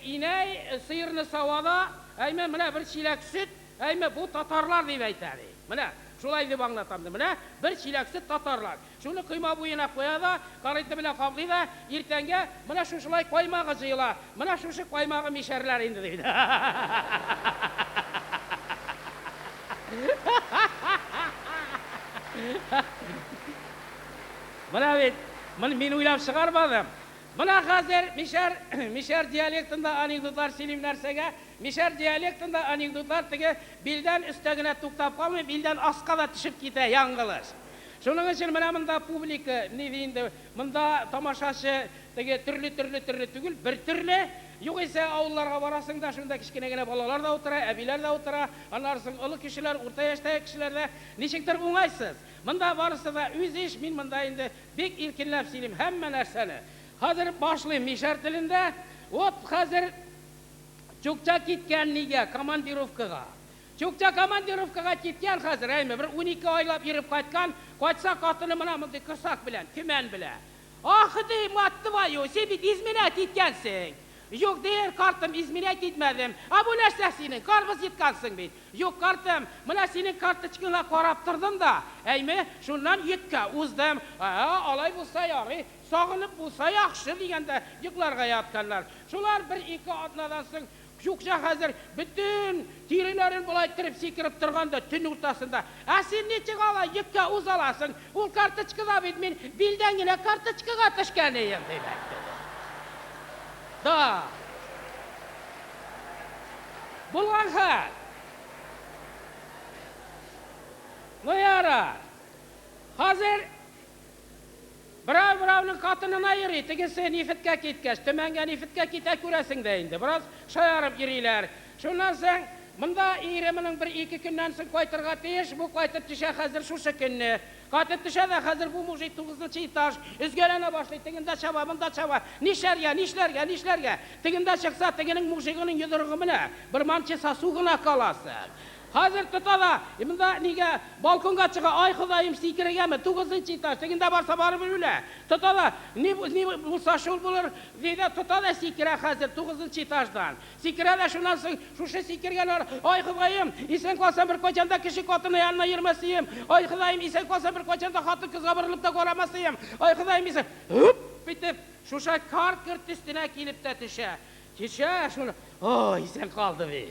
инәй сыерны савада, әйме менә бер чиләк сөт, әйме бу татарлар дип әйтә ди. Менә шулай дип аңлатам ди. Менә бер чиләк сөт татарлар. Шуны койма буена куя да, карыйты белән каплый да, иртәнгә менә шушылай коймагы җыела. Менә шушы коймагы Мишәрләр инде диде. Менә бит, мин уйлап чыгармадым. Менә хәзер Мишәр диалектында анекдотлар сөйлим нәрсәгә, Мишәр диалектында анекдотлар теге билдән өстәгенә туктап калмый, билдән аска да төшеп китә яңгылыш. Шуның өчен менә монда публика, инде монда тамашачы теге төрле түгел, бер төрле. Югыйсә авылларга барасың да, шунда кичкенә генә балалар да утыра, әбиләр дә утыра, аннан соң олы кешеләр, урта яшьтәге кешеләр дә ничектер уңайсыз. Монда барысы да үз иш, мин монда инде бик иркенләп сөйлим һәммә нәрсәне. Хәзер башлыйм Мишәр телендә, от қазір Чукча кеткен неге командировкаға. Чукча командировкаға кеткен қазір, әйме, бір 12 айлап еріп қайтқан, қайтса қатыны мына мұндай кірсақ білән, күмән білән. Ахыды матты байы, сен бит изменет еткенсің. Yok deyir kartım İzmir'e gitmedim. Bu ne senin? Karpız yitkansın bit. Yok kartım, bana senin kartı koraptırdım da. Eymi, şundan yitka uzdım. Alay bulsa yarı, sağınıp bulsa yakşı degende yıklarga yatkanlar. Şular bir iki adnadansın. Çokça hazır bütün tirilerin bulaytırıp sikirip durganda tün ortasında. Sen neçik ala yıkka uz alasın. Ol kartı bitmin, bilden yine kartı çıkıga tışkanıyım demektir. Da. Bulgan ha. Ne yara? Hazır Biravning qatınına yeri, tegese nifitga ketgach, temanga nifitga keta ko'rasin deydi. Biroz shayarib yurilar. Shundan so'ng bunda irimining 1-2 kundan so'ng qaytirga tesh, bu qaytib tisha hozir shu kunni. Qaytib tishada hozir bu mujik 9-chi etaj o'zgarana boshlaydi. Teginda chava. Nishlarga. Teginda chiqsa, tegining mujigining yudurg'imini bir mancha sasug'ina qolasan. Hazır tutada, bunda nega balkonga chiqa, ay Xudoyim sikiragami 9-chi etaj, teginda borsa borib yurlar. Tutada, ne bo'lsa shul bo'lar, deydi, tutada sikira hozir 9-chi etajdan. Sikirada shundan so'ng shu sikirganlar, ay Xudoyim, esen qolsam bir qachonda kishi qotini yanına yurmasayim. Ay Xudoyim, esen qolsam bir qachonda xotin qizga birilib da ko'ramasayim. Ay Xudoyim, esen hop bitib, shu kar kirtistina kelib tatisha. Tisha shuni, oy esen qoldi be.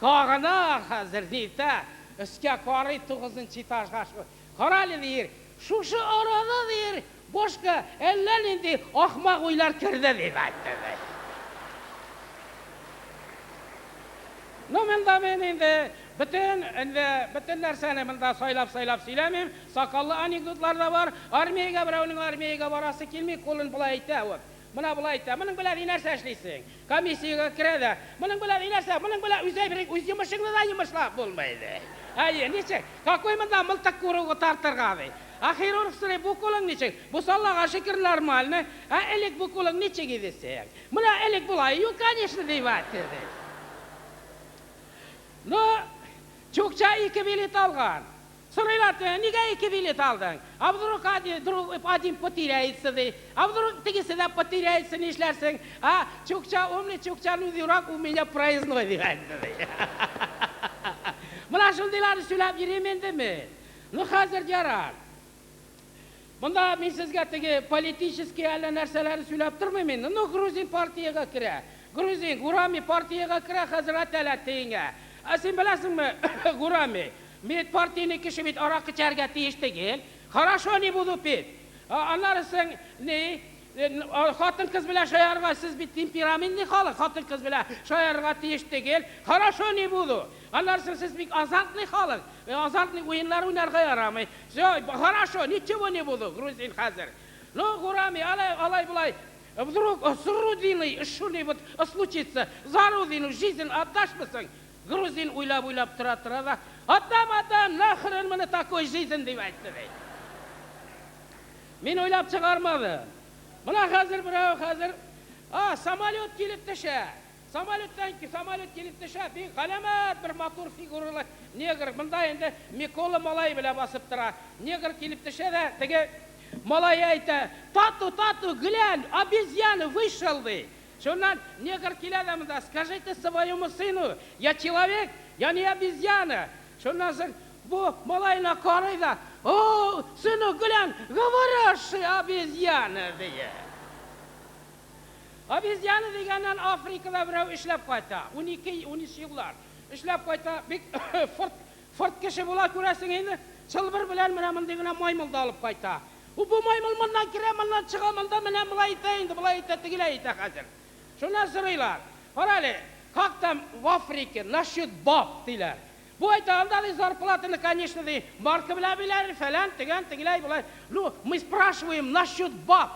Qağına hazır neyta, üstə qarı 9-ci etajga şu. Qarali deyir, şu arada deyir, boşqa eller indi axmaq uylar kirdi deyib aytdı. No men indi bütün narsani menda saylab söylemeyim. Sakallı anekdotlar da var. Armiyaga barası kelmey qo'lin bulay aytadi. Buna bulay aytadi. Buning bilan narsa ishlaysan. Komissiyaga kiradi. Buning bilan narsa, buning bilan o'z yumushingni da yumushlab bo'lmaydi. Ay, necha? Какой menda miltiq ko'rugi tartirg'adi. Axir urfsire bu qo'ling necha? Bu sallaga shikirlar malni, elik bu qo'ling nechaga desang. Buna elik bulay, yo'q, конечно, deyib aytadi. No, Çokça 2 bilet algan. Soruyorlar, niye 2 bilet aldın? Abduruk один потеряется, Abduruk tegisi de потеряется, ne işlersin? Çokça uzurak, у меня проездной deyildi. Buna şundileri söyleyip yürüyeyim de mi? No, hazır yarar. Bunda men sizga tegi politiический narsalarni söyleyip durmayman. No, Gruzin partiyaga kira. Gruzin, Gurami partiyaga kira, hazır atalat teyinga. Sen bilasizmi, Gurami? Met partiyani kishi bit aroq icharga tegishdigil. Хорошо не буду пить. Anlarsın ne? Xotin qiz bilan shoyarga siz bit temperamentli xalq, xotin qiz bilan shoyarga tegishdigil. Хорошо не буду. Anlarsın siz bit azartli xalq. Azartli o'yinlar o'ynarga yaramay. Хорошо, ничего не буду. Gruzin hozir. No, Gurami, alay bulay. Вдруг срудиный что-нибудь случится, зарудину жизнь отдашь мısın? Gruzin uylab tura-tura, adam, nahrin bana такой жизнь deyip aytdı. Men uylab çıkarmadım. Buna hazır, samolyot kelib tişe. Samolyot kelib tişe, bir qalamat bir motor figuralı negr, bunda endi Mikola Malay bilan basıp tura. Negr kelib tişe de, tege Malay aytdi, тату, глянь, обезьяна вышел. Шунан негр келеді, скажите своему сыну, я человек, я не обезьяна. Шунан соң, bu малайна қарайды, о, сыну, глянь, говорящий обезьяна, deydi. Обезьяна degenden Afrikada birov ishlab qayta, 12-13 yıllar ishlab qayta, fırt kishi bo'lar ko'rasin endi, chilbir bilan mana bundigina maymulni olib qayta. Bu maymul bundan kira, bundan chiqa, bundan mana bulay aytadi, tegilay aytadi hozir. Şundan soruyorlar, parali, как там в Африке насчет баб deyler. Bu ayta andali зарплатаны, конечно, marka bilan falan, tegilay bulay. Ну, мы спрашиваем насчет баб.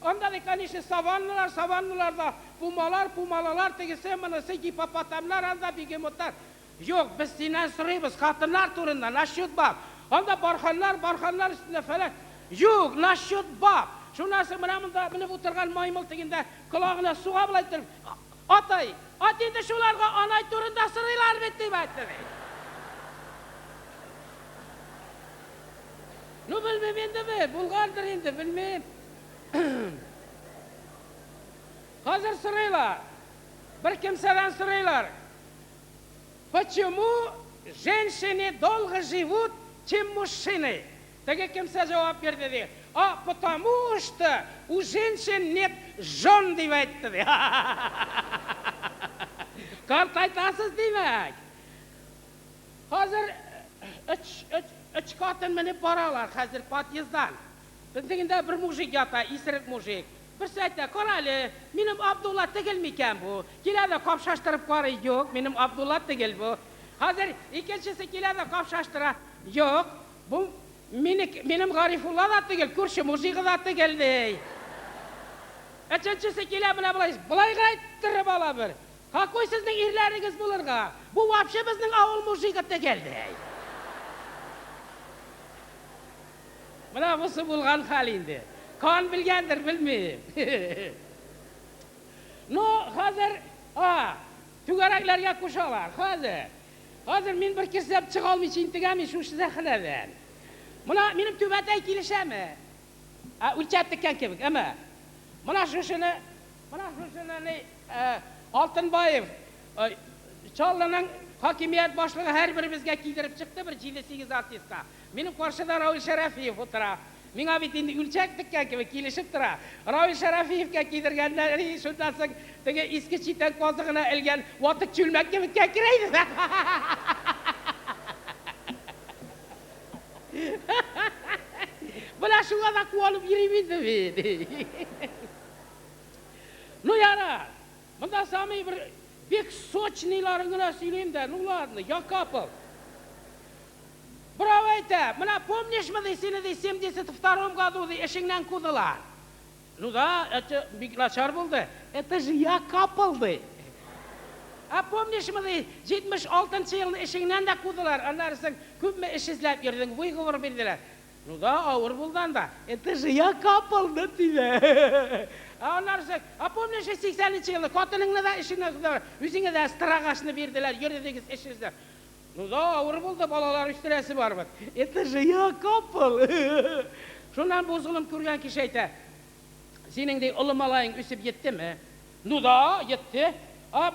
Andali, конечно, savannalarda pumalalar, tegese manası hipopotamlar, anda begemotlar. Yok, biz senden soruyoruz, kadınlar turunda насчет баб. Anda barxanlar üstünde falan. Yok, насчет баб. Şunası mına bilip oturgan maymıl tiginde kulağına suğa bulaytır. Atay, at indi şularga anay turunda sıraylar bitti battı. Nu bilmem endi mi? Bulgardır endi bilmem. Hazır sıraylar. Bir kimseden сырайлар. Почему женщины долго живут, чем мужчины? Теге kimse cevap verdi dedi. Потому что у женщин нет жен деп айтты dedi. Kartaytasız demek. Hazır üç katın minip baralar hazır patyazdan. Dindiginde bir mujik yata, isrik mujik. Bir saatte karali, benim Abdullah tegelmiken bu. Kilada kapşaştırıp karı yok, benim Abdullah tegel bu. Hazır ikincisi kilada kapşaştıra yok. Bu benim Garifullah da tegel, kurşu mujik da tegeldi. Üçüncüsü kilada buna bulay gayttırıp ala bir. Какой sizin irleriniz bulurga? Bu вообще bizning avul mujik tegeldi. Buna busu bulgan halinde. Kan bilgendir bilmeyim. No hazır tügereklerge kuşalar hazır. Hazır men bir kirsep çıkalmayışı intigami şu size hıladan. Buna benim tübetey kilişemi. Ülçettikken kebik ama. Buna şuşunu ne Altınbayev Çallı'nın hakimiyet başlığı her birimizge giydirip çıktı bir cili 8 artistka. Benim karşıda Raul Şerefiyev otura. Mina bitindi ülçektikken gibi kilişip tura. Raul Şerefiyev'e giydirgenleri şundan soň tege eski çiten kozuguna ilgen vatık çülmek gibi kekireydi. Buna şuna da kualıp yürüyemedi mi? Nu yara, bunda sami bir bek soçnilarına söyleyeyim de, nularını, yakapıl. Bravo это, мына помнишь мы сені де 72 году де эшіңнен кудылар. Ну да, это начар болды. Это же я капылды. А помнишь мы де 76 жылын эшіңнен де кудылар. Анарысың көп ме эш izlеп ердің, выговор берділер. Ну да, ауыр болдан да. Это же я капылды тебе. Анарысың, а помнишь 80 жылы қатыныңны да эшіңнен кудылар. Өзіңе де стырағашыны берділер, ердегіз эш izlеп. Ну да, ауыр болды, балалар үстіресі бар бak. Это же я капыл. Şundan bozulum көрген kişi ayta. Senin de ılım alayın üsüp yetti mi? Ну да, yetti.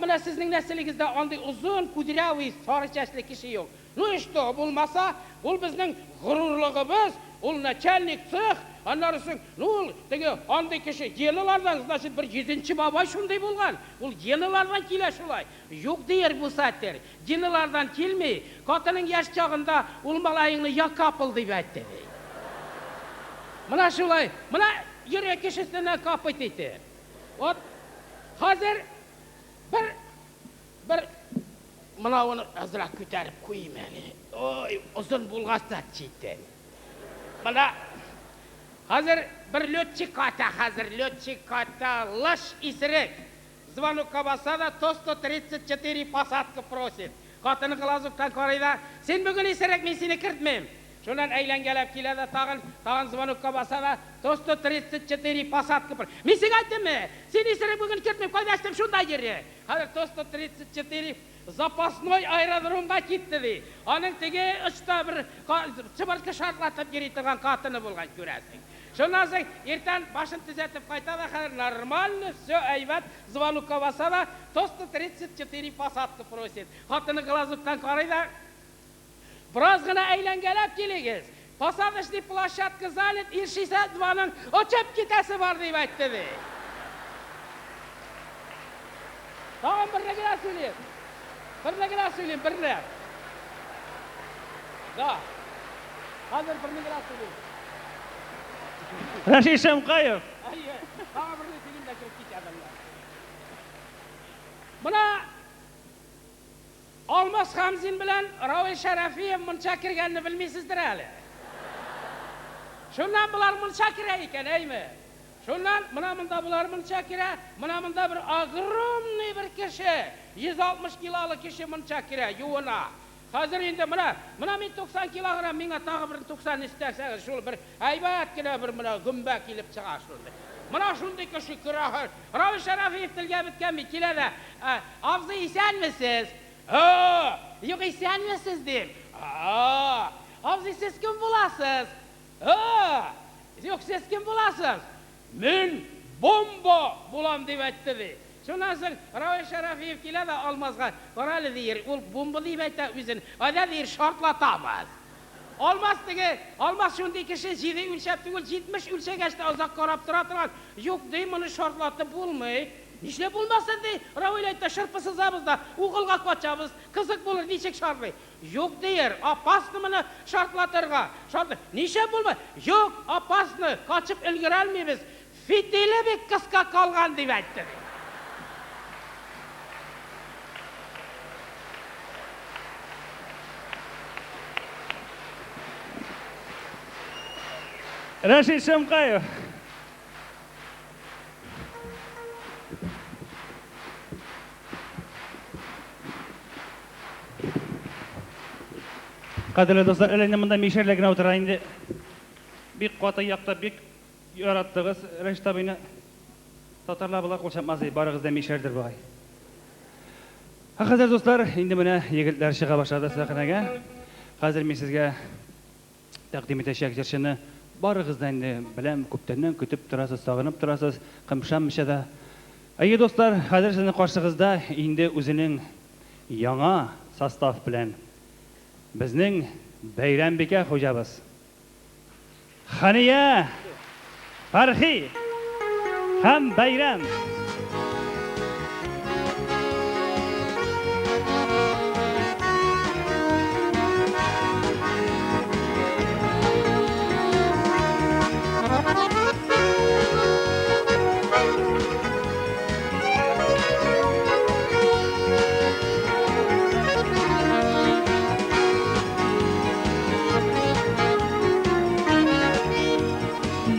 Mına sizin nesilinizde anday uzun, kudiravi, sarı çeşli kişi yok. Ну işte bulmasa, bul bizning gururluğumuz, ol начальник цех, anlarsın, ol dege anday kişi yenilardan, значит bir 7. baba şunday bolgan. Ol yenilardan kile şulay. Yok der bu saatler. Yenilardan kelmey, katının yaş çağında ol malayını yakapıl dep aytdı. Mına şulay, mına yürek kişisinden kapıt etti. Ot hazır bir mına onu azırak көтәріп koyayım eli. Oy, uzun bulgasta çitten. Mına hazır bir lötçik kata, лыж исірек. Звонокқа баса да, то 134 посадка просит. Қатыны қылазықтан қарайда, сен бүгін исірек, мен сені кіртмем. Şundan eğlengelep kilede tağın звонокқа basa da, то 134 посадка просит. Мен сен aytdım mı? Sen исірек бүгін kірtmem, koydaştım şunday yeri. Hazır то 134 запасной аэродромға кетті dey. Оның теге ұшта бір çыбыртқы шартлатып кері тұрған қатыны болған көресің. Şundan soň erten başın düzeltip qaytada kadar нормально, все ayvat, звонокқа basa da 134 посадка просит. Қатыны глазоктан қарайда, biraz gına eğlengelep keligiz. Посадочный площадка занят, il 62'nın uçup gitesi var deyip aytdı dey. Tamam, birine gire söyleyeyim. Birine. Da. Hazır birine gire söyleyeyim. Raşid Şemkayev. Hayır. Tamam, birine söyleyeyim de kırıp git adamlar. Buna Almas Hamzin bilen Raul Şerefiyev mınça kirgenini bilmeysizdir hali. Şundan bular mınça kire iken, ey mi? Şundan mınamında bular mınça kire, mınamında bir agromni bir kişi, 160 kilolu kişi mınça kire, yuğuna. Hazır indi mına men 90 kilogram, mine tagı bir 90 isteksen, şol bir aybat kine bir mına gümbä kilip çıga şolda. Mına şunday şükür ahır. Ravi Şarafiyev tilge bitken bir kilede. Avzı isen misiniz? Yok isen misiniz diyeyim. Avzı siz kim bulasınız? Yok siz kim bulasınız? Men bomba bulam deyip etdi. Şundan soň Ravi Şarafiyev kilede almazga. Baralı deyir, ol bomba deyip etdi üzün. Ada deyir şartlatamaz. Olmaz şunday kişi 7 ülçep tugul 70 ülçegeçte uzak karap turaturan. Yok deyim onu şartlatıp bulmay. Nişle bulmasın dey. Ravilayda şırpısız abızda uğulga koçabız. Kızık bulur diyecek şartlay. Yok deyir. Apasını mını şartlatırga. Şartlay. Nişle bulmay. Yok apasını kaçıp ilgirelmeyiz. Fitili bir kıska kalgan deyip etdi. Rashid Shamqayev. Qadrli dostlar, elinde mında meşerlegine oturayın. Bir qatı yaqta bir yarattığız Rashid abini tatarlar bular qo'shapmazdi. Barig'izda meşerdir bu ay. Qadrli dostlar, endi mana yigitlar chiqa boshladi sahnaga. Hozir men sizga taqdim etishak jarshini barig'izdan bilan ko'pdan kutib turasiz, sog'inib turasiz, qimshammishada. Ey dostlar, hozir sizning qarshingizda endi o'zining yangi sostav bilan bizning Bayrambeka xo'jamiz. Xaniya, Farhi ham Bayram.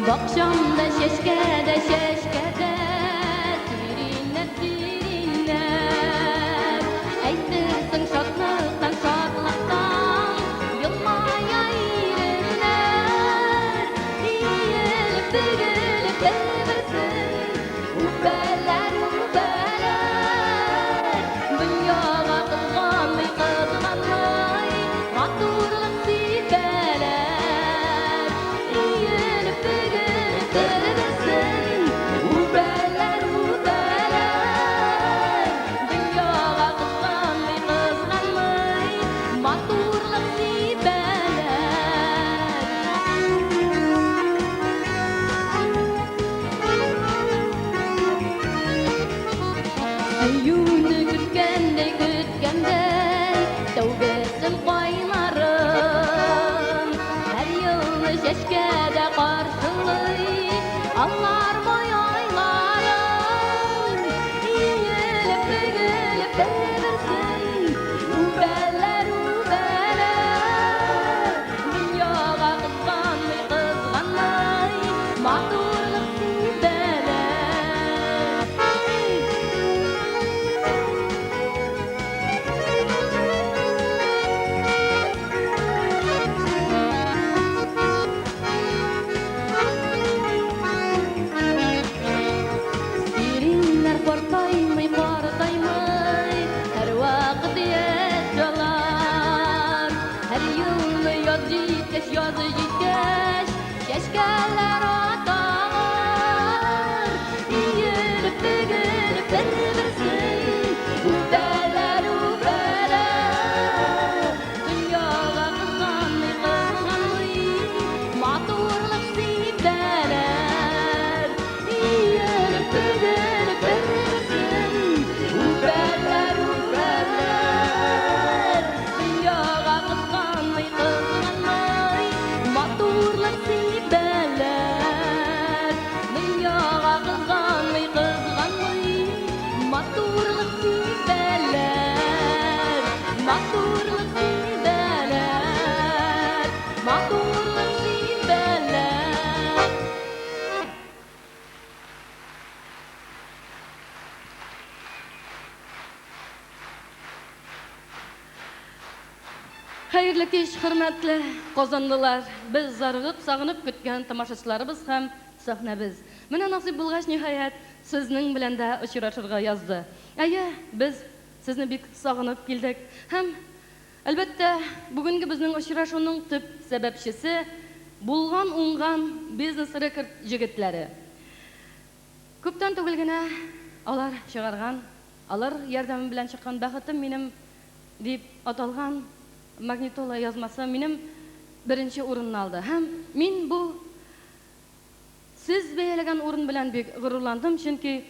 Bakşamda şeşkede şeşkede Tirinler tirinler Eytirsin şatlıktan şatlıktan Yılmaya iyiler İyilip tügülüp bilirsin Ubeler ubeler Dünyaga kızganmay kızganmay Maturluk sipeler İyilip tügülüp bilirsin Хәерле кич, хөрмәтле Казанлылар. Без зарыгып, сагынып көткән тамашачыларыбыз һәм сәхнәбез. Менә насыйп булгач, ниһаять, сезнең белән дә очрашырга язды. Әйе, без сезне бик сагынып килдек. Һәм әлбәттә, бүгенге безнең очрашуның төп сәбәпчесе булган уңган бизнес рекорд җегетләре. Күптән түгел генә алар чыгарган, алар ярдәме белән чыккан бәхетем минем дип аталган магнитола язмасы минем беренче урынны алды. Һәм мин бу сез бәяләгән урын белән бик горурландым, чөнки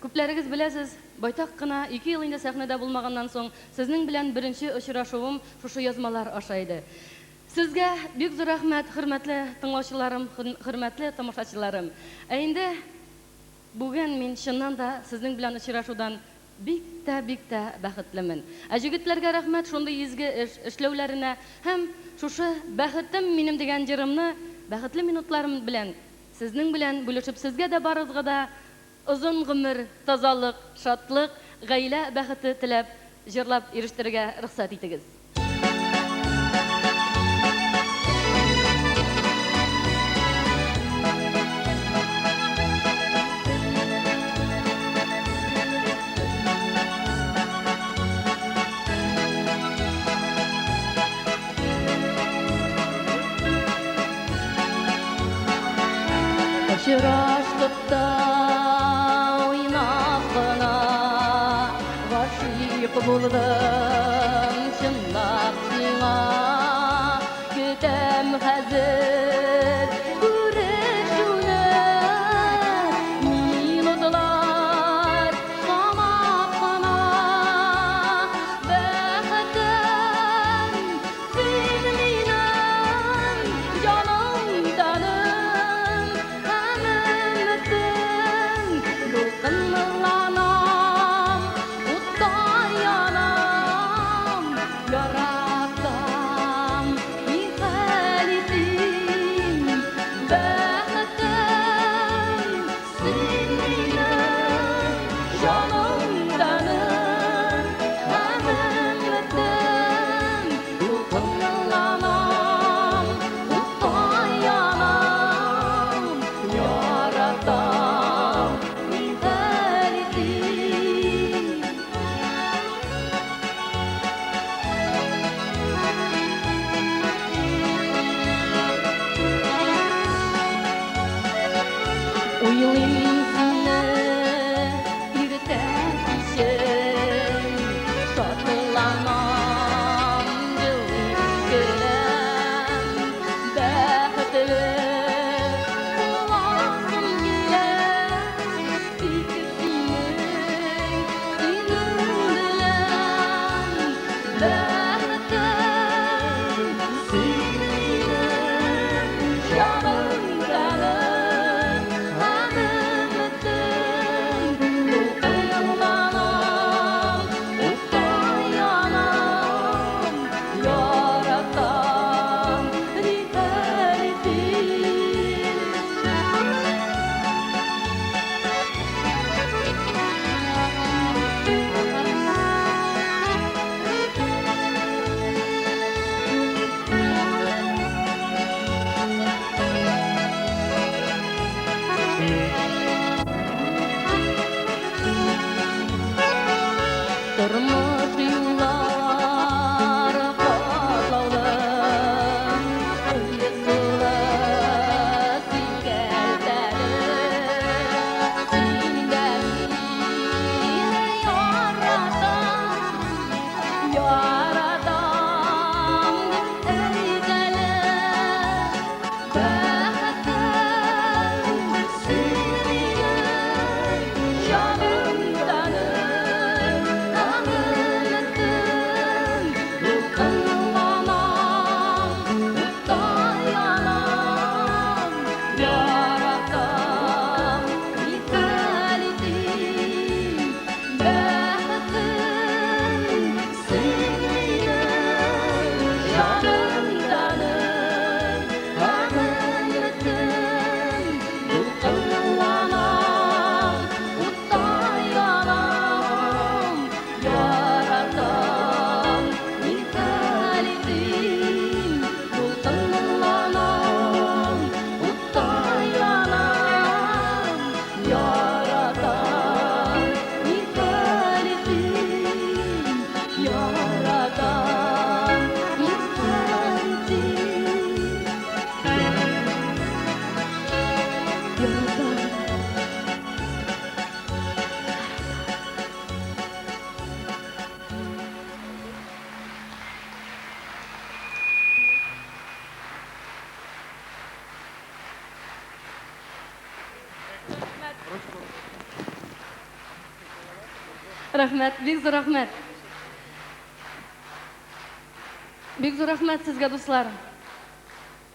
күпләрегез беләсез, байтак кына 2 ел инде сәхнәдә булмаганнан соң сезнең белән беренче очрашуым шушы язмалар аша иде. Сезгә бик зур рәхмәт, хөрмәтле тыңлаучыларым, хөрмәтле тамашачыларым. Ә инде бүген мин чыннан да сезнең белән очрашудан бик тә бәхетлемен. Ә җегетләргә рәхмәт шундый изге эшләүләренә һәм шушы бәхетем минем дигән җырымны бәхетле минутларым белән сезнең белән бүлешеп, сезгә дә барыгызга да озын гомер, тазалык, шатлык, гаилә бәхете теләп, җырлап ирештерергә рөхсәт итегез. Очраштыкта уйнап кына гашыйк булдым чынлап сиңа көтәм хәзер күрешүне минутлар санап кына бәхетем син минем җанымдан Дулкынланам, уттай янам, яратам, ихәл итим. Рәхмәт, бик зур рәхмәт. Бик зур рәхмәт сезгә, дуслар.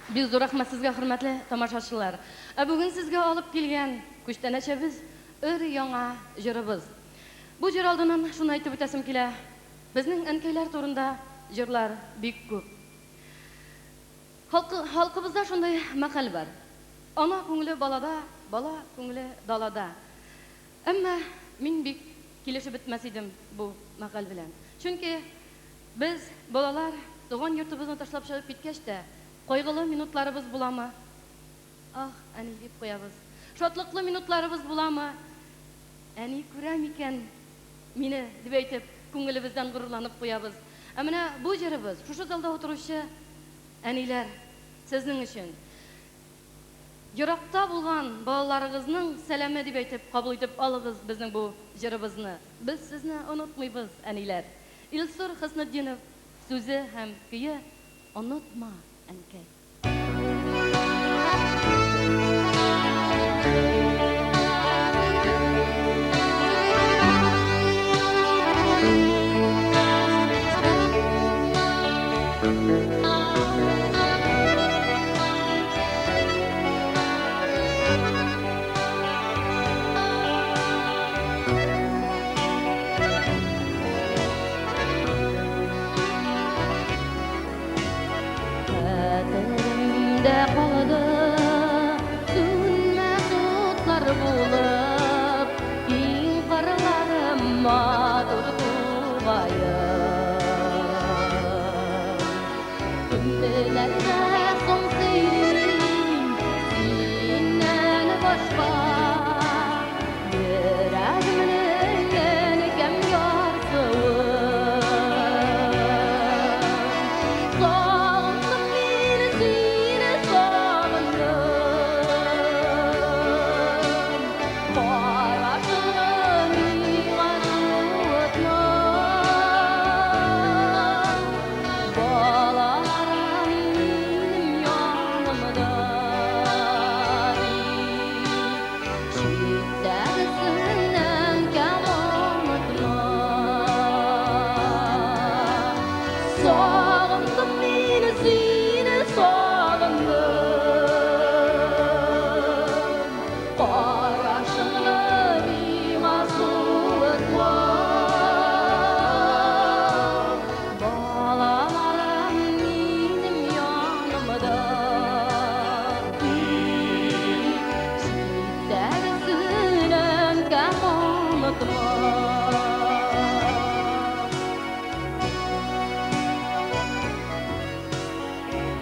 Бик зур рәхмәт сезгә, хөрмәтле тамашачылар. Бүген сезгә алып килгән күчтәнәчебез өр-яңа җырыбыз. Бу җыр алдыннан шуны әйтеп үтәсем килә. Безнең әнкәйләр турында җырлар бик күп. Халкыбызда шундай мәкаль бар. Ана күңеле балада, бала күңеле далада. Әмма мин бик килешеп бетмәс идем бу мәкаль белән. Чөнки без балалар туган йортыбызны ташлап чыгып киткәч тә, кайгылы минутларыбыз буламы? Ах, әни дип куябыз. Шатлыклы минутларыбыз буламы? Әни күрәм икән мине дип әйтеп, күңелебездән горурланып куябыз. Ә менә бу җырыбыз, шушы залда утыручы әниләр, сезнең өчен. Еракта булган балаларыгызның сәламе дип әйтеп, кабул итеп алыгыз безнең бу җырыбызны. Без сезне онытмыйбыз, әниләр. Илсур Хөснетдинов сүзе һәм көе «Онытма, әнкәй».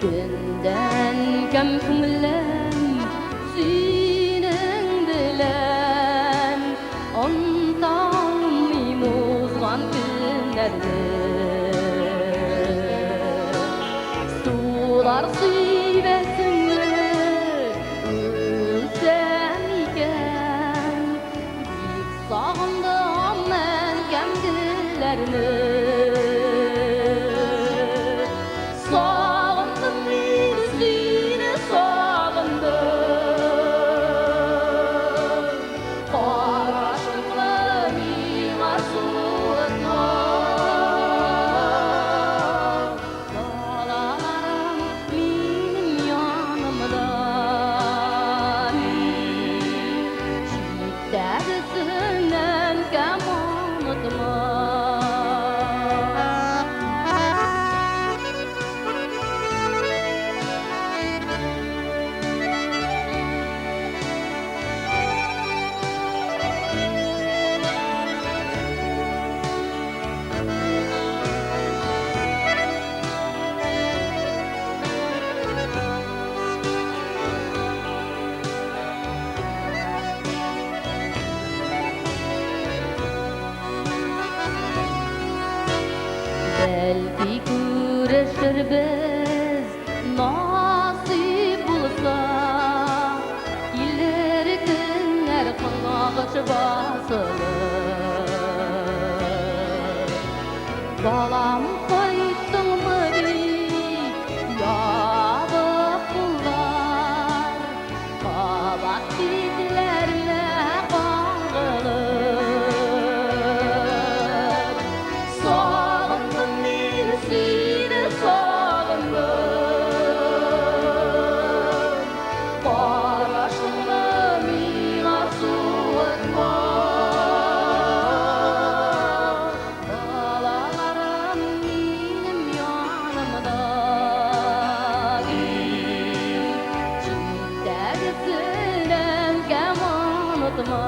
Günden kem күңелем синең белән онталмыйм узган көннәрне. Сулар сөйбәсеңне үлсәм икән, бик сагындым мен кәмгеләрне. Belki күрешербез, насип булса, килер көннәр кыңгыш басылыр. Балам кайттыңмы дип, ябык куллар, кабат битләренә unutma.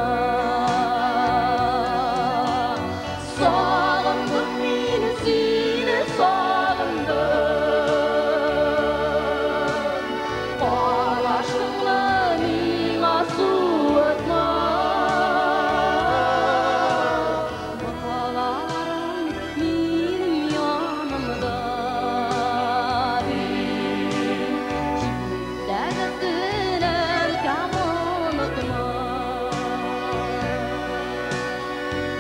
Sağındım meni seni sağındım. Ağaçlıkla mena suatma. Babalarım benim yanımda.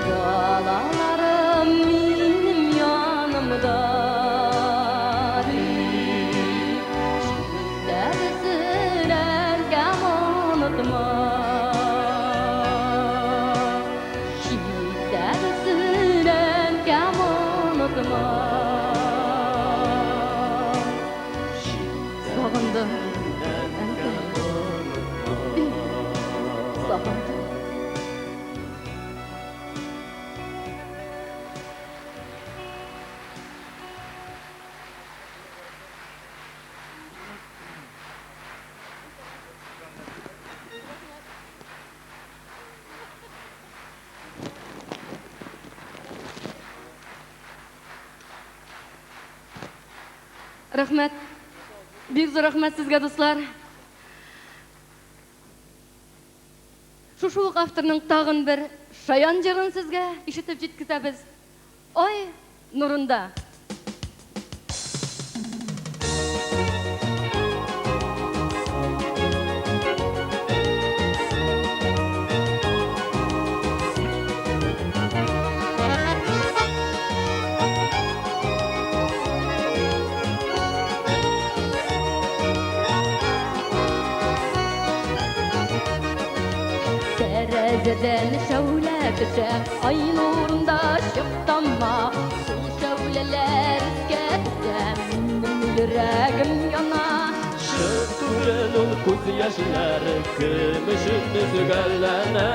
Dağlarım benim yanımda. Şiddetliler gam unutma. Şiddetliler gam unutma. Sağındım. Sağındım. Rahmet. Büyük zor rahmet sizge dostlar. Şuşuluk avtorning tag'in bir şayan jig'in sizge işitib jetkizamiz. Oy nurunda. Terazeden şöyle düşer, ay nurunda şıptama. Sul şöleler isketsem, yüreğim yana. Şık tugel kuz yaşları kümüşün üzgellene.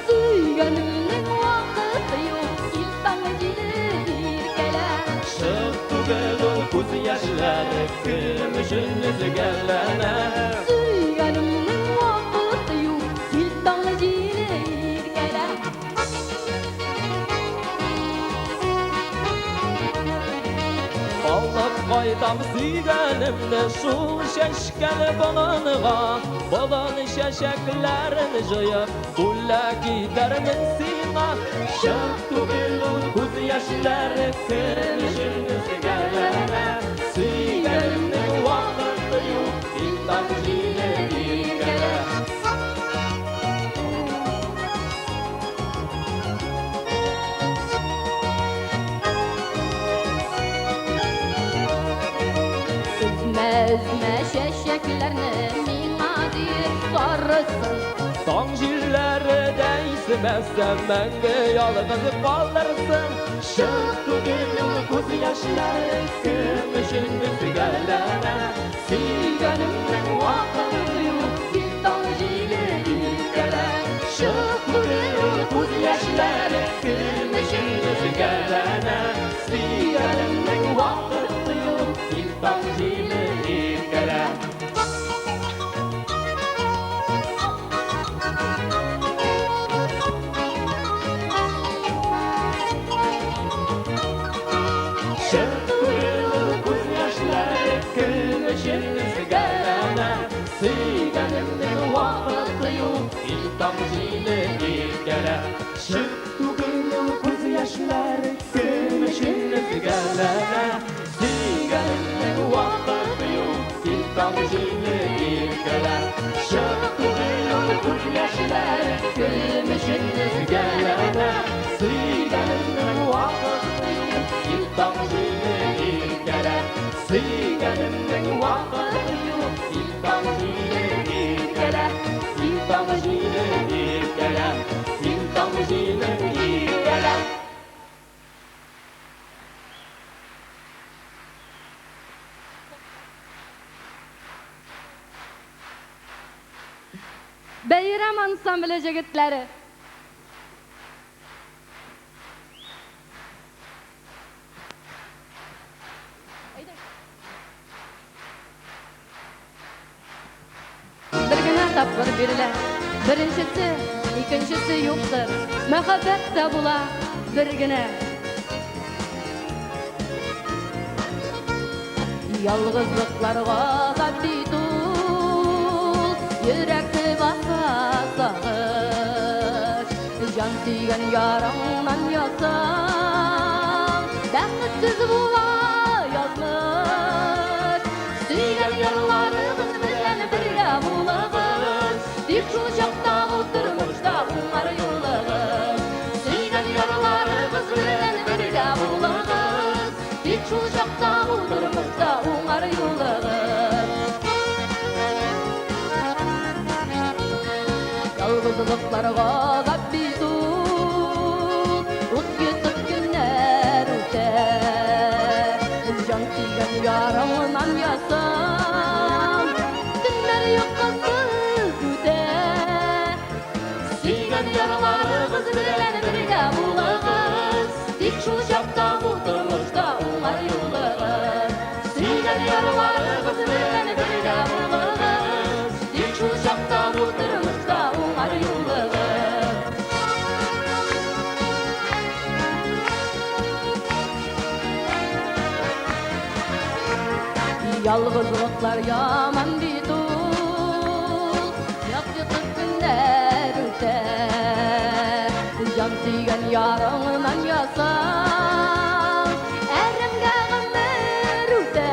Suyganimning vaqti yo'q, iltang jilir kela. Şık tugel kuz yaşları kümüşün üzgellene. Suyganimning vaqti yo'q, iltang jilir kela. Ağlap qaytam suyganimni şu şaşkal balonga. Balon şaşaklarini joyab bulla gidermin sina. Şık tugel kuz yaşları kümüşün üzgellene. Suyganimning vaqti yo'q, iltang jilir kela. Üzme şeşeklerini mina deyip sarısın. Tong jirlarida ismazsan menga yolg'iz qoldirsin. Şık tugel ko'z yoshlari kumushing üzgallana. Suyganimning vaqti yo'q, iltong jilir kela. Şık tugel ko'z yoshlari kumushing üzgallana. Suyganimning vaqti yo'q, iltong jilir kela. Suyganimning vaqti yo'q, iltong jilir kela. Shık tugel ko'z yoshlari kumushing üzgallana. Suyganimning vaqti yo'q, iltong jilir kela. Shık tugel ko'z yoshlari kumushing üzgallana. Suyganimning vaqti yo'q, iltong jilir kela. Suyganimning vaqti yo'q, iltong jilir kela. Iltong jilir kela. Iltong jilir kela. Bayram ansambli jigitlari. Birgina tapqir berilar. Birinchisi икенчесе юктыр. Мәхәббәт тә була бер генә. Ялгызлыкларга габид ул, йөрәкне баса сагыш. Жан сөйгән ярыңнан язсаң, бәхетсез була язмыш. Сөйгән ярларыгыз белән бергә булыгыз, тик шул чакта ул тормышта уңар юлыгыз. Сөйгән ярларыгыз белән бергә булыгыз, тик шул чакта ул тормышта уңар юлыгыз. Ялгызлыкларга габид ул, ут йотып көннәр үтә. Жан сөйгән ярыңнан язсаң, төннәр йокысыз үтә. Сөйгән ярларыгыз белән бергә булыгыз, тик шул чакта ул тормышта уңар юлыгыз. Сөйгән ярларыгыз белән бергә булыгыз, тик шул чакта ул тормышта уңар юлыгыз. Ялгызлыклар яман бит ул, як йотып көннәр үтә. Жан сөйгән ярыңнан язсаң, әрәмгә гомер үтә.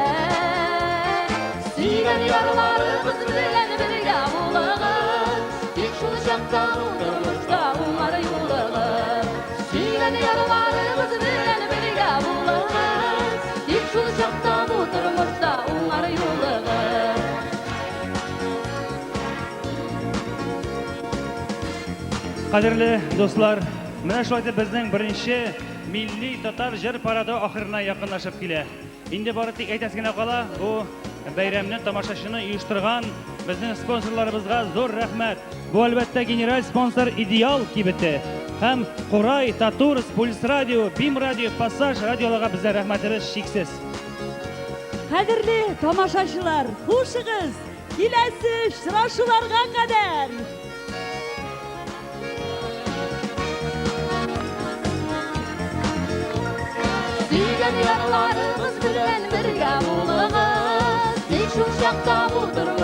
Сөйгән ярларыгыз белән бергә булыгыз, тик шул чакта ул тормышта уңар юлыгыз. Сөйгән ярларыгыз белән бергә булыгыз, тик шул чакта ул тормышта уңар юлыгыз. Кадерле дуслар, менә шулай итеп безнең беренче милли татар җыр парады ахырына якынлашып килә. Инде бары тик әйтәсе генә кала, бу бәйрәмне тамашачыны оештырган безнең спонсорларыбызга зур рәхмәт. Бу әлбәттә генераль спонсор Идеал кибете һәм Курай, Татурс, Пульс радио, Бим радио, Пассаж радиоларга безнең рәхмәтебез шиксез. Кадерле тамашачылар, хушыгыз, киләсе очрашуларга кадәр. Сөйгән ярларыгыз белән бергә булыгыз, тик шул чакта булдырмагыз.